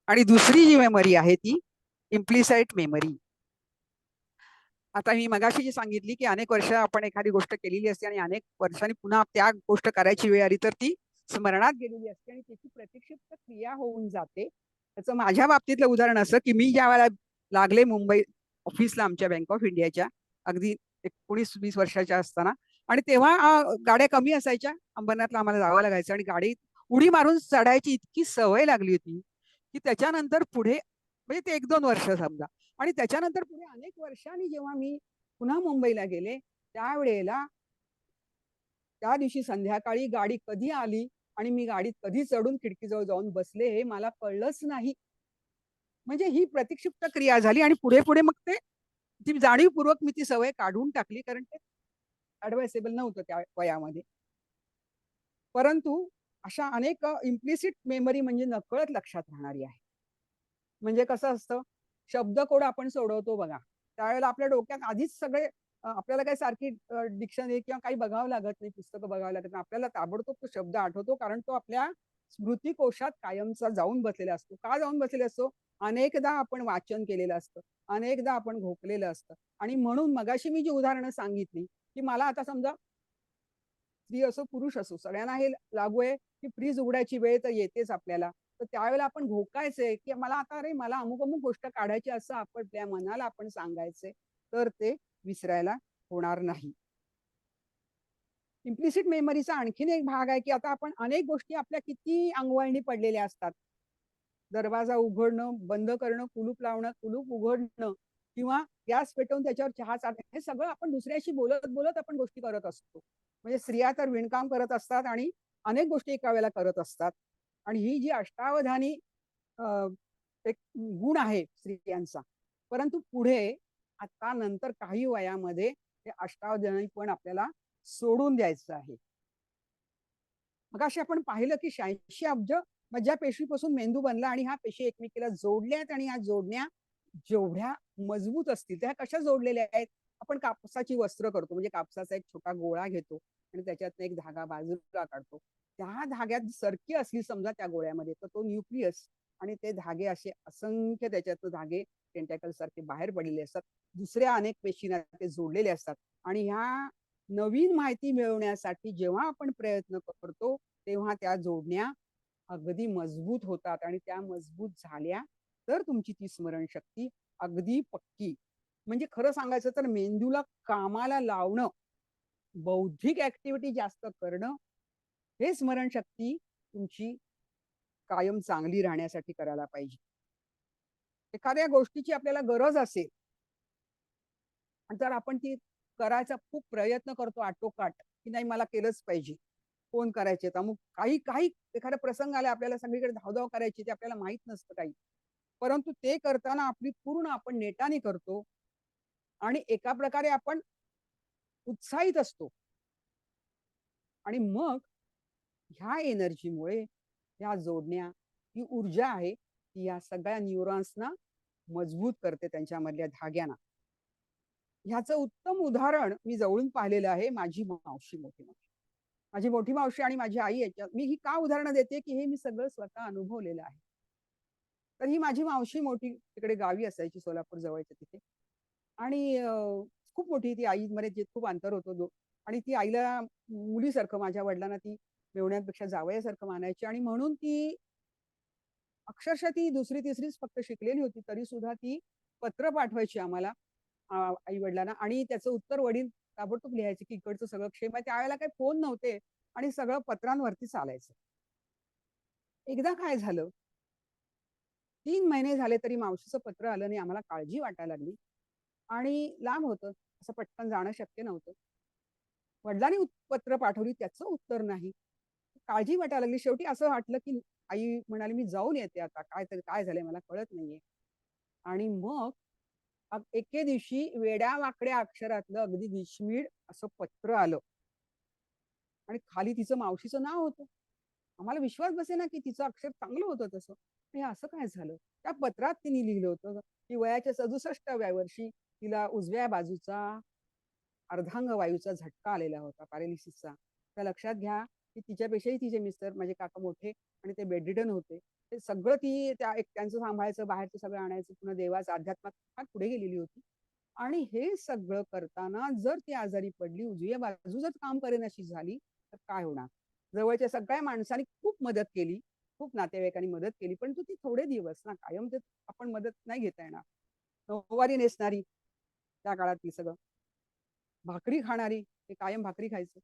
C: आणि दुसरी जी मेमरी आहे ती इम्प्लिसाइट मेमरी. आता मी मगाशी जी सांगितली की अनेक वर्ष आपण एखादी गोष्ट केलेली असते आणि अनेक वर्षांनी पुन्हा त्या गोष्ट करायची वेळ आली तर ती स्मरणात गेलेली असते आणि त्याची प्रत्यक्षिप्त क्रिया होऊन जाते. त्याचं माझ्या बाबतीतलं उदाहरण असं की मी ज्या वेळेला लागले मुंबई ऑफिसला आमच्या बँक ऑफ इंडियाच्या, अगदी 19-20 वर्षाच्या असताना, आणि तेव्हा गाड्या कमी असायच्या, अंबरनाथला आम्हाला जावं लागायचं, आणि गाडी उडी मारून चढायची इतकी सवय लागली होती की त्याच्यानंतर पुढे, म्हणजे ते 1-2 वर्ष समजा, आणि त्याच्यानंतर पुढे अनेक वर्षांनी जेव्हा मी पुन्हा मुंबईला गेले त्यावेळेला त्या दिवशी संध्याकाळी गाडी कधी आली आणि मी गाडीत कधी चढून खिडकीजवळ जाऊन बसले हे मला कळलंच नाही. म्हणजे ही प्रतिक्षिप्त क्रिया झाली आणि पुढे पुढे मग ती जाणीवपूर्वक मी ती सवय काढून टाकली, कारण ते ऍडवायसेबल नव्हतं त्या वयामध्ये. परंतु अशा अनेक इम्प्लिसिट मेमरी म्हणजे नकळत लक्षात राहणारी आहे. म्हणजे कसं असतं, शब्दकोड आपण सोडवतो बघा, त्यावेळेला आपल्या डोक्यात आधीच सगळे आपल्याला काही सारखी डिक्शनरी किंवा काही बघावं लागत नाही, पुस्तकं बघावं लागत नाही. आपल्याला ताबडतोब तो शब्द आठवतो, कारण तो आपल्या स्मृतिकोशात कायमचा जाऊन बसलेला असतो. का जाऊन बसलेला असतो? अनेकदा आपण वाचन केलेलं असतं, अनेकदा आपण घोकलेलं असतं. आणि म्हणून मगाशी मी जी उदाहरणं सांगितली, की मला आता समजा स्त्री असो पुरुष असो सगळ्यांना हे लागू आहे, की फ्रीज उघडायची वेळ तर येतेच आपल्याला. तर त्यावेळेला आपण घोकायचंय, की मला आता अरे मला अमुक-अमुक गोष्ट काढायची असं आपल्या मनाला आपण सांगायचंय, तर ते विसरायला होणार नाही. इम्प्लिसिट मेमरीचा आणखीन एक भाग आहे, की आता आपण अनेक गोष्टी आपल्या किती अंगवळणी पडलेल्या असतात. दरवाजा उघडणं, बंद करणं, कुलूप लावणं, कुलूप उघडणं किंवा गॅस पेटवून त्याच्यावर चहा चालणं, हे सगळं आपण दुसऱ्याशी बोलत-बोलत आपण गोष्टी करत असतो. म्हणजे स्त्रिया तर विणकाम करत असतात आणि अनेक गोष्टी एका वेळेला करत असतात. आणि ही जी अष्टावधानी अ, एक गुण आहे स्त्रियांचा. परंतु पुढे आता नंतर काही वयामध्ये हे अष्टावधानी पण आपल्याला सोडून द्यायचं आहे. मगाशी आपण पाहिलं की 86 अब्ज मज्जापेशीपासून मेंदू बनला आणि ह्या पेशी एकमेकीला जोडल्यात आणि ह्या जोडण्या जेवढ्या मजबूत असतील त्या कशा जोडलेल्या आहेत. आपण कापसाची वस्त्र करतो, म्हणजे कापसाचा एक छोटा गोळा घेतो आणि त्याच्यातनं एक धागा बाजूला काढतो. त्या धाग्यात सरकी असली समजा त्या गोळ्यामध्ये, तर तो न्यूक्लियस आणि ते धागे असे असंख्य त्याच्यातनं धागे टेंटॅकल सारखे बाहेर पडलेले असतात. दुसऱ्या अनेक पेशींना ते जोडलेले असतात आणि ह्या नवीन माहिती मिळवण्यासाठी जेव्हा आपण प्रयत्न करतो, तेव्हा त्या जोडण्या अगदी मजबूत होतात आणि त्या मजबूत झाल्या तर तुमची ती स्मरणशक्ती अगदी पक्की. म्हणजे खरं सांगायचं तर मेंदूला कामाला लावणं, बौद्धिक ऍक्टिव्हिटी जास्त करणं, हे स्मरणशक्ती तुमची कायम चांगली राहण्यासाठी करायला पाहिजे. एखाद्या गोष्टीची आपल्याला गरज असेल आणि जर आपण ती करायचा खूप प्रयत्न करतो आटोकाट, की नाही मला केलंच पाहिजे. फोन करायचे अमुक काही काही एखादा प्रसंग आला आपल्याला सगळीकडे धावधाव करायची ते आपल्याला माहित नसतं काही. परंतु ते करताना आपली पूर्ण आपण नेटाने करतो आणि एका प्रकारे आपण उत्साहित असतो आणि मग ह्या एनर्जीमुळे ह्या जोडण्या, ही ऊर्जा आहे, ती या सगळ्या न्यूरॉन्सना मजबूत करते त्यांच्यामधल्या धाग्यांना. ह्याचं उत्तम उदाहरण मी जवळून पाहिलेलं आहे माझी मावशी, मोठी मावशी. माझी मोठी मावशी आणि माझी आई याच्यात मी ही का उदाहरणं देते, की हे मी सगळं स्वतः अनुभवलेलं आहे. तर ही माझी मावशी मोठी तिकडे गावी असायची सोलापूर जवळच्या तिथे आणि खूप मोठी ती आईमध्ये जे खूप अंतर होतं आणि ती आईला मुलीसारखं माझ्या वडिलांना ती मेवण्यापेक्षा जावयासारखं मानायची आणि म्हणून ती अक्षरशः ती दुसरी तिसरीच फक्त शिकलेली होती तरी सुद्धा ती पत्र पाठवायची आम्हाला आई वडिलांना आणि त्याचं उत्तर वडील ताबडतोब लिहायचे की इकडचं सगळं क्षेम आहे. त्यावेळेला काही फोन नव्हते आणि सगळं पत्रांवरती चालायचं. एकदा काय झालं, 3 महिने झाले तरी मावशीचं पत्र आलं नाही. आम्हाला काळजी वाटायला लागली आणि लांब होतं, असं पटकन जाणं शक्य नव्हतं. वडिलांनी पत्र पाठवली, त्याचं उत्तर नाही. काळजी वाटायला लागली. शेवटी असं वाटलं, की आई म्हणाली, "मी जाऊन येते आता. काय झालंय मला कळत नाहीये." आणि मग एके दिवशी वेड्या-वाकड्या अक्षरातलं अगदी विस्मीळ असं पत्र आलं आणि खाली तिचं मावशीचं नाव होतं. आम्हाला विश्वास बसेना, की तिचं अक्षर चांगलं होतं तसं. हे असं काय झालं? त्या पत्रात तिने लिहिलं होतं, की वयाच्या 67व्या वर्षी तिला उजव्या बाजूचा अर्धांगवायूचा झटका आलेला होता, पॅरालिसिसचा. तर लक्षात घ्या, की तिच्यापेक्षाही तिचे मिस्टर माझे काका मोठे आणि ते बेडरिडन होते. ते सगळं ती त्या एकट्यांचं सांभाळायचं, बाहेरचं सगळं आणायचं, पुन्हा देवाचं अध्यात्मात फार पुढे गेलेली होती. आणि हे सगळं करताना जर ती आजारी पडली, उजव्या बाजू जर काम करेनाशी झाली, तर काय होणार? जवळच्या सगळ्या माणसांनी खूप मदत केली, खूप नातेवाईकांनी मदत केली, परंतु ती थोडे दिवस ना, कायम ते आपण मदत नाही घेता येणार. नऊवारी नेसणारी त्या काळातली सगळं. भाकरी खाणारी, ते कायम भाकरी खायचं.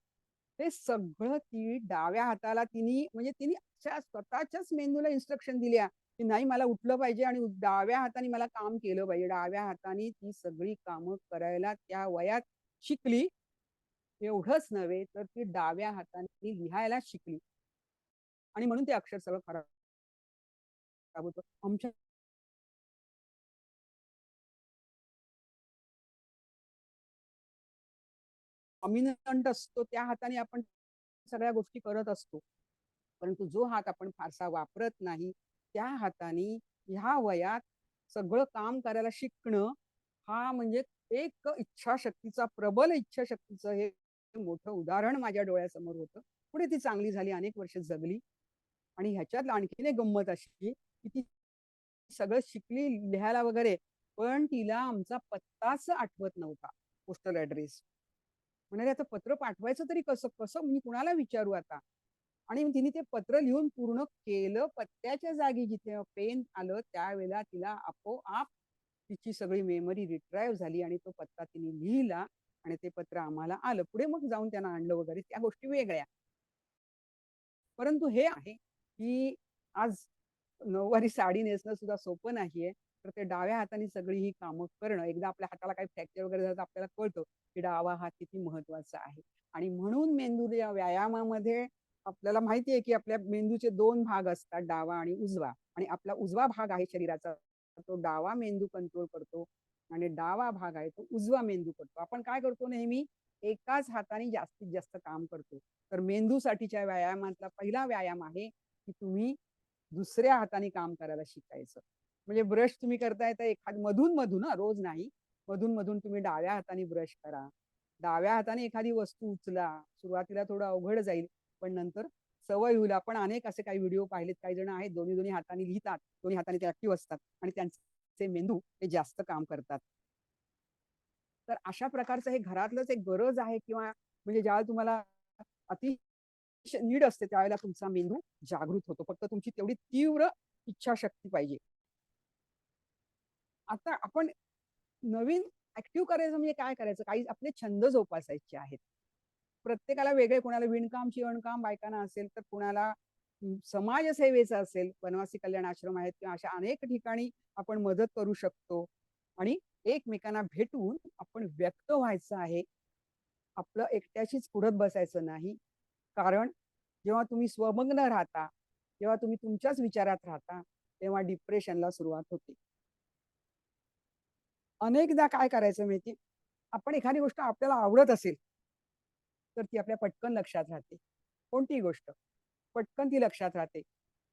C: ते सगळं ती डाव्या हाताला म्हणजे तिने अशा स्वतःच्याच मेंदूला इन्स्ट्रक्शन दिल्या, की नाही मला उठलं पाहिजे आणि डाव्या हाताने मला काम केलं पाहिजे. डाव्या हाताने ती सगळी कामं करायला त्या वयात शिकली. एवढंच नव्हे तर ती डाव्या हाताने लिहायला शिकली आणि म्हणून ते अक्षर सगळं खराब होतं. आमच्या डॉमिनंट असतो त्या हाताने आपण सगळ्या गोष्टी करत असतो. परंतु जो हात आपण फारसा वापरत नाही त्या हाताने ह्या वयात सगळं काम करायला शिकणं हा म्हणजे एक इच्छाशक्तीचा प्रबल इच्छाशक्तीचं हे मोठं उदाहरण माझ्या डोळ्यासमोर होतं. पुढे ती चांगली झाली, अनेक वर्ष जगली. आणि ह्याच्यात आणखीन एक गंमत अशी की ती सगळं शिकली लिहायला वगैरे, पण तिला आमचा पत्ताच आठवत नव्हता, पोस्टल ऍड्रेस. म्हणाले आता पत्र पाठवायचं तरी कसं कसं मी कुणाला विचारू आता. आणि तिने ते पत्र लिहून पूर्ण केलं. पत्त्याच्या जागी जिथे पेन आलं त्यावेळेला तिला आपोआप तिची सगळी मेमरी रिट्राईव्ह झाली आणि तो पत्ता तिने लिहिला आणि ते पत्र आम्हाला आलं. पुढे मग जाऊन त्यांना आणलं वगैरे, त्या गोष्टी वेगळ्या. परंतु हे आहे की आज नऊवारी साडी नेसणं सुद्धा सोपं नाहीये. तर ते डाव्या हाताने सगळी ही कामं करणं, एकदा आपल्या हाताला काही फ्रॅक्चर वगैरे झालं तर आपल्याला कळतं की डावा हात किती महत्वाचा आहे. आणि म्हणून मेंदूच्या व्यायामामध्ये आपल्याला माहिती आहे की आपल्या मेंदूचे 2 भाग असतात, डावा आणि उजवा. आणि आपला उजवा भाग आहे शरीराचा, तो डावा मेंदू कंट्रोल करतो आणि डावा भाग आहे तो उजवा मेंदू करतो. आपण काय करतो नेहमी एकाच हाताने जास्तीत जास्त काम करतो. तर मेंदूसाठीच्या व्यायामातला पहिला व्यायाम आहे की तुम्ही दुसऱ्या हाताने काम करायला शिकायचं. म्हणजे ब्रश तुम्ही करताय तर मधून मधून, रोज नाही, मधून मधून तुम्ही डाव्या हाताने ब्रश करा. डाव्या हाताने एखादी वस्तू उचला. सुरुवातीला थोडं अवघड जाईल, पण नंतर सवय होईल. आपण अनेक असे काही व्हिडिओ पाहिलेत, काही जण आहेत दोन्ही दोन्ही हाताने लिहितात, दोन्ही हाताने ते ऍक्टिव्ह असतात आणि त्यांचे मेंदू ते जास्त काम करतात. तर अशा प्रकारचं हे घरातलंच एक गरज आहे किंवा म्हणजे ज्यावेळेला तुम्हाला अति नीड असते त्यावेळेला तुमचा मेंदू जागृत होतो. फक्त तुमची तेवढी तीव्र इच्छाशक्ती पाहिजे. आता आपण नवीन ऍक्टिव्ह करायचं म्हणजे काय करायचं, काही आपले छंद जोपासायचे आहेत. प्रत्येकाला वेगळे, कोणाला विणकाम शिवणकाम बायकांना असेल तर कुणाला समाजसेवेचा असेल, वनवासी कल्याण आश्रम आहेत किंवा अशा अनेक ठिकाणी आपण मदत करू शकतो. आणि एकमेकांना भेटून आपण व्यक्त व्हायचं आहे. आपलं एकट्याशीच पुढत बसायचं नाही. कारण जेव्हा तुम्ही स्वमग्न राहता, जेव्हा तुम्ही तुमच्याच विचारात राहता, तेव्हा डिप्रेशनला सुरुवात होते. अनेकदा काय करायचं माहिती, आपण एखादी गोष्ट आपल्याला आवडत असेल तर ती आपल्या पटकन लक्षात राहते. कोणतीही गोष्ट पटकन ती लक्षात राहते.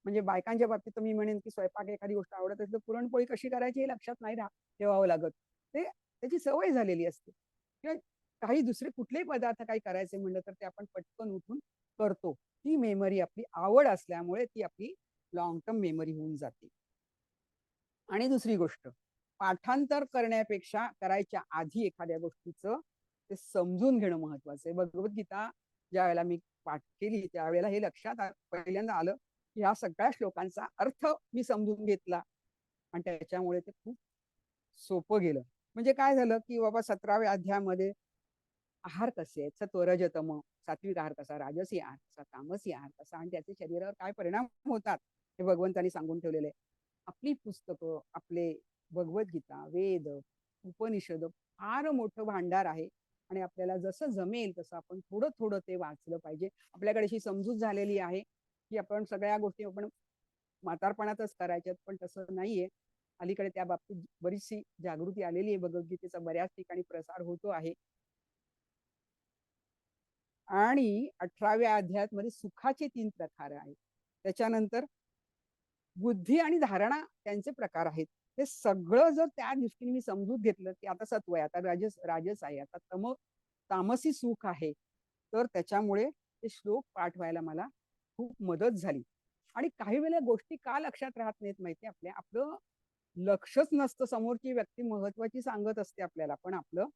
C: म्हणजे बायकांच्या बाबतीत तर मी म्हणेन की स्वयंपाक एखादी गोष्ट आवडत असेल तर पुरणपोळी कशी करायची हे लक्षात नाही ठेवावं लागत. ते त्याची सवय झालेली असते. किंवा काही दुसरे कुठलेही पदार्थ काही करायचे म्हणलं तर ते आपण पटकन उठून करतो. ती मेमरी आपली आवड असल्यामुळे ती आपली लॉंग टर्म मेमरी होऊन जाते. आणि दुसरी गोष्ट, पाठांतर करण्यापेक्षा करायच्या आधी एखाद्या गोष्टीचं ते समजून घेणं महत्वाचं आहे. भगवद्गीता ज्या वेळेला मी पाठ केली त्यावेळेला हे लक्षात पहिल्यांदा आलं की ह्या सगळ्या श्लोकांचा अर्थ मी समजून घेतला आणि त्याच्यामुळे ते खूप सोपं गेलं. म्हणजे काय झालं की बाबा 17व्या अध्यायामध्ये आहार कसे आहेत, सत्व रजतम, सात्विक आहार कसा, राजसी आहार कसा, तामसी आहार कसा आणि त्याचे शरीरावर काय परिणाम होतात हे भगवंतांनी सांगून ठेवलेले आहे. आपली पुस्तकं, आपले भगवद्गीता, वेद, उपनिषद फार मोठं भांडार आहे आणि आपल्याला जसं जमेल तसं आपण थोडं थोडं ते वाचलं पाहिजे. आपल्याकडे अशी समजूत झालेली आहे की आपण सगळ्या गोष्टी आपण म्हातारपणातच करायच्यात, पण तसं नाहीये. अलीकडे त्या बाबतीत बरीचशी जागृती आलेली आहे. भगवद्गीतेचा बऱ्याच ठिकाणी प्रसार होतो आहे. आणि 18व्या अध्यायात मध्ये सुखाचे 3 प्रकार आहेत. त्याच्यानंतर बुद्धी आणि धारणा त्यांचे प्रकार आहेत. हे सगळं जर त्या दृष्टीने मी समजूत घेतलं की आता सत्व आहे, आता राजस आहे, आता तामसी सुख आहे, तर त्याच्यामुळे ते श्लोक पाठ व्हायला मला खूप मदत झाली. आणि काही वेळेला गोष्टी का लक्षात राहत नाहीत माहिती, आपलं लक्षच नसतं. समोरची व्यक्ती महत्वाची सांगत असते आपल्याला, पण आपलं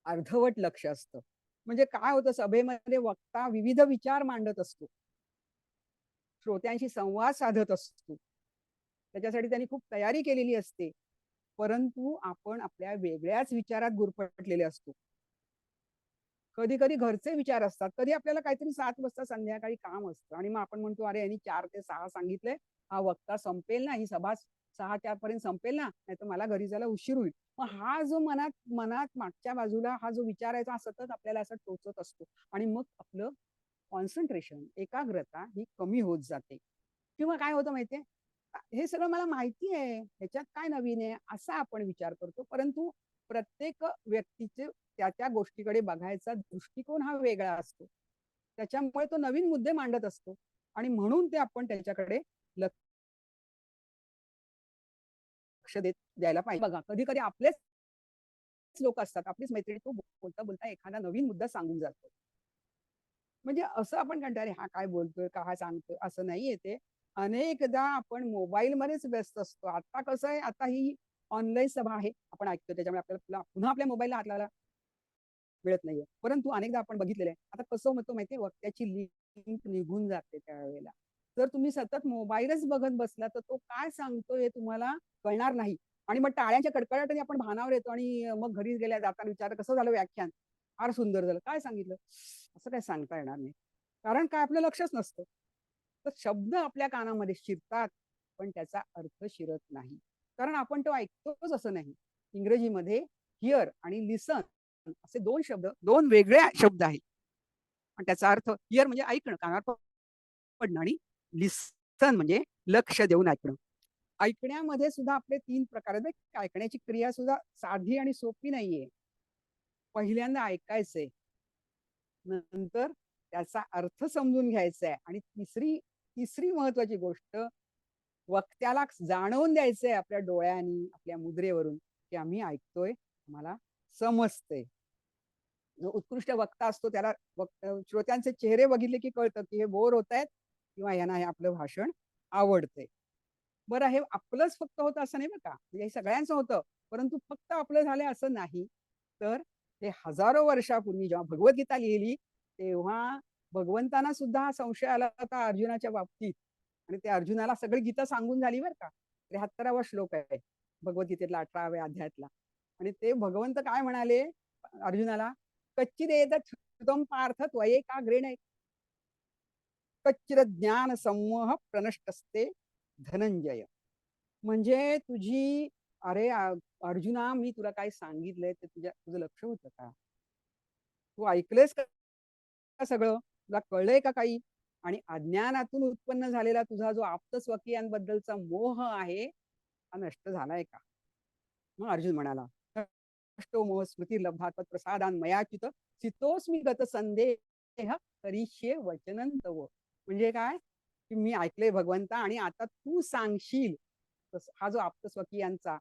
C: अर्धवट लक्ष असतं. म्हणजे काय होतं, सभेमध्ये वक्ता विविध विचार मांडत असतो, श्रोत्यांशी संवाद साधत असतो, त्याच्यासाठी त्यांनी खूप तयारी केलेली असते, परंतु आपण आपल्या वेगळ्याच विचारात गुरफटलेले असतो. कधी कधी घरचे विचार असतात, कधी आपल्याला काहीतरी 7 वाजता संध्याकाळी काम असतं आणि मग आपण म्हणतो अरे यांनी 4 ते 6 सांगितलंय, हा वक्ता संपेल ना, ही सभा 6-4 पर्यंत संपेल ना, नाही तर मला घरी जायला उशीर होईल. मग हा जो मनात मनात मागच्या बाजूला हा जो विचारायचा, हा सतत आपल्याला असं टोचत असतो आणि मग आपलं कॉन्सन्ट्रेशन, एकाग्रता ही कमी होत जाते. किंवा काय होतं माहितीये, हे सगळं मला माहिती आहे, ह्याच्यात काय नवीन आहे असा आपण विचार करतो. परंतु प्रत्येक व्यक्तीचे त्या गोष्टीकडे बघायचा दृष्टिकोन हा वेगळा असतो. त्याच्यामुळे तो नवीन मुद्दे मांडत असतो आणि म्हणून ते आपण त्याच्याकडे लक्ष द्यायला पाहिजे. बघा, कधी-कधी आपलेच लोक असतात, आपलीच मैत्रिणी, तो बोलता-बोलता एखादा नवीन मुद्दा सांगून जातो. म्हणजे असं आपण म्हणतो, "अरे, हा काय बोलतोय, का हा सांगतोय?" असं नाहीये ते. अनेकदा आपण मोबाईलमध्येच व्यस्त असतो. आता कसं आहे, आता ही ऑनलाईन सभा आहे. आपण ऐकतो त्याच्यामुळे आपल्याला पुन्हा आपल्या मोबाईलला हात लावायला मिळत नाहीये. परंतु अनेकदा आपण बघितलेलं आहे. आता कसं होतं माहितीये, वक्त्याची लिंक निघून जाते त्यावेळेला. जर तुम्ही सतत मोबाईलच बघत बसला, तर तो काय सांगतोय हे तुम्हाला कळणार नाही. आणि मग टाळ्यांच्या कडकडाटाने आपण भानावर येतो आणि मग घरी गेल्या जाताना विचारलं, "कसं झालं व्याख्यान?" "फार सुंदर झालं." "काय सांगितलं?" असं काही सांगता येणार नाही. कारण काय आपलं लक्षच नसतं. तर शब्द आपल्या कानामध्ये शिरतात, पण त्याचा अर्थ शिरत नाही. कारण आपण तो ऐकतोच असं नाही. इंग्रजीमध्ये हिअर आणि लिसन असे 2 वेगळे शब्द आहेत. पण त्याचा अर्थ हिअर म्हणजे ऐकणं, कानावर पडणं आणि लिसन म्हणजे लक्ष देऊन ऐकणं. ऐकण्यामध्ये सुद्धा आपले 3 प्रकार आहेत. ऐकण्याची क्रिया सुद्धा साधी आणि सोपी नाहीये. पहिल्यांदा ऐकायचंय. नंतर त्याचा अर्थ समजून घ्यायचा आहे आणि तिसरी महत्वाची गोष्ट वक्त्याला जाणवून द्यायचंय आपल्या डोळ्यांनी, आपल्या मुद्रेवरून, की आम्ही ऐकतोय, आम्हाला समजतंय. जो उत्कृष्ट वक्ता असतो त्याला श्रोत्यांचे चेहरे बघितले की कळतं, की हे बोर होतायत किंवा यांना हे आपलं भाषण आवडतंय. बरं, हे आपलंच फक्त होतं असं नाही बरं का. म्हणजे हे सगळ्यांचं होतं. परंतु फक्त आपलं झालंय असं नाही. तर हे हजारो वर्षापूर्वी जेव्हा भगवद्गीता लिहिली, तेव्हा भगवंतांना सुद्धा हा संशय आला होता अर्जुनाच्या बाबतीत आणि ते अर्जुनाला सगळी गीता सांगून झाली बरं का. 73वा श्लोक आहे भगवद्गीतेतला 18व्या अध्यायातला. आणि ते भगवंत काय म्हणाले अर्जुनाला, "कच्चिदेतत् श्रुतं पार्थ त्वयैकाग्रेण कच्चिद ज्ञान समूह प्रनष्टस्ते धनंजय." म्हणजे अरे अर्जुना, मी तुला काय सांगितलंय ते तुझं लक्ष होतं का? तू ऐकलंयस का सगळं? तुला कळलंय का काही? आणि अज्ञानातून उत्पन्न झालेला तुझा जो आप्तस्वकीयांबद्दलचा मोह आहे, हा नष्ट झालाय का? मग अर्जुन म्हणाला, "नष्टो मोह स्मृतिर्लब्धा त्वत्प्रसादान् मयाच्युत स्थितोऽस्मी गतसंदेह करिष्ये वचनं तव." म्हणजे काय? की मी ऐकलंय भगवंता आणि आता तू सांगशील हा जो आप्तस्वकीयांचा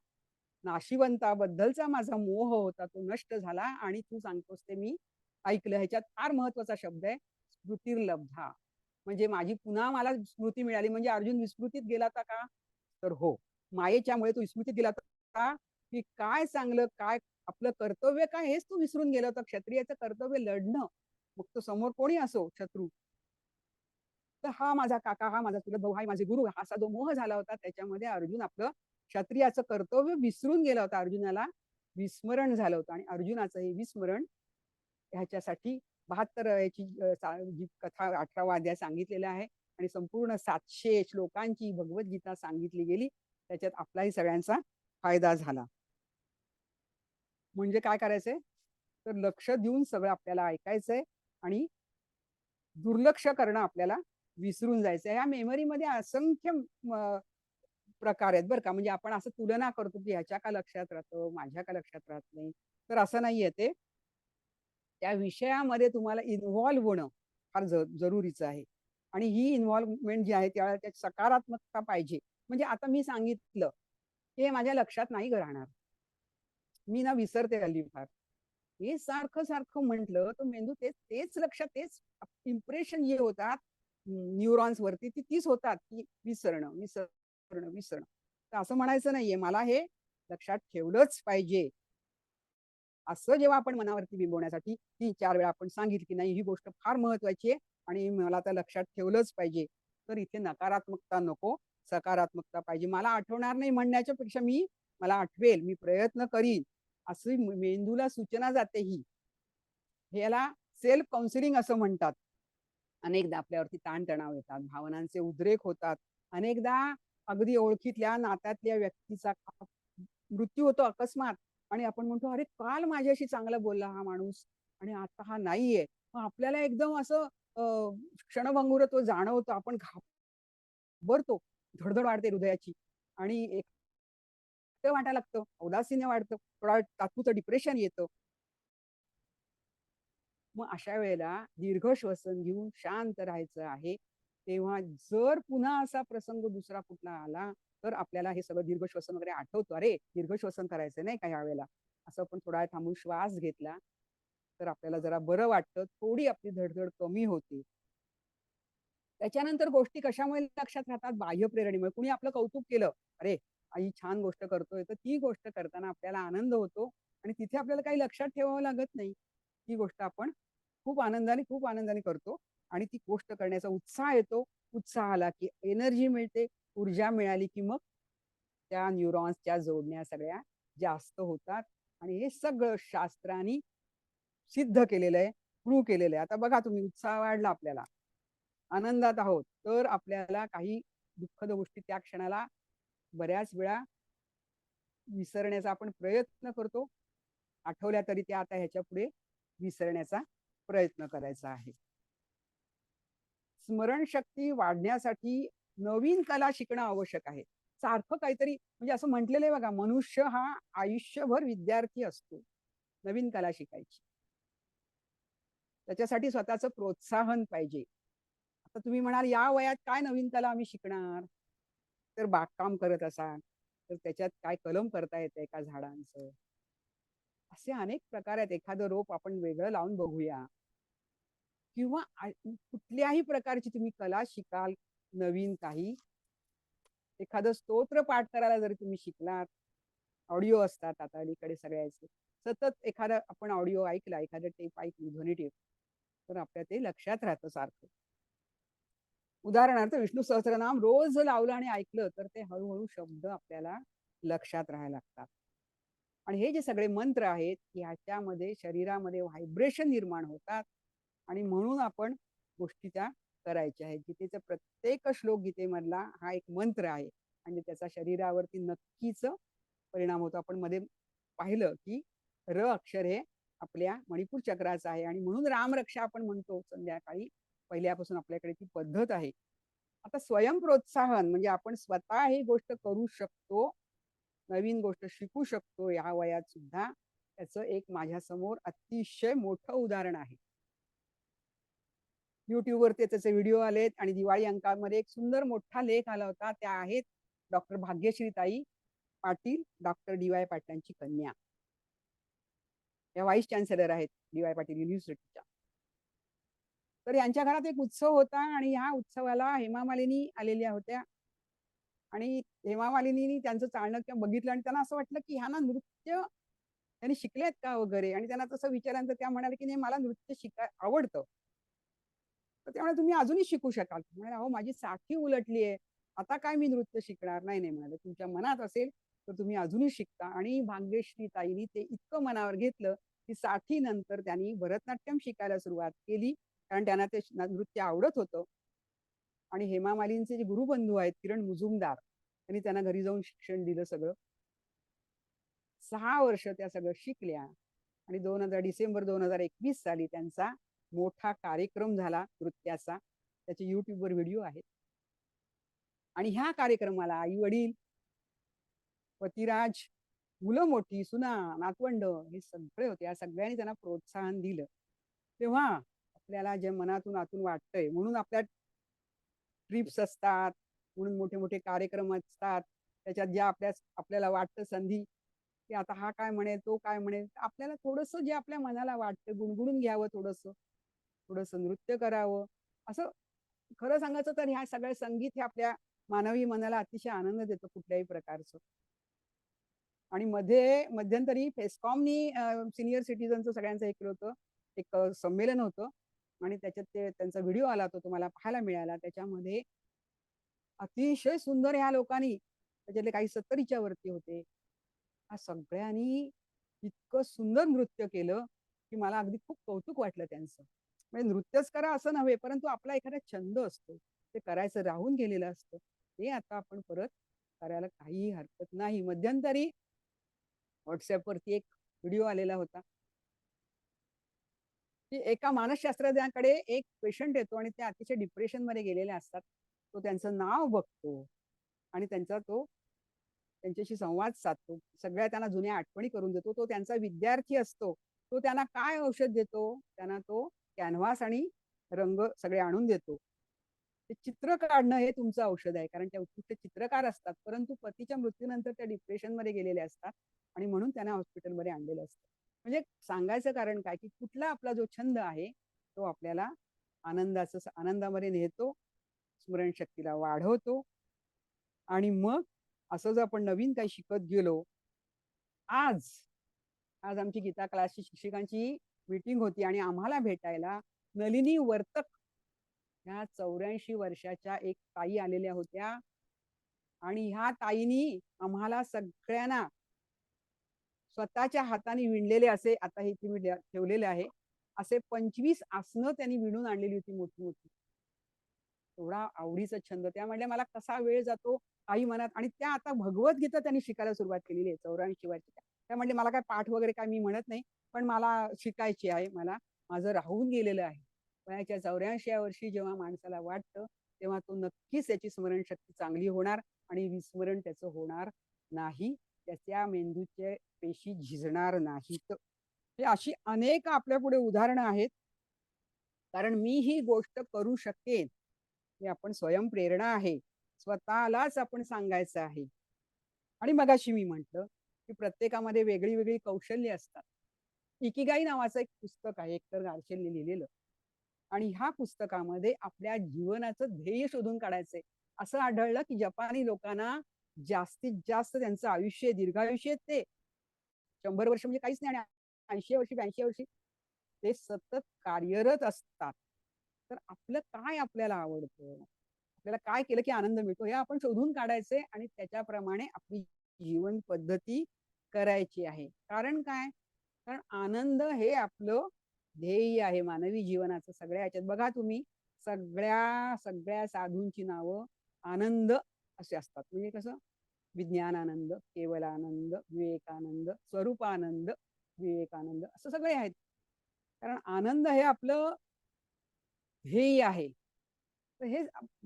C: नाशिवंताबद्दलचा माझा मोह होता तो नष्ट झाला आणि तू सांगतोस ते मी ऐकलं. ह्याच्यात फार महत्वाचा शब्द आहे स्मृतिर्लब्धा. म्हणजे पुन्हा मला स्मृती मिळाली. म्हणजे अर्जुन विस्मृतीत गेला होता का? तर हो. मायेच्यामुळे तो विस्मृतीत गेला होता की काय चांगलं, काय आपलं कर्तव्य काय हेच तू विसरून गेला होता. क्षत्रियाचं कर्तव्य लढणं. मग तो समोर कोणी असो शत्रू. तर हा माझा काका, हा माझा चुलत भाऊ, हा माझे गुरु, असा जो मोह झाला होता त्याच्यामध्ये अर्जुन आपलं क्षत्रियाचं कर्तव्य विसरून गेला होता. अर्जुनाला विस्मरण झालं होतं आणि अर्जुनाचं हे विस्मरण ह्याच्यासाठी 72 याची जी कथा 18वा अध्याय सांगितलेला आहे आणि संपूर्ण 700 श्लोकांची भगवद्गीता सांगितली गेली. त्याच्यात आपलाही सगळ्यांचा फायदा झाला. म्हणजे काय करायचंय? तर लक्ष देऊन सगळं आपल्याला ऐकायचंय आणि दुर्लक्ष करणं आपल्याला विसरून जायचं. ह्या मेमरीमध्ये असंख्य प्रकार आहेत बरं का. म्हणजे आपण असं तुलना करतो की ह्याच्या का लक्षात राहतं, माझ्या का लक्षात राहत नाही. तर असं नाहीये ते. त्या विषयामध्ये तुम्हाला इन्व्हॉल्व होणं फार जरुरीचं आहे. आणि ही इन्व्हॉल्वमेंट जी आहे त्यात सकारात्मकता पाहिजे. म्हणजे आता मी सांगितलं, हे माझ्या लक्षात नाही राहणार. मी ना विसरते हल्ली फार. हे सारखं म्हटलं तर मेंदू तेच लक्षात तेच इम्प्रेशन जे होतात न्यूरॉन्स वरती तीच होतात की विसरणं. तर असं म्हणायचं नाहीये मला हे लक्षात ठेवलंच पाहिजे. असं जेव्हा आपण मनावरती बिंबवण्यासाठी 3-4 वेळा आपण सांगितलं की नाही ही गोष्ट फार महत्वाची आहे आणि मला आता लक्षात ठेवलंच पाहिजे. तर इथे नकारात्मकता नको, सकारात्मकता पाहिजे. मला आठवणार नाही म्हणण्याच्या पेक्षा मला आठवेल, मी प्रयत्न करीन, अशी मेंदूला सूचना जाते ही. ह्याला सेल्फ काउन्सिलिंग असं म्हणतात. अनेकदा आपल्यावरती ताणतणाव येतात, भावनांचे उद्रेक होतात. अनेकदा अगदी ओळखीतल्या नात्यातल्या व्यक्तीचा मृत्यू होतो अकस्मात आणि आपण म्हणतो, "अरे काल माझ्याशी चांगला बोलला हा माणूस आणि आता हा नाहीये." मग आपल्याला एकदम असं अ, क्षणभंगुरत्व जाणवतं. आपण घाबरतो, धडधड वाढते हृदयाची आणि एकटं वाटायला लागतं, औदासीन्य वाटतं, थोडा वेळ तात्पुरतं डिप्रेशन येतं. मग अशा वेळेला दीर्घ श्वसन घेऊन शांत राहायचं आहे. तेव्हा जर पुन्हा असा प्रसंग दुसरा कुठला आला, तर आपल्याला हे सगळं दीर्घ श्वसन वगैरे आठवतो. अरे, दीर्घ श्वसन करायचं नाही का यावेळेला? असं आपण थोडा वेळ थांबून श्वास घेतला, तर आपल्याला जरा बरं वाटतं. थोडी आपली धडधड कमी होते. त्याच्यानंतर गोष्टी कशामुळे लक्षात राहतात? बाह्य प्रेरणेमुळे. कुणी आपलं कौतुक केलं, "अरे, आई छान गोष्ट करतोय." तर ती गोष्ट करताना आपल्याला आनंद होतो आणि तिथे आपल्याला काही लक्षात ठेवावं लागत नाही. ती गोष्ट आपण खूप आनंदाने करतो आणि ती गोष्ट करण्याचा उत्साह येतो. उत्साह आला की एनर्जी मिळते. ऊर्जा मिळाली की मग त्या न्यूरॉन्सच्या जोडण्या सगळ्या जास्त होतात आणि हे सगळं शास्त्रांनी सिद्ध केलेलं आहे, प्रूव्ह केलेलं आहे. आता बघा तुम्ही उत्साह वाढला आपल्याला, आनंदात आहोत, तर आपल्याला काही दुःखद गोष्टी त्या क्षणाला बऱ्याच वेळा विसरण्याचा आपण प्रयत्न करतो. आठवल्या तरी त्या आता ह्याच्यापुढे विसरण्याचा प्रयत्न करायचा आहे. स्मरणशक्ती वाढण्यासाठी नवीन कला शिकणं आवश्यक आहे. सारखं काहीतरी म्हणजे असं म्हटलेलं आहे बघा, मनुष्य हा आयुष्यभर विद्यार्थी असतो. नवीन कला शिकायची. त्याच्यासाठी स्वतःचं प्रोत्साहन पाहिजे. आता तुम्ही म्हणाल, "या वयात काय नवीन कला आम्ही शिकणार?" तर बागकाम करत असाल, तर त्याच्यात काय कलम करता येतंय का झाडांचं? असे अनेक प्रकार आहेत. एखादं रोप आपण वेगळं लावून बघूया किंवा कुठल्याही प्रकारची तुम्ही कला शिकाल, नवीन काही. एखादं स्तोत्र पाठ करायला जरी तुम्ही शिकलात, ऑडिओ असतात आता अलीकडे सगळ्याचे. सतत एखादा आपण ऑडिओ ऐकला, एखादं टेप ऐकली, ध्वनी टेप, तर आपल्या ते लक्षात राहतं सारखं. उदाहरणार्थ विष्णू सहस्त्रनाम रोज लावलं आणि ऐकलं, तर ते हळूहळू शब्द आपल्याला लक्षात राहायला लागतात. आणि हे जे सगळे मंत्र आहेत, ह्याच्यामध्ये शरीरामध्ये व्हायब्रेशन निर्माण होतात आणि म्हणून आपण गोष्टी त्या करायच्या आहेत. गीतेचा प्रत्येक श्लोक गीतेमधला हा एक मंत्र आहे आणि त्याचा शरीरावरती नक्कीच परिणाम होतो. आपण मध्ये पाहिलं की र अक्षर हे आपल्या मणिपूर चक्राचं आहे आणि म्हणून रामरक्षा आपण म्हणतो संध्याकाळी. पहिल्यापासून आपल्याकडे ती पद्धत आहे. आता स्वयंप्रोत्साहन म्हणजे आपण स्वतः ही गोष्ट करू शकतो, नवीन गोष्ट शिकू शकतो या वयात सुद्धा. त्याचं एक माझ्यासमोर अतिशय मोठं उदाहरण आहे. युट्यूबवरती त्याचे व्हिडिओ आलेत आणि दिवाळी अंकामध्ये एक सुंदर मोठा लेख आला होता. त्या आहेत डॉक्टर भाग्यश्रीताई पाटील, डॉक्टर डी.वाय. पाटलांची कन्या. या व्हाईस चान्सलर आहेत डी.वाय. पाटील युनिव्हर्सिटीच्या. तर यांच्या घरात एक उत्सव होता आणि ह्या उत्सवाला हेमा मालिनी आलेल्या होत्या आणि हेमा मालिनीनी त्यांचं चाळणक्य बघितलं आणि त्यांना असं वाटलं की ह्या ना नृत्य त्यांनी शिकलेत का वगैरे आणि त्यांना तसं विचारायचं त्या म्हणाल्या की नाही मला नृत्य आवडतं. तर त्यामुळे तुम्ही अजूनही शिकू शकाल. म्हणाले अहो माझी साठी उलटली आहे. आता काय मी नृत्य शिकणार नाही नाही म्हणाले तुमच्या मनात असेल तर तुम्ही अजूनही शिकता आणि भाग्यश्री ताईंनी ते इतकं मनावर घेतलं की साठी नंतर त्यांनी भरतनाट्यम शिकायला सुरुवात केली कारण त्यांना ते नृत्य आवडत होतं. आणि हेमा मालिनीचे जे गुरुबंधू आहेत किरण मुजुमदार त्यांनी त्यांना घरी जाऊन शिक्षण दिलं सगळं. 6 वर्ष त्या सगळं शिकल्या आणि डिसेंबर 2021 साली त्यांचा मोठा कार्यक्रम झाला नृत्याचा. त्याचे युट्यूबवर व्हिडिओ आहेत. आणि ह्या कार्यक्रमाला आई वडील, पतिराज, मुलं मोठी, सुना, नातवंड हे सगळे होते. या सगळ्यांनी त्यांना प्रोत्साहन दिलं. तेव्हा आपल्याला जे मनातून आतून वाटतंय म्हणून आपल्या ट्रिप्स असतात, म्हणून मोठे मोठे कार्यक्रम असतात. त्याच्यात ज्या आपल्याला वाटतं संधी की आता हा काय म्हणेल, तो काय म्हणेल. आपल्याला थोडंसं जे आपल्या मनाला वाटतं गुणगुणून घ्यावं थोडंसं. थोडंसं नृत्य करावं. असं खरं सांगायचं तर ह्या सगळ्या संगीत हे आपल्या मानवी मनाला अतिशय आनंद देतं कुठल्याही प्रकारचं. आणि मध्यंतरी फेस्कॉमनी सिनियर सिटीजनचं सगळ्यांचं हे केलं होतं. एक संमेलन होतं आणि त्याच्यात त्यांचा व्हिडिओ आला तो तुम्हाला पाहायला मिळाला. त्याच्यामध्ये अतिशय सुंदर ह्या लोकांनी त्याच्यातले काही 70च्या वरती होते. ह्या सगळ्यांनी इतकं सुंदर नृत्य केलं की मला अगदी खूप कौतुक वाटलं त्यांचं. म्हणजे नृत्यच करा असं नव्हे, परंतु आपला एखादा छंद असतो. ते करायचं राहून गेलेलं असतं. ते आता आपण परत करायला काहीही हरकत नाही. मध्यंतरी व्हॉट्सअपवरती एक व्हिडिओ आलेला होता की एका मानसशास्त्रज्ञाकडे एक पेशंट येतो आणि ते अतिशय डिप्रेशनमध्ये गेलेले असतात. तो त्यांचं नाव बघतो आणि त्यांचा तो त्यांच्याशी संवाद साधतो, सगळ्या त्यांना जुन्या आठवणी करून देतो. तो त्यांचा विद्यार्थी असतो. तो त्यांना काय औषध देतो? त्यांना तो कॅनव्हास आणि रंग सगळे आणून देतो. ते चित्र काढणं हे तुमचं औषध आहे. कारण त्या उत्कृष्ट चित्रकार असतात. परंतु पतीच्या मृत्यूनंतर त्या डिप्रेशनमध्ये गेलेले असतात आणि म्हणून त्यांना हॉस्पिटलमध्ये आणलेलं असतं. म्हणजे सांगायचं कारण काय, की कुठला आपला जो छंद आहे, तो आपल्याला आनंदामध्ये नेतो, स्मरणशक्तीला वाढवतो आणि मग असं जर आपण नवीन काही शिकत गेलो, आज आज आमची गीता क्लासची शिक्षकांची मीटिंग होती आणि आम्हाला भेटायला नलिनी वर्तक ह्या 84 वर्षाच्या एक ताई आलेल्या होत्या आणि ह्या ताईनी आम्हाला सगळ्यांना स्वतःच्या हाताने विणलेले असे, आता हे इथे मी ठेवलेले आहे, असे 25 आसनं त्यांनी विणून आणलेली होती मोठी मोठी. एवढा आवडीचा छंद. त्या म्हणल्या मला कसा वेळ जातो काही मनात, आणि त्या आता भगवद्गीता त्यांनी शिकायला सुरुवात केलेली आहे 84 वर्षाच्या. त्या म्हणले मला काय पाठ वगैरे काय मी म्हणत नाही, पण मला शिकायची आहे, मला माझं राहून गेलेलं आहे. वयाच्या 84व्या वर्षी जेव्हा माणसाला वाटतं, तेव्हा तो नक्कीच त्याची स्मरणशक्ती चांगली होणार आणि विस्मरण त्याचं होणार नाही. त्याच्या मेंदूचे पेशी झिजणार नाहीत. हे अशी अनेक आपल्यापुढे उदाहरणं आहेत. कारण मी ही गोष्ट करू शकेन, हे आपण स्वयंप्रेरणा आहे. स्वतःलाच आपण सांगायचं आहे. आणि मगाशी मी म्हटलं, की प्रत्येकामध्ये वेगळी वेगळी कौशल्य असतात. इकिगाई नावाचं एक पुस्तक आहे, हेक्टर गार्शेलने लिहिलेलं. आणि ह्या पुस्तकामध्ये आपल्या जीवनाचं ध्येय शोधून काढायचंय. असं आढळलं, की जपानी लोकांना जास्तीत जास्त त्यांचं आयुष्य, दीर्घायुष्य आहे ते 100 वर्ष म्हणजे काहीच नाही, आणि 80 वर्षी 82 वर्षी ते सतत कार्यरत असतात. तर आपलं काय आपल्याला आवडतं, आपल्याला काय केलं की आनंद मिळतो, हे आपण शोधून काढायचंय आणि त्याच्याप्रमाणे आपली जीवन पद्धती करायची आहे. कारण काय, कारण आनंद हे आपलं ध्येय आहे मानवी जीवनाचं. सगळ्या ह्याच्यात बघा तुम्ही, सगळ्या सगळ्या साधूंची नावं आनंद असे असतात. म्हणजे कसं, विज्ञानानंद, केवलानंद, विवेकानंद, स्वरूपानंद, विवेकानंद, असं सगळे आहेत. कारण आनंद हे आपलं ध्येय आहे. तर हे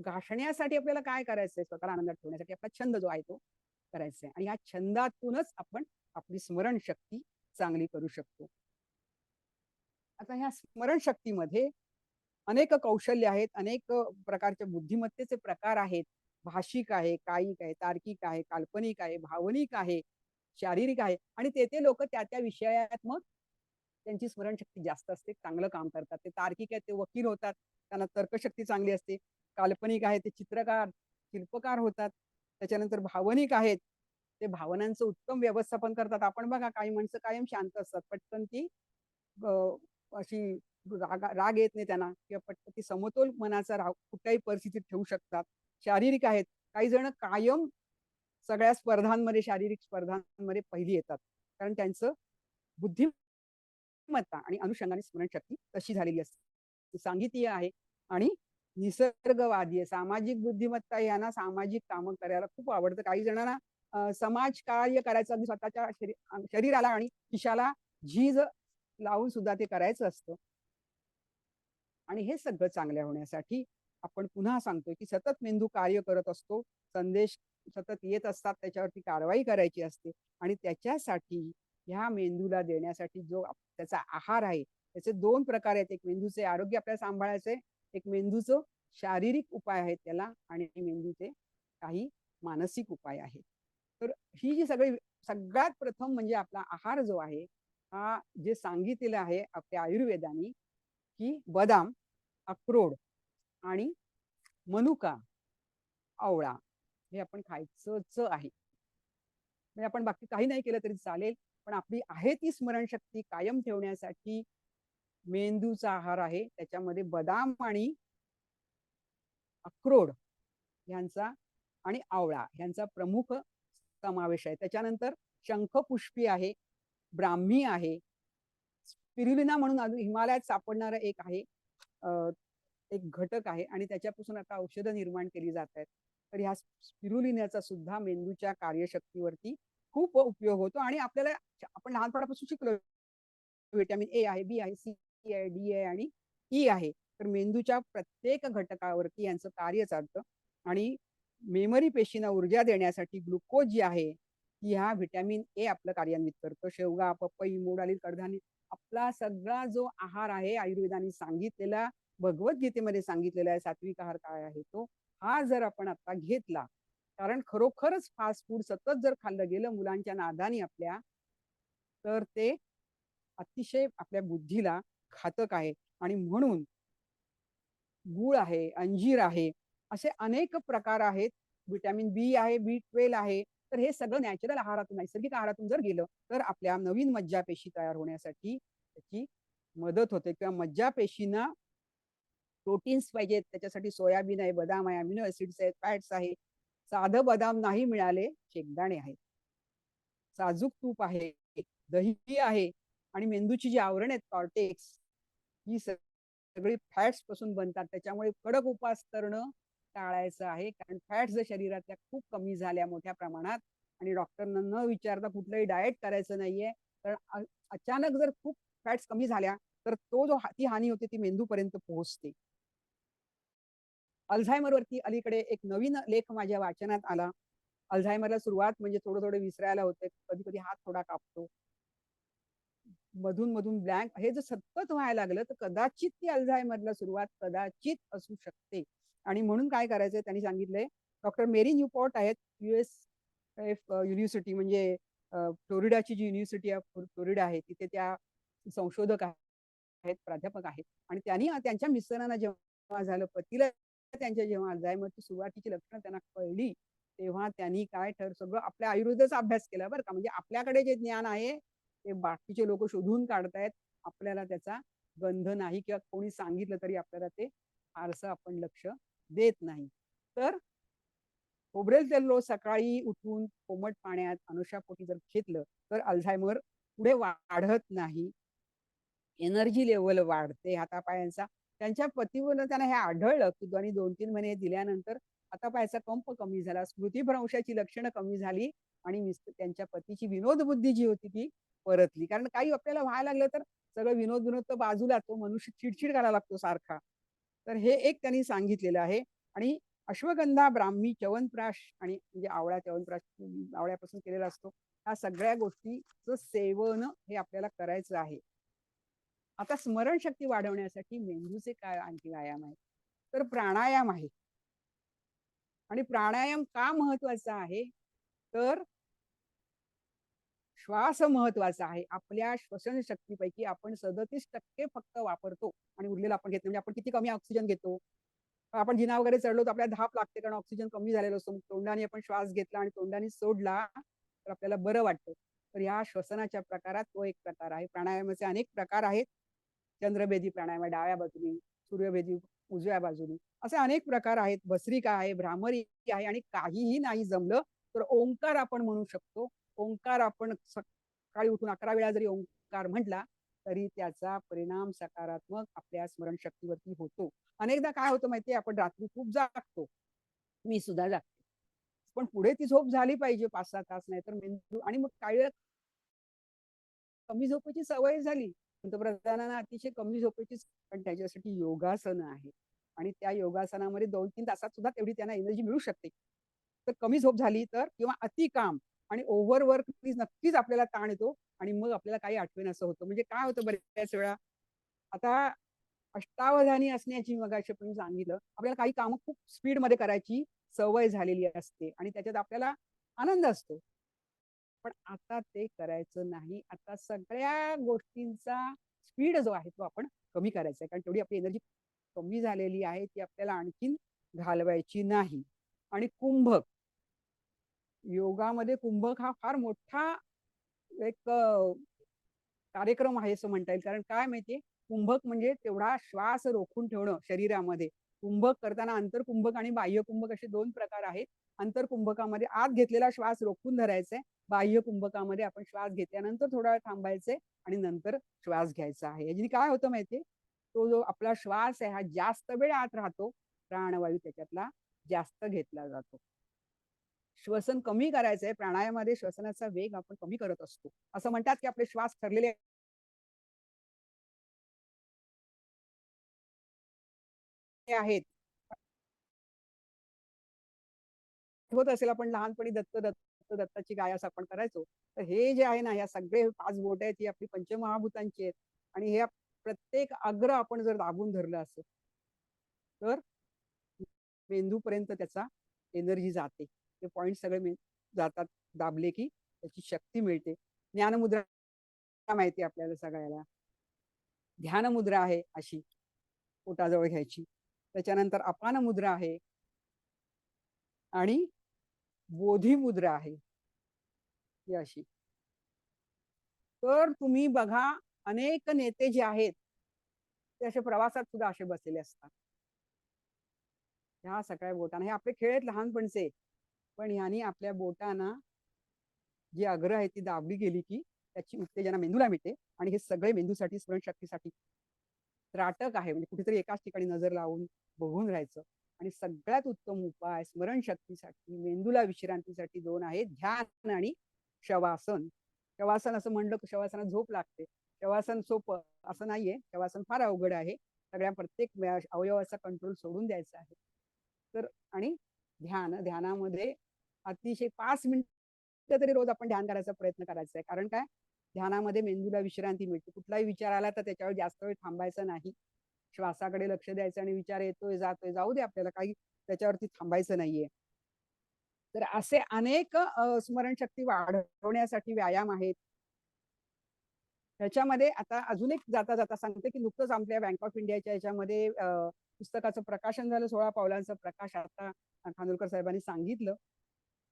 C: गाठण्यासाठी आपल्याला काय करायचंय, स्वतःला आनंदात ठेवण्यासाठी आपला छंद जो आहे तो करायचा आहे. आणि ह्या छंदातूनच आपण आपली स्मरणशक्ती चांगली करू शकतो. आता ह्या स्मरणशक्तीमध्ये अनेक कौशल्य आहेत, अनेक प्रकारचे बुद्धिमत्तेचे प्रकार आहेत. भाषिक आहे, कायिक आहे, तार्किक आहे, काल्पनिक आहे, भावनिक आहे, शारीरिक आहे, आणि ते लोक त्या त्या विषयात मग त्यांची स्मरणशक्ती जास्त असते, चांगलं काम करतात. ते तार्किक आहेत, ते वकील होतात, त्यांना तर्कशक्ती चांगली असते. काल्पनिक आहे, ते चित्रकार, शिल्पकार होतात. त्याच्यानंतर भावनिक आहेत, ते भावनांचं उत्तम व्यवस्थापन करतात. आपण बघा, काही माणसं कायम शांत असतात, पटकन ती अशी राग येत नाही त्यांना, किंवा पटकन ती समतोल मनाचा राग कुठल्याही परिस्थितीत ठेवू शकतात. शारीरिक आहेत, काही जण कायम सगळ्या स्पर्धांमध्ये, शारीरिक स्पर्धांमध्ये पहिली येतात, कारण त्यांचं बुद्धिमत्ता आणि अनुषंगाने स्मरणशक्ती तशी झालेली असते. सांगीतीय आहे आणि निसर्गवादी आहे. सामाजिक बुद्धिमत्ता, यांना सामाजिक कामं करायला खूप आवडतं. काही जणांना समाज कार्य करायचं, अगदी स्वतःच्या शरीराला आणि खिशाला झीज लावून सुद्धा ते करायचं असतं. आणि हे सगळं चांगल्या होण्यासाठी आपण पुन्हा सांगतोय, की सतत मेंदू कार्य करत असतो, संदेश सतत येत असतात, त्याच्यावरती कारवाई करायची असते. आणि त्याच्यासाठी ह्या मेंदूला देण्यासाठी जो त्याचा आहार आहे, त्याचे 2 प्रकार आहेत. एक मेंदूचे आरोग्य आपल्याला सांभाळायचंय, एक मेंदूचं शारीरिक उपाय आहेत त्याला, आणि मेंदूचे काही मानसिक उपाय आहेत. तर ही जी सगळ्यात प्रथम म्हणजे आपला आहार जो आहे, हा जे सांगितलेलं आहे आपल्या आयुर्वेदानी, की बदाम, अक्रोड आणि मनुका, आवळा, हे आपण खायचंच आहे. म्हणजे आपण बाकी काही नाही केलं तरी चालेल, पण आपली आहे ती स्मरणशक्ती कायम ठेवण्यासाठी मेंदूचा आहार आहे. त्याच्यामध्ये बदाम आणि अक्रोड ह्यांचा आणि आवळा ह्यांचा प्रमुख समावेश आहे. त्याच्यानंतर शंखपुष्पी आहे, ब्राह्मी आहे, स्पिरुलिना म्हणून हिमालयात सापडणारं एक आहे, एक घटक आहे, आणि त्याच्यापासून आता औषधं निर्माण केली जात आहेत. तर ह्या स्पिरुलिनाचा सुद्धा मेंदूच्या कार्यशक्तीवरती खूप उपयोग होतो. आणि आपल्याला आपण लहानपणापासून शिकलो, व्हिटॅमिन ए आहे, बी आहे, सी आहे, डी आहे आणि ई आहे. तर मेंदूच्या प्रत्येक घटकावरती यांचं कार्य चालतं. आणि मेमरी पेशींना ऊर्जा देण्यासाठी ग्लुकोज जे आहे की ह्या व्हिटॅमिन ए आपलं कार्यान्वित करतं. शेवगा, पपई, मोड आलेली कडधान्य आपला सगळा जो आहार आहे आयुर्वेदाने सांगितलेला, भगवद्गीतेमध्ये सांगितलेला आहे सात्विक आहार काय आहे तो, हा जर आपण आता घेतला, कारण खरोखरच फास्ट फूड सतत जर खाल्लं गेलं मुलांच्या नादानी आपल्या, तर ते अतिशय आपल्या बुद्धीला घातक आहे. आणि म्हणून गूळ आहे, अंजीर आहे, असे अनेक प्रकार आहेत. व्हिटॅमिन बी आहे, बी12 आहे. तर हे सगळं नॅचरल आहारातून, नैसर्गिक आहारातून जर गेलं, तर आपल्या नवीन मज्जापेशी तयार होण्यासाठी त्याची मदत होते. किंवा मज्जापेशींना प्रोटीन्स पाहिजेत, त्याच्यासाठी सोयाबीन आहे, बदाम आहे, अमिनो ऍसिड्स आहेत, फॅट्स आहे. साधं बदाम नाही मिळाले, शेंगदाणे आहेत, साजूक तूप आहे, दही आहे, आणि मेंदूची जी आवरण आहेत कॉर्टेक्स, ही सगळी फॅट्स पासून बनतात. त्याच्यामुळे कडक उपवास करणं टाळायचं आहे, कारण फॅट्स जर शरीरातल्या खूप कमी झाल्या मोठ्या प्रमाणात, आणि डॉक्टरना न विचारता कुठलंही डाएट करायचं नाहीये, कारण अचानक जर खूप फॅट्स कमी झाल्या, तर तो जो ती हानी होते ती मेंदूपर्यंत पोहोचते. अल्झायमरवरती अलीकडे एक नवीन लेख माझ्या वाचनात आला. अल्झायमरला सुरुवात म्हणजे थोडं विसरायला होते, कधी कधी हात थोडा कापतो, मधून मधून ब्लँक, हे जर सतत व्हायला लागलं तर कदाचित ती अल्झायमरला सुरुवात कदाचित असू शकते. आणि म्हणून काय करायचंय त्यांनी सांगितलंय, डॉक्टर मेरी न्यूपॉर्ट आहेत, US युनिव्हर्सिटी, म्हणजे फ्लोरिडाची जी युनिव्हर्सिटी ऑफ फ्लोरिडा आहे, तिथे त्या संशोधक आहेत, प्राध्यापक आहेत. आणि त्यांनी त्यांच्या मिस्टरांना जेव्हा झालं, पतीला त्यांच्या जेव्हा अल्झायमरची सुरुवातीची लक्षणं त्यांना कळली, तेव्हा त्यांनी काय सगळं आपल्या आयुर्वेदाचा अभ्यास केला बरं का. म्हणजे आपल्याकडे जे ज्ञान आहे ते बाकीचे लोक शोधून काढतायत, आपल्याला त्याचा गंध नाही, किंवा कोणी सांगितलं तरी आपल्याला ते फारसं आपण लक्ष देत नाही. तर खोबरेल तेल रोज सकाळी उठून कोमट पाण्यात अनुशापोटी जर घेतलं, तर अल्झायमर पुढे वाढत नाही, एनर्जी लेवल वाढते हातापायांचा. त्यांच्या पतीवर त्यांना हे आढळलं की 2-3 महिने दिल्यानंतर हातापायाचा कंप कमी झाला, स्मृतीभ्रंशाची लक्षणं कमी झाली, आणि त्यांच्या पतीची विनोद बुद्धी जी होती ती परतली. कारण काही आपल्याला व्हायला लागलं तर सगळं विनोद विनोद तर बाजूला, तो मनुष्य चिडचिड करायला लागतो सारखा. तर हे एक त्यांनी सांगितलेलं आहे. आणि अश्वगंधा, ब्राह्मी, च्यवनप्राश, आणि म्हणजे आवळा, च्यवनप्राश आवळ्यापासून केलेला असतो, ह्या सगळ्या गोष्टीचं सेवन हे आपल्याला करायचं आहे. आता स्मरणशक्ती वाढवण्यासाठी मेंदूचे काय आणखी व्यायाम आहेत, तर प्राणायाम आहे. आणि प्राणायाम का महत्वाचा आहे, तर श्वास महत्वाचा आहे. आपल्या श्वसन शक्तीपैकी आपण 37% फक्त वापरतो, आणि उरलेला आपण घेत नाही. म्हणजे आपण किती कमी ऑक्सिजन घेतो. आपण जिना वगैरे चढलो तर आपल्याला धाप लागते, कारण ऑक्सिजन कमी झालेला असतो. तोंडाने आपण श्वास घेतला आणि तोंडाने सोडला तर आपल्याला बरं वाटतं. तर या श्वसनाच्या प्रकारात तो एक प्रकार आहे. प्राणायामाचे अनेक प्रकार आहेत. चंद्रभेदी प्राणायाम आहे डाव्या बाजूनी, सूर्यभेदी उजव्या बाजूनी, असे अनेक प्रकार आहेत. भस्त्रिका आहे, भ्रामरी आहे, आणि काहीही नाही जमलं तर ओंकार आपण म्हणू शकतो. ओंकार आपण सकाळी उठून 11 वेळा जरी ओंकार म्हटला तरी त्याचा परिणाम सकारात्मक आपल्या स्मरणशक्तीवरती होतो. अनेकदा काय होतं माहितीये, आपण रात्री खूप जागतो, मी सुद्धा जागते, पण पुढे ती झोप झाली पाहिजे 5-6 तास, नाही तर मेंदू, आणि मग काही वेळा कमी झोपेची सवय झाली. पंतप्रधानांना अतिशय कमी झोपेची, पण त्याच्यासाठी योगासन आहे, आणि त्या योगासनामध्ये 2-3 तासात सुद्धा तेवढी त्यांना एनर्जी मिळू शकते. तर कमी झोप झाली तर, किंवा अति काम आणि ओव्हरवर्क नक्कीच आपल्याला ताण येतो, आणि मग आपल्याला काही आठवेन असं होतं. म्हणजे काय होतं बऱ्याच वेळा, आता अष्टावधानी असण्याची मगाशी आपण सांगितलं, आपल्याला काही कामं खूप स्पीडमध्ये करायची सवय झालेली असते, आणि त्याच्यात आपल्याला आनंद असतो. पण आता ते करायचं नाही. आता सगळ्या गोष्टींचा स्पीड जो आहे तो आपण कमी करायचा आहे, कारण तेवढी आपली एनर्जी कमी झालेली आहे, ती आपल्याला आणखीन घालवायची नाही. आणि कुंभक, योगामध्ये कुंभक हा फार मोठा एक कार्यक्रम आहे असं म्हणता येईल. कारण काय माहितीये, कुंभक म्हणजे तेवढा श्वास रोखून ठेवणं शरीरामध्ये. कुंभक करताना अंतरकुंभक आणि बाह्य कुंभक असे 2 प्रकार आहेत. अंतरकुंभकामध्ये आत घेतलेला श्वास रोखून धरायचा आहे. बाह्य कुंभकामध्ये आपण श्वास घेतल्यानंतर थोडा वेळ थांबायचंय, आणि नंतर श्वास घ्यायचा आहे. याच्याने काय होतं माहितीये, तो जो आपला श्वास आहे हा जास्त वेळ आत राहतो, प्राणवायू त्याच्यातला जास्त घेतला जातो. श्वसन कमी करायचंय, प्राणायामामध्ये श्वसनाचा वेग आपण कमी करत असतो. असं म्हणतात की आपले श्वास ठरलेले आहेत. होत असेल, आपण लहानपणी दत्त दत्ताची गाय असं आपण करायचो. तर हे जे आहे ना, ह्या सगळे 5 बोट आहेत ही आपली पंचमहाभूतांची आहेत आणि ह्या प्रत्येक अग्र आपण जर दाबून धरलं असेल तर मेंदूपर्यंत त्याचा एनर्जी जाते. ते पॉइंट सगळे जातात, दाबले की त्याची शक्ती मिळते. ज्ञानमुद्रा माहिती आहे आपल्याला सगळ्याला. ध्यान मुद्रा आहे अशी पोटाजवळ घ्यायची. त्याच्यानंतर अपान मुद्रा आहे आणि बोधी मुद्रा आहे ही अशी. तर तुम्ही बघा, अनेक नेते जे आहेत ते असे प्रवासात सुद्धा असे बसलेले असतात. ह्या सगळ्या बोटांना, हे आपले खेळ आहेत लहानपणचे, पण ह्यानी आपल्या बोटांना जी अग्र आहे ती दाबली गेली की त्याची उत्तेजना मेंदूला मिळते आणि हे सगळे मेंदूसाठी, स्मरणशक्तीसाठी त्राटक आहे. म्हणजे कुठेतरी एकाच ठिकाणी नजर लावून बघून राहायचं. आणि सगळ्यात उत्तम उपाय स्मरणशक्तीसाठी, मेंदूला विश्रांतीसाठी 2 आहेत, ध्यान आणि शवासन. शवासन असं म्हणलं की शवासनात झोप लागते. शवासन सोपं असं नाहीये, शवासन फार अवघड आहे. सगळ्या प्रत्येक अवयवाचा कंट्रोल सोडून द्यायचा आहे. तर आणि ध्यानामध्ये अतिशय 5 मिनिटं तरी रोज आपण ध्यान करायचा प्रयत्न करायचा आहे. कारण काय, ध्यानामध्ये मेंदूला विश्रांती मिळते. कुठलाही विचार आला तर त्याच्यावर जास्त वेळ थांबायचं नाही. श्वासाकडे लक्ष द्यायचं आणि विचार येतोय जातोय जाऊ दे, आपल्याला काही त्याच्यावरती थांबायचं नाहीये. तर असे अनेक स्मरणशक्ती वाढवण्यासाठी व्यायाम आहेत. त्याच्यामध्ये आता अजून एक जाता जाता सांगते की नुकतंच आपल्या बँक ऑफ इंडियाच्या याच्यामध्ये पुस्तकाचं प्रकाशन झालं, 16 पावलांचं प्रकाश. आता खानोलकर साहेबांनी सांगितलं.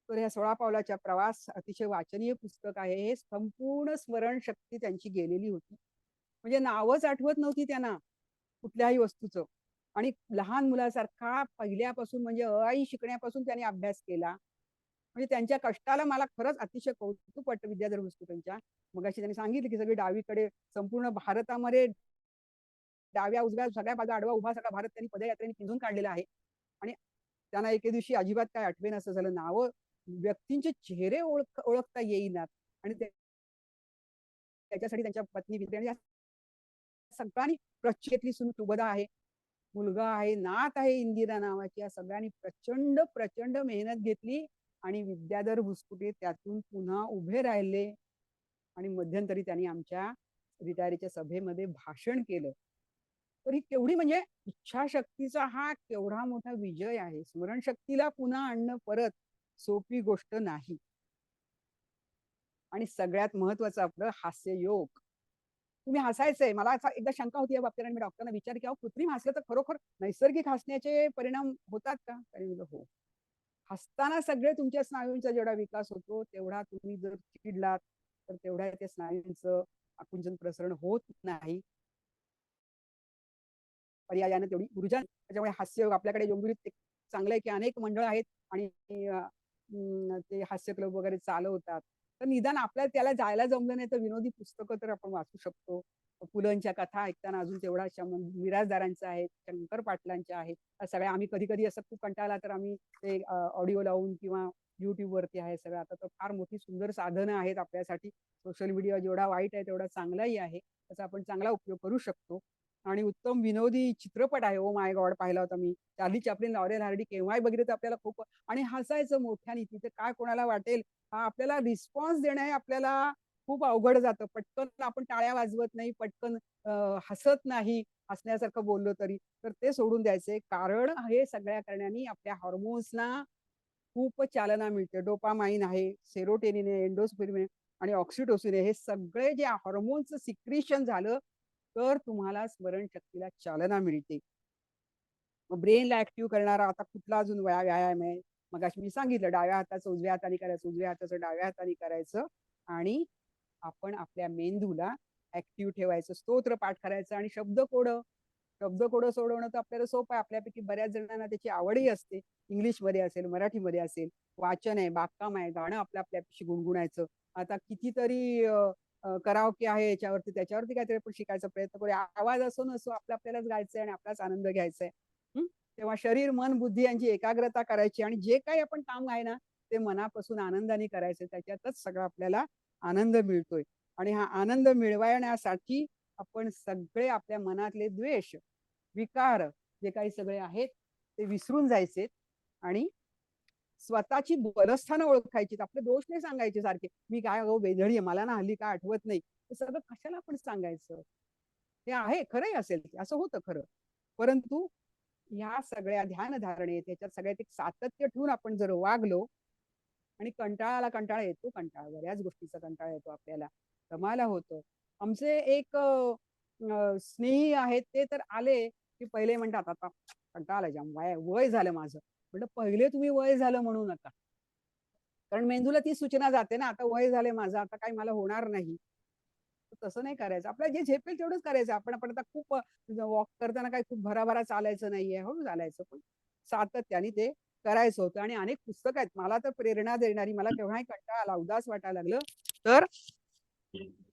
C: तर ह्या 16 पावलाच्या प्रवास अतिशय वाचनीय पुस्तक आहे. हे संपूर्ण स्मरणशक्ती त्यांची गेलेली होती. म्हणजे नावच आठवत नव्हती त्यांना कुठल्याही वस्तूचं. आणि लहान मुलासारखा पहिल्यापासून म्हणजे आई शिकण्यापासून त्यांनी अभ्यास केला. म्हणजे त्यांच्या कष्टाला मला खरंच अतिशय कौतुक वाटतं विद्याधर भोसले त्यांच्या. मगाशी त्यांनी सांगितलं की सगळी डावीकडे संपूर्ण भारतामध्ये डाव्या उजव्या सगळ्या बाजू आडवा उभा सगळा भारत त्यांनी पदयात्रेने पिंजून काढलेला आहे. आणि त्यांना एके दिवशी अजिबात काय आठवेन असं झालं. नावं, व्यक्तींचे चेहरे ओळखता येईनात. आणि त्याच्यासाठी त्यांच्या पत्नी विद्या सगळ्यांनी प्रचितली सून सुभदा आहे, मुलगा आहे, नात आहे इंदिरा नावाची, या सगळ्यांनी प्रचंड प्रचंड मेहनत घेतली आणि विद्याधर भुसकुटे त्यातून पुन्हा उभे राहिले. आणि मध्यंतरी त्यांनी आमच्या रिटायरीच्या सभेमध्ये भाषण केलं. तर ही केवढी म्हणजे इच्छाशक्तीचा हा केवढा मोठा विजय आहे. स्मरणशक्तीला पुन्हा आणणं परत सोपी गोष्ट नाही. आणि सगळ्यात महत्वाचं आपलं हास्ययोग. तुम्ही हसायचंय. मला असा एकदा शंका होती या बाबतीत आणि मी डॉक्टरना विचार केला, कृत्रिम हसलं तर खरोखर नैसर्गिक हसण्याचे परिणाम होतात का? त्यांनी म्हणलं हो. हसताना सगळे तुमच्या स्नायूंचा जेवढा विकास होतो तेवढा तुम्ही जर चिडलात तर तेवढ्या त्या स्नायूंचं आकुंचन प्रसरण होत नाही. पर्यायाने तेवढी ऊर्जा. त्याच्यामुळे हास्ययोग आपल्याकडे योगविरीत चांगलं आहे की अनेक मंडळ आहेत आणि ते हास्य क्लब वगैरे चालवतात. तर निदान आपल्याला त्याला जायला जमलं नाही तर विनोदी पुस्तकं तर आपण वाचू शकतो. पुलंच्या कथा ऐकताना अजून तेवढा मिराजदारांचा आहे, शंकर पाटलांच्या आहेत. सगळ्या आम्ही कधी कधी असं खूप कंटाळला तर आम्ही ते ऑडिओ लावून किंवा युट्यूब वरती आहे सगळं. आता तर फार मोठी सुंदर साधनं आहेत आपल्यासाठी. सोशल मीडिया जेवढा वाईट आहे तेवढा चांगलाही आहे. त्याचा आपण चांगला उपयोग करू शकतो. आणि उत्तम विनोदी चित्रपट आहे. ओ माय गॉड पाहिला होता मी. चार्ली चॅप्लिन, लॉरेल हार्डी केव्हाही बघितलं तर आपल्याला खूप. आणि हसायचं मोठ्याने. तिथे काय कोणाला वाटेल हा आपल्याला रिस्पॉन्स देणं हे आपल्याला खूप अवघड जातं. पटकन आपण टाळ्या वाजवत नाही, पटकन हसत नाही हसण्यासारखं बोललो तरी. तर ते सोडून द्यायचे. कारण हे सगळ्या करण्याने आपल्या हॉर्मोन्सना खूप चालना मिळते. डोपामाइन आहे, सेरोटोनिन आहे, एंडोस्पर्मिन आहे आणि ऑक्सिटोसिन आहे. हे सगळे जे हॉर्मोन्सचं सिक्रिशन झालं तर तुम्हाला स्मरणशक्तीला चालना मिळते. मग ब्रेनला ऍक्टिव्ह करणारा आता कुठला अजून व्यायाम आहे? मगाशी मी सांगितलं, डाव्या हाताचं उजव्या हाताने करायचं, उजव्या हाताचं डाव्या हाताने करायचं. आणि आपण आपल्या मेंदूला ऍक्टिव्ह ठेवायचं. स्तोत्र पाठ करायचं आणि शब्दकोडं सोडवणं तर आपल्याला सोपं आहे. आपल्यापैकी बऱ्याच जणांना त्याची आवडही असते. इंग्लिशमध्ये असेल, मराठीमध्ये असेल. वाचन आहे, बागकाम आहे, गाणं आपल्याशी गुणगुणायचं. आता कितीतरी कराओके आहे याच्यावरती, त्याच्यावरती काहीतरी आपण शिकायचा प्रयत्न करूया. आवाज असो नसो आपल्यालाच गायचंय आणि आपलाच आनंद घ्यायचाय. तेव्हा शरीर, मन, बुद्धी यांची एकाग्रता करायची आणि जे काही आपण काम आहे ना ते मनापासून आनंदाने करायचं. त्याच्यातच सगळा आपल्याला आनंद मिळतोय. आणि हा आनंद मिळवण्यासाठी आपण सगळे आपल्या मनातले द्वेष, विकार जे काही सगळे आहेत ते विसरून जायचे आणि स्वतःची बलस्थानं ओळखायची, आपले दोष नाही सांगायचे सारखे. मी काय अहो वेधळी आहे, मला ना हल्ली काय आठवत नाही. हे सगळं कशाला आपण सांगायचं? ते आहे, खरंही असेल ते, असं होतं खरं. परंतु ह्या सगळ्या ध्यानधारणे त्याच्यात सगळ्यात एक सातत्य ठेवून आपण जर वागलो आणि कंटाळा येतो, बऱ्याच गोष्टीचा कंटाळा येतो आपल्याला, दमायला होतं. आमचे एक स्नेही आहेत, ते तर आले की पहिले म्हणतात आता कंटाळा जाम, वय झालं माझं. म्हटलं पहिले तुम्ही वय झालं म्हणू नका, कारण मेंदूला ती सूचना जाते ना, आता वय झाले माझं, आता काही मला होणार नाही. तसं नाही करायचं, आपल्याला जे झेपेल तेवढंच करायचं. आपण आपण आता खूप वॉक करताना काही खूप भराभरा चालायचं नाहीये, हळू चालायचं, पण सातत्याने ते करायचं होतं. आणि अनेक पुस्तकं आहेत मला तर प्रेरणा देणारी. मला केव्हाही कंटाळा आला, उदास वाटायला लागलं तर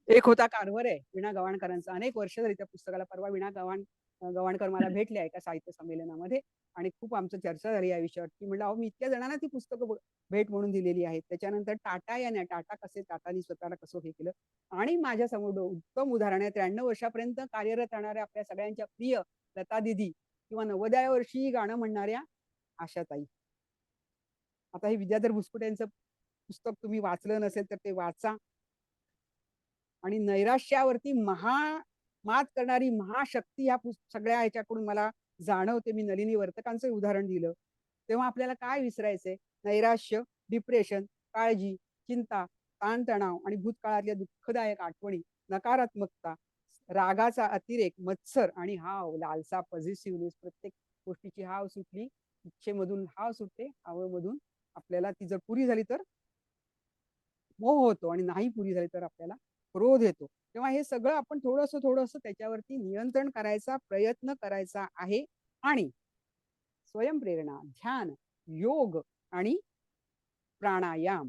C: एक होता कारवर आहे वीणा गवाणकरांचा. अनेक वर्ष झाली त्या पुस्तकाला. परवा गवाणकर मला भेटले एका साहित्य संमेलनामध्ये आणि खूप आमचं चर्चा झाली या विषयावर, की म्हटलं अहो मी इतक्या जणांना ती पुस्तकं भेट म्हणून दिलेली आहेत. त्याच्यानंतर टाटा याने टाटानी स्वतःला कसं हे केलं. आणि माझ्या समोर उत्तम उदाहरण आहे 93 वर्षापर्यंत कार्यरत राहणाऱ्या आपल्या सगळ्यांच्या प्रिय लता दिदी किंवा 90व्या वर्षी गाणं म्हणणाऱ्या आशाताई. आता हे विद्याधर भुसकुटे यांचं पुस्तक तुम्ही वाचलं नसेल तर ते वाचा. आणि नैराश्यावरती मात करणारी महाशक्ती ह्या सगळ्या ह्याच्याकडून मला जाणवते. मी नलिनी वर्तकांचं उदाहरण दिलं. तेव्हा आपल्याला काय विसरायचंय? नैराश्य, डिप्रेशन, काळजी, चिंता, ताणतणाव आणि भूतकाळातल्या दुःखदायक आठवणी, नकारात्मकता, रागाचा अतिरेक, मत्सर आणि हाव, लालसा, पॉझिटिव्हनेस. प्रत्येक गोष्टीची हाव सुटली, इच्छेमधून हाव सुटते, हावमधून आपल्याला ती जर पुरी झाली तर मोह होतो आणि नाही पुरी झाली तर आपल्याला क्रोध येतो. तेव्हा हे सगळं आपण थोडंसं त्याच्यावरती नियंत्रण करायचा प्रयत्न करायचा आहे. आणि स्वयंप्रेरणा, ध्यान, योग आणि प्राणायाम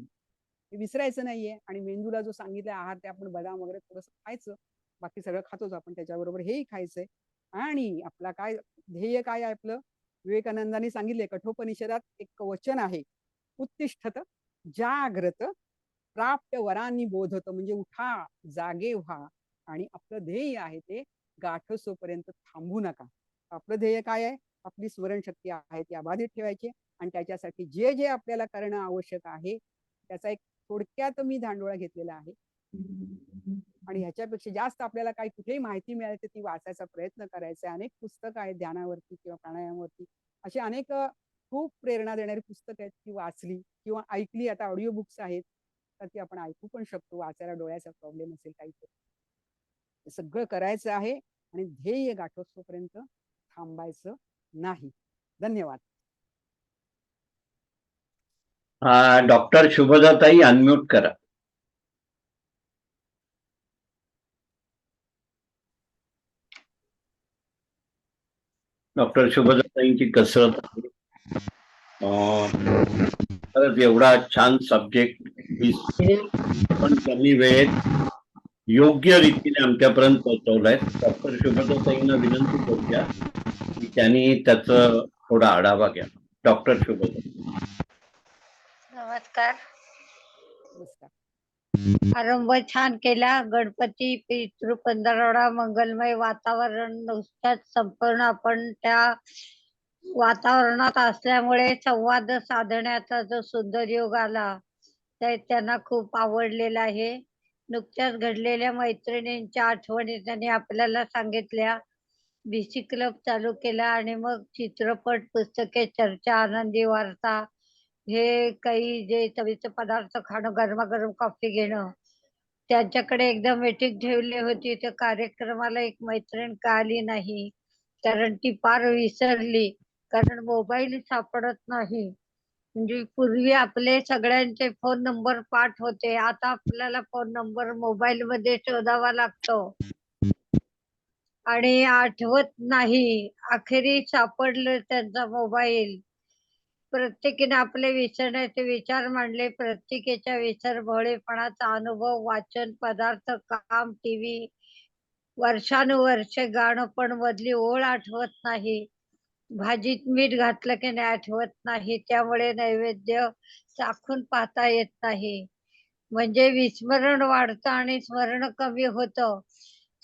C: हे विसरायचं नाहीये. आणि मेंदूला जो सांगितलं आहार ते आपण बदाम वगैरे थोडंसं खायचं. बाकी सगळं खातोच आपण, त्याच्याबरोबर हेही खायचंय. आणि आपला काय ध्येय काय आहे आपलं? विवेकानंदांनी सांगितले, कठोपनिषदात एक वचन आहे, उत्तिष्ठत जाग्रत प्राप्त वरांनी बोधत. म्हणजे उठा, जागे व्हा आणि आपलं ध्येय आहे ते गाठसोपर्यंत थांबू नका. आपलं ध्येय काय आहे? आपली स्मरणशक्ती आहे ती अबाधित ठेवायची. आणि त्याच्यासाठी जे जे आपल्याला करणं आवश्यक आहे त्याचा एक थोडक्यात मी धांडोळा घेतलेला आहे. आणि ह्याच्यापेक्षा जास्त आपल्याला काही कुठेही माहिती मिळाली तर ती वाचायचा प्रयत्न करायचा. अनेक पुस्तकं आहेत ध्यानावरती किंवा प्राणायामावरती. अशी अनेक खूप प्रेरणा देणारी पुस्तकं आहेत, ती वाचली किंवा ऐकली. आता ऑडिओ बुक्स आहेत तर ती आपण ऐकू पण शकतो. वाचायला डोळ्याचा प्रॉब्लेम असेल काही तर सगळं करायचं आहे. आणि ध्येय गाठोपर्यंत थांबायचं नाही. धन्यवाद.
B: डॉक्टर शुभदाताई अनम्यूट करा. डॉक्टर शुभदाताईंची कसरत खरंच एवढा छान सब्जेक्ट पण कमी वेळेत योग्य रीतीने आमच्यापर्यंत पोहोचवलाय. डॉक्टर शुभदाताईंना विनंती करूया की त्यांनी त्याचं थोडा आढावा घ्या. डॉक्टर शुभदा.
A: नमस्कार. आरंभ छान केला. गणपती पितृ पंधरवडा मंगलमय वातावरण नुसत्याच संपूर्ण आपण त्या वातावरणात असल्यामुळे संवाद साधण्याचा जो सुंदर योग आला ते त्यांना खूप आवडलेला आहे. नुकत्याच घडलेल्या मैत्रिणींच्या आठवणी त्यांनी आपल्याला सांगितल्या. बीसी क्लब चालू केला आणि मग चित्रपट, पुस्तके, चर्चा, आनंदी वार्ता, हे काही जे चवीचे पदार्थ खाणं, गरमागरम कॉफी घेणं. त्यांच्याकडे एकदा मीटिंग ठेवली होती त्या कार्यक्रमाला एक मैत्रीण का आली नाही, कारण ती पार विसरली, कारण मोबाईल सापडत नाही. म्हणजे पूर्वी आपले सगळ्यांचे फोन नंबर पाठ होते, आता आपल्याला फोन नंबर मोबाईल मध्ये शोधावा लागतो आणि आठवत नाही. अखेरी सापडलं त्यांचा मोबाईल. प्रत्येकीने आपले विसरण्याचे विचार मांडले. प्रत्येकाच्या विसरभोळेपणाचा अनुभव, वाचन, पदार्थ, काम, टीव्ही, वर्षानुवर्षे गाणं पण मधली ओळ आठवत नाही. भाजीत मीठ घातलं की नाही आठवत नाही. त्यामुळे नैवेद्य चाखून पाहता येत नाही. म्हणजे विस्मरण वाढतं आणि स्मरण कमी होतं.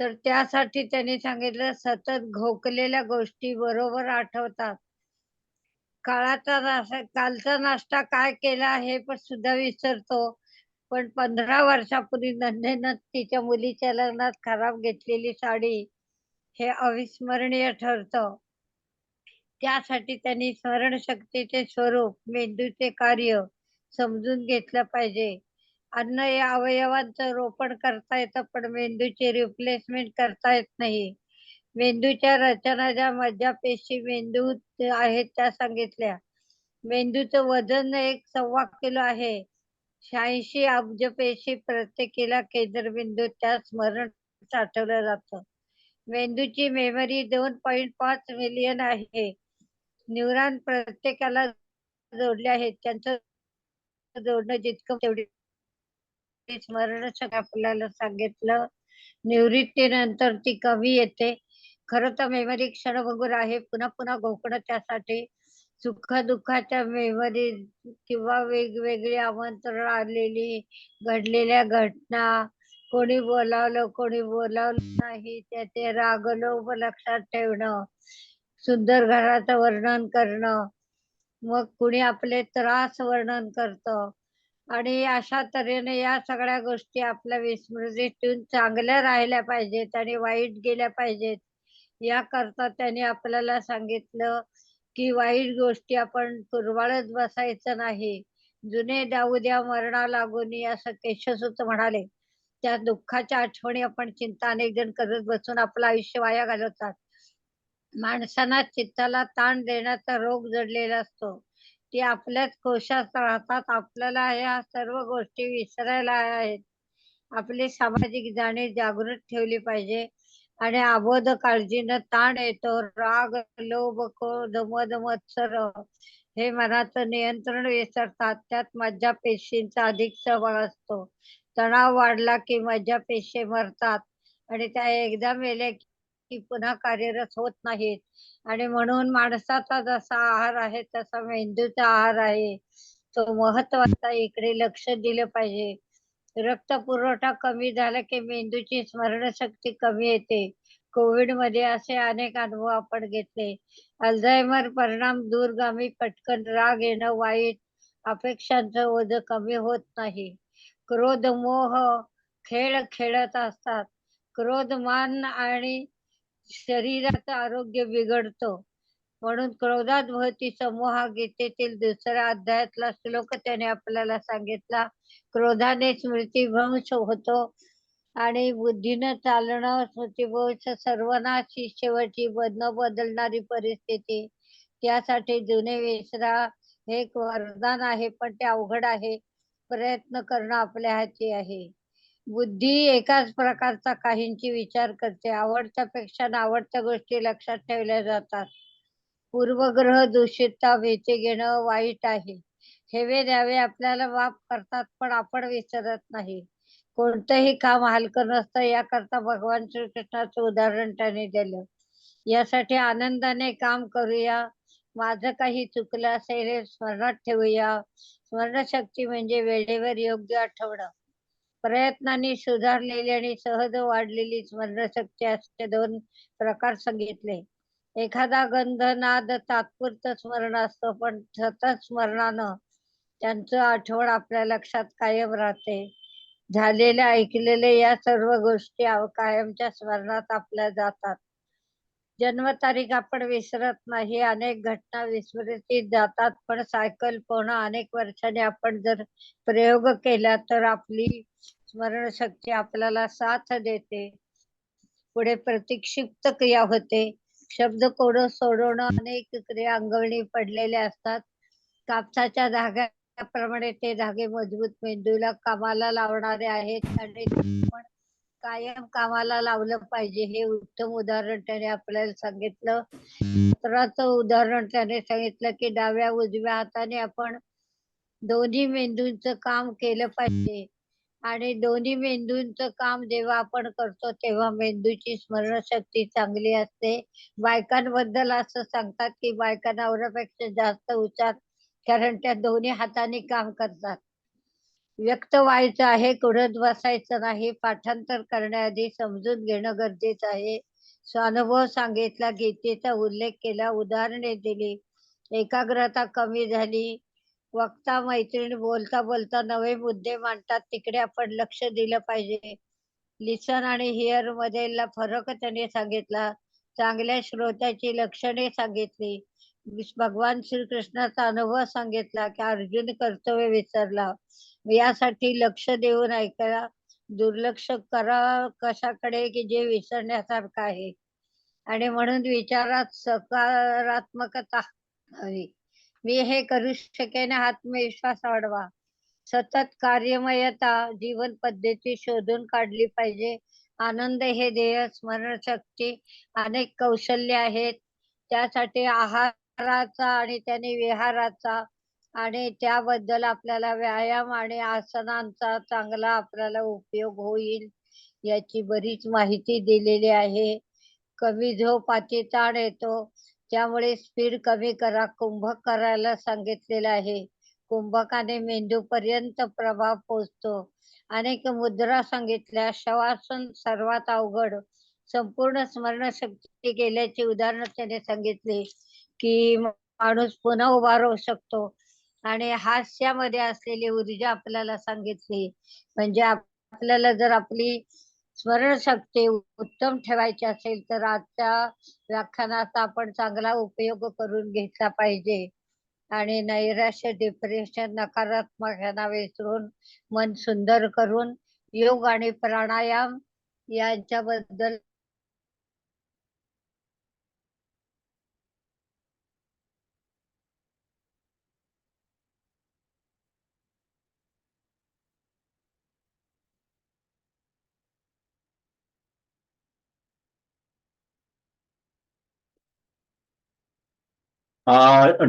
A: तर त्यासाठी त्यांनी सांगितलं, सतत घोकलेल्या गोष्टी बरोबर आठवतात. कालचा नाश्ता काय केला हे पण सुद्धा विसरतो. पण 15 वर्षापूर्वी नंदेनं तिच्या मुलीच्या लग्नात खराब घेतलेली साडी हे अविस्मरणीय ठरतं. त्यासाठी त्यांनी स्मरणशक्तीचे स्वरूप, मेंदूचे कार्य समजून घेतलं पाहिजे. अन्न या अवयवांचं रोपण करता येतं, पण मेंदूची रिप्लेसमेंट करता येत नाही. मेंदूच्या रचना ज्या मज्जापेशी मेंदूत आहेत त्या सांगितल्या. मेंदूचं वजन 1.25 किलो आहे. 86 अब्ज पेशी प्रत्येकीला केंद्रबिंदूत त्या स्मरण साठवलं जातं. मेंदूची मेमरी 2.5 मिलियन आहे. न्यूरॉन प्रत्येकाला जोडले आहेत. त्यांचं जोडणं जितकं तेवढी स्मरणशक्ती आपल्याला सांगितलं. निवृत्तीनंतर ती कमी येते. खरं तर मेमरी क्षणभंगुर आहे. पुन्हा पुन्हा घोकणं त्यासाठी. सुख-दुःखाच्या मेमरी किंवा वेगवेगळी आमंत्रण आलेली, घडलेल्या घटना, कोणी बोलावलं, कोणी बोलावलं नाही, त्याचे रागलोभ लक्षात ठेवणं, सुंदर घराचं वर्णन करणं, मग कुणी आपले त्रास वर्णन करतं आणि अशा तऱ्हेने या सगळ्या गोष्टी आपल्या विस्मृतीतून चांगल्या राहिल्या पाहिजेत आणि वाईट गेल्या पाहिजेत. याकरता त्यांनी आपल्याला सांगितलं की वाईट गोष्टी आपण कुरवाळत बसायचं नाही. जुने जाऊ द्या मरणा लागोनी असं केशवसुत म्हणाले. त्या दुःखाच्या आठवणी आपण चिंता अनेक जण करत बसून आपलं आयुष्य वाया घालवतात. माणसांना चित्ताला ताण देण्याचा रोग जडलेला असतो. ते आपल्याच कोशात राहतात. आपल्याला या सर्व गोष्टी विसरायला आहेत. आपली सामाजिक जाणीव जागृत ठेवली पाहिजे आणि अबोध काळजीनं ताण येतो. राग, लोभ, क्रोध, मद, मत्सर हे मनाचं नियंत्रण विसरतात. त्यात मज्जापेशींचा अधिक सहभाग असतो. तणाव वाढला की मज्जापेशी मरतात आणि त्या एकदा मेल्या की पुन्हा कार्यरत होत नाहीत. आणि म्हणून माणसाचा जसा आहार आहे तसा मेंदूचा आहार आहे. तो महत्वाचा. इकडे लक्ष दिलं पाहिजे. रक्त पुरवठा कमी झाला की मेंदूची स्मरणशक्ती कमी येते. कोविडमध्ये असे अनेक अनुभव आपण घेतले. अल्झायमर परिणाम दूरगामी, पटकन राग येणं, वाईट अपेक्षांचं ओझं कमी होत नाही. क्रोध, मोह खेळ खेळत असतात. क्रोध, मान आणि शरीराचं आरोग्य बिघडतं. म्हणून क्रोधात भवती समूहा गीतेतील 2ऱ्या अध्यायातला श्लोक त्याने आपल्याला सांगितला. क्रोधाने स्मृतिभ्रंश होतो आणि बुद्धीनं चालणं स्मृतिभ्रंश सर्वनाश ही शेवटची न बदलणारी परिस्थिती. त्यासाठी जुने विसरा हे एक वरदान आहे, पण ते अवघड आहे. प्रयत्न करणं आपल्या हाती आहे. बुद्धी एकाच प्रकारचा काहींची विचार करते. आवडत्यापेक्षा नावडत्या गोष्टी लक्षात ठेवल्या जातात. पूर्वग्रह दूषितता भीती घेणं वाईट आहे. हेवे द्यावे आपल्याला माफ करतात, पण आपण विसरत नाही. कोणतंही काम हलकं नसतं. याकरता भगवान श्रीकृष्णाचं उदाहरण त्याने दिलं. यासाठी आनंदाने काम करूया. माझं काही चुकलं असेल हे स्मरणात ठेवूया. स्मरणशक्ती म्हणजे वेळेवर योग्य आठवणं. प्रयत्नांनी सुधारलेली आणि सहज वाढलेली स्मरणशक्ती असे 2 प्रकार सांगितले. एखादा गंध नाद तात्पुरतं स्मरण असतं, पण सतत स्मरणानं त्यांचं आठवण आपल्या लक्षात कायम राहते. झालेल्या ऐकलेल्या या सर्व गोष्टी कायमच्या स्मरणात आपल्या जातात. जन्मतारीख आपण विसरत नाही. अनेक घटना विस्मृतीत जातात, पण सायकल पुन्हा अनेक वर्षांनी आपण जर प्रयोग केला तर आपली स्मरणशक्ती आपल्याला साथ देते. पुढे प्रतिक्षिप्त क्रिया होते. शब्दकोड सोडवणं अनेक क्रिया अंगवळणी पडलेल्या असतात. कापसाच्या धाग्याप्रमाणे ते धागे मजबूत मेंदूला कामाला लावणारे आहेत आणि आपण कायम कामाला लावलं पाहिजे. हे उत्तम उदाहरण त्याने आपल्याला सांगितलं. पत्राचं उदाहरण त्याने सांगितलं की डाव्या उजव्या हाताने आपण दोन्ही मेंदूंचं काम केलं पाहिजे आणि दोन्ही मेंदूंचं काम जेव्हा आपण करतो तेव्हा मेंदूची स्मरणशक्ती चांगली असते. बायकांबद्दल असं सांगतात की बायका नवऱ्यापेक्षा जास्त हुशार, कारण त्या दोन्ही हाताने काम करतात. व्यक्त व्हायचं आहे, कुढत बसायचं नाही. पाठांतर करण्याआधी समजून घेणं गरजेचं आहे. स्वानुभव सांगितला, गीतेचा उल्लेख केला, उदाहरणे दिली. एकाग्रता कमी झाली. वक्ता मैत्रीण बोलता बोलता नवे मुद्दे मांडतात तिकडे आपण लक्ष दिलं पाहिजे. लिसन आणि हिअर मधला फरक त्याने सांगितला. चांगल्या श्रोत्याची लक्षणे सांगितली. भगवान श्रीकृष्णाचा अनुभव सांगितला की अर्जुन कर्तव्य विसरला. यासाठी लक्ष देऊन ऐकायला, दुर्लक्ष करा कशाकडे की जे विसरण्यासारखं आहे. आणि म्हणून विचारात सकारात्मकता हवी. मी हे करू शकेन आत्मविश्वास वाढवा. सतत कार्यमयता जीवन पद्धती शोधून काढली पाहिजे. आनंद हे ध्येय, स्मरणशक्ती, अनेक कौशल्य आहेत. त्यासाठी आहाराचा आणि त्याने विहाराचा आणि त्याबद्दल आपल्याला व्यायाम आणि आसनांचा चांगला आपल्याला उपयोग होईल याची बरीच माहिती दिलेली आहे. कमी झोप अति ताण येतो, त्यामुळे स्पीड कमी करा. कुंभक करायला सांगितलेलं आहे. कुंभकाने मेंदूपर्यंत प्रभाव पोहोचतो. अनेक मुद्रा सांगितल्या. शवासन सर्वात अवघड. संपूर्ण स्मरणशक्ती गेल्याची उदाहरण त्याने सांगितले की माणूस पुन्हा उभा राहू शकतो. आणि हास्यामध्ये असलेली ऊर्जा आपल्याला सांगितली. म्हणजे आपल्याला जर आपली स्मरणशक्ती उत्तम ठेवायची असेल तर आजच्या व्याख्यानाचा आपण चांगला उपयोग करून घेतला पाहिजे. आणि नैराश्य, डिप्रेशन, नकारात्मक यांना विसरून मन सुंदर करून योग आणि प्राणायाम यांच्याबद्दल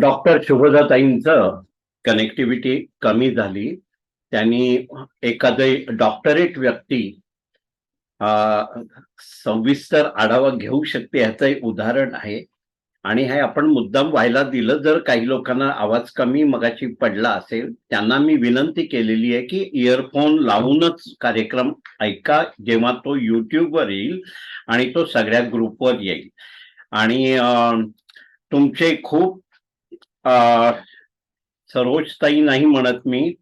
B: डॉक्टर शुभदाताईंचं कनेक्टिव्हिटी कमी झाली. त्यांनी एखादे डॉक्टरेट व्यक्ती सविस्तर आढावा घेऊ शकते याचं एक उदाहरण आहे. आणि हे आपण मुद्दाम व्हायला दिलं. जर काही लोकांना आवाज कमी मगाशी पडला असेल त्यांना मी विनंती केलेली आहे की इयरफोन लावूनच कार्यक्रम ऐका जेव्हा तो युट्यूबवर येईल आणि तो सगळ्या ग्रुपवर येईल. आणि तुमचे खूप सरोजताई नाही म्हणत मी,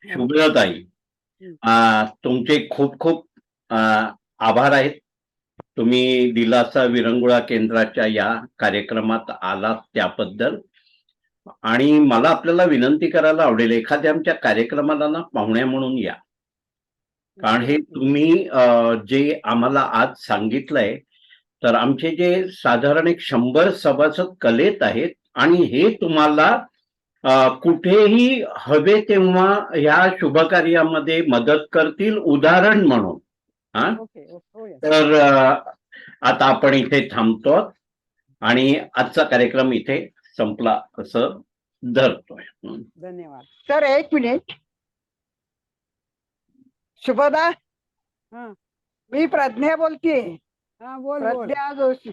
B: शुभ्रताई, तुमचे खूप खूप आभार आहेत. तुम्ही दिलासा विरंगुळा केंद्राच्या या कार्यक्रमात आलात त्याबद्दल. आणि मला आपल्याला विनंती करायला आवडेल एखाद्या आमच्या कार्यक्रमाला ना पाहुण्या म्हणून या. कारण हे तुम्ही जे आम्हाला आज सांगितलंय तर आमचे जे साधारण 100 सभासद कलेत आहेत आणि हे तुम्हाला कुठेही हवे तेव्हा ह्या शुभकार्यामध्ये मदत करतील उदाहरण म्हणून. तर आता आपण इथे थांबतो आणि आजचा कार्यक्रम इथे संपला असं धरतोय.
C: धन्यवाद.
D: सर एक मिनिट. शुभदा,
C: हा
D: मी प्रज्ञा बोलतीये.
C: हा बोल बोल.
D: प्रज्ञा जोशी.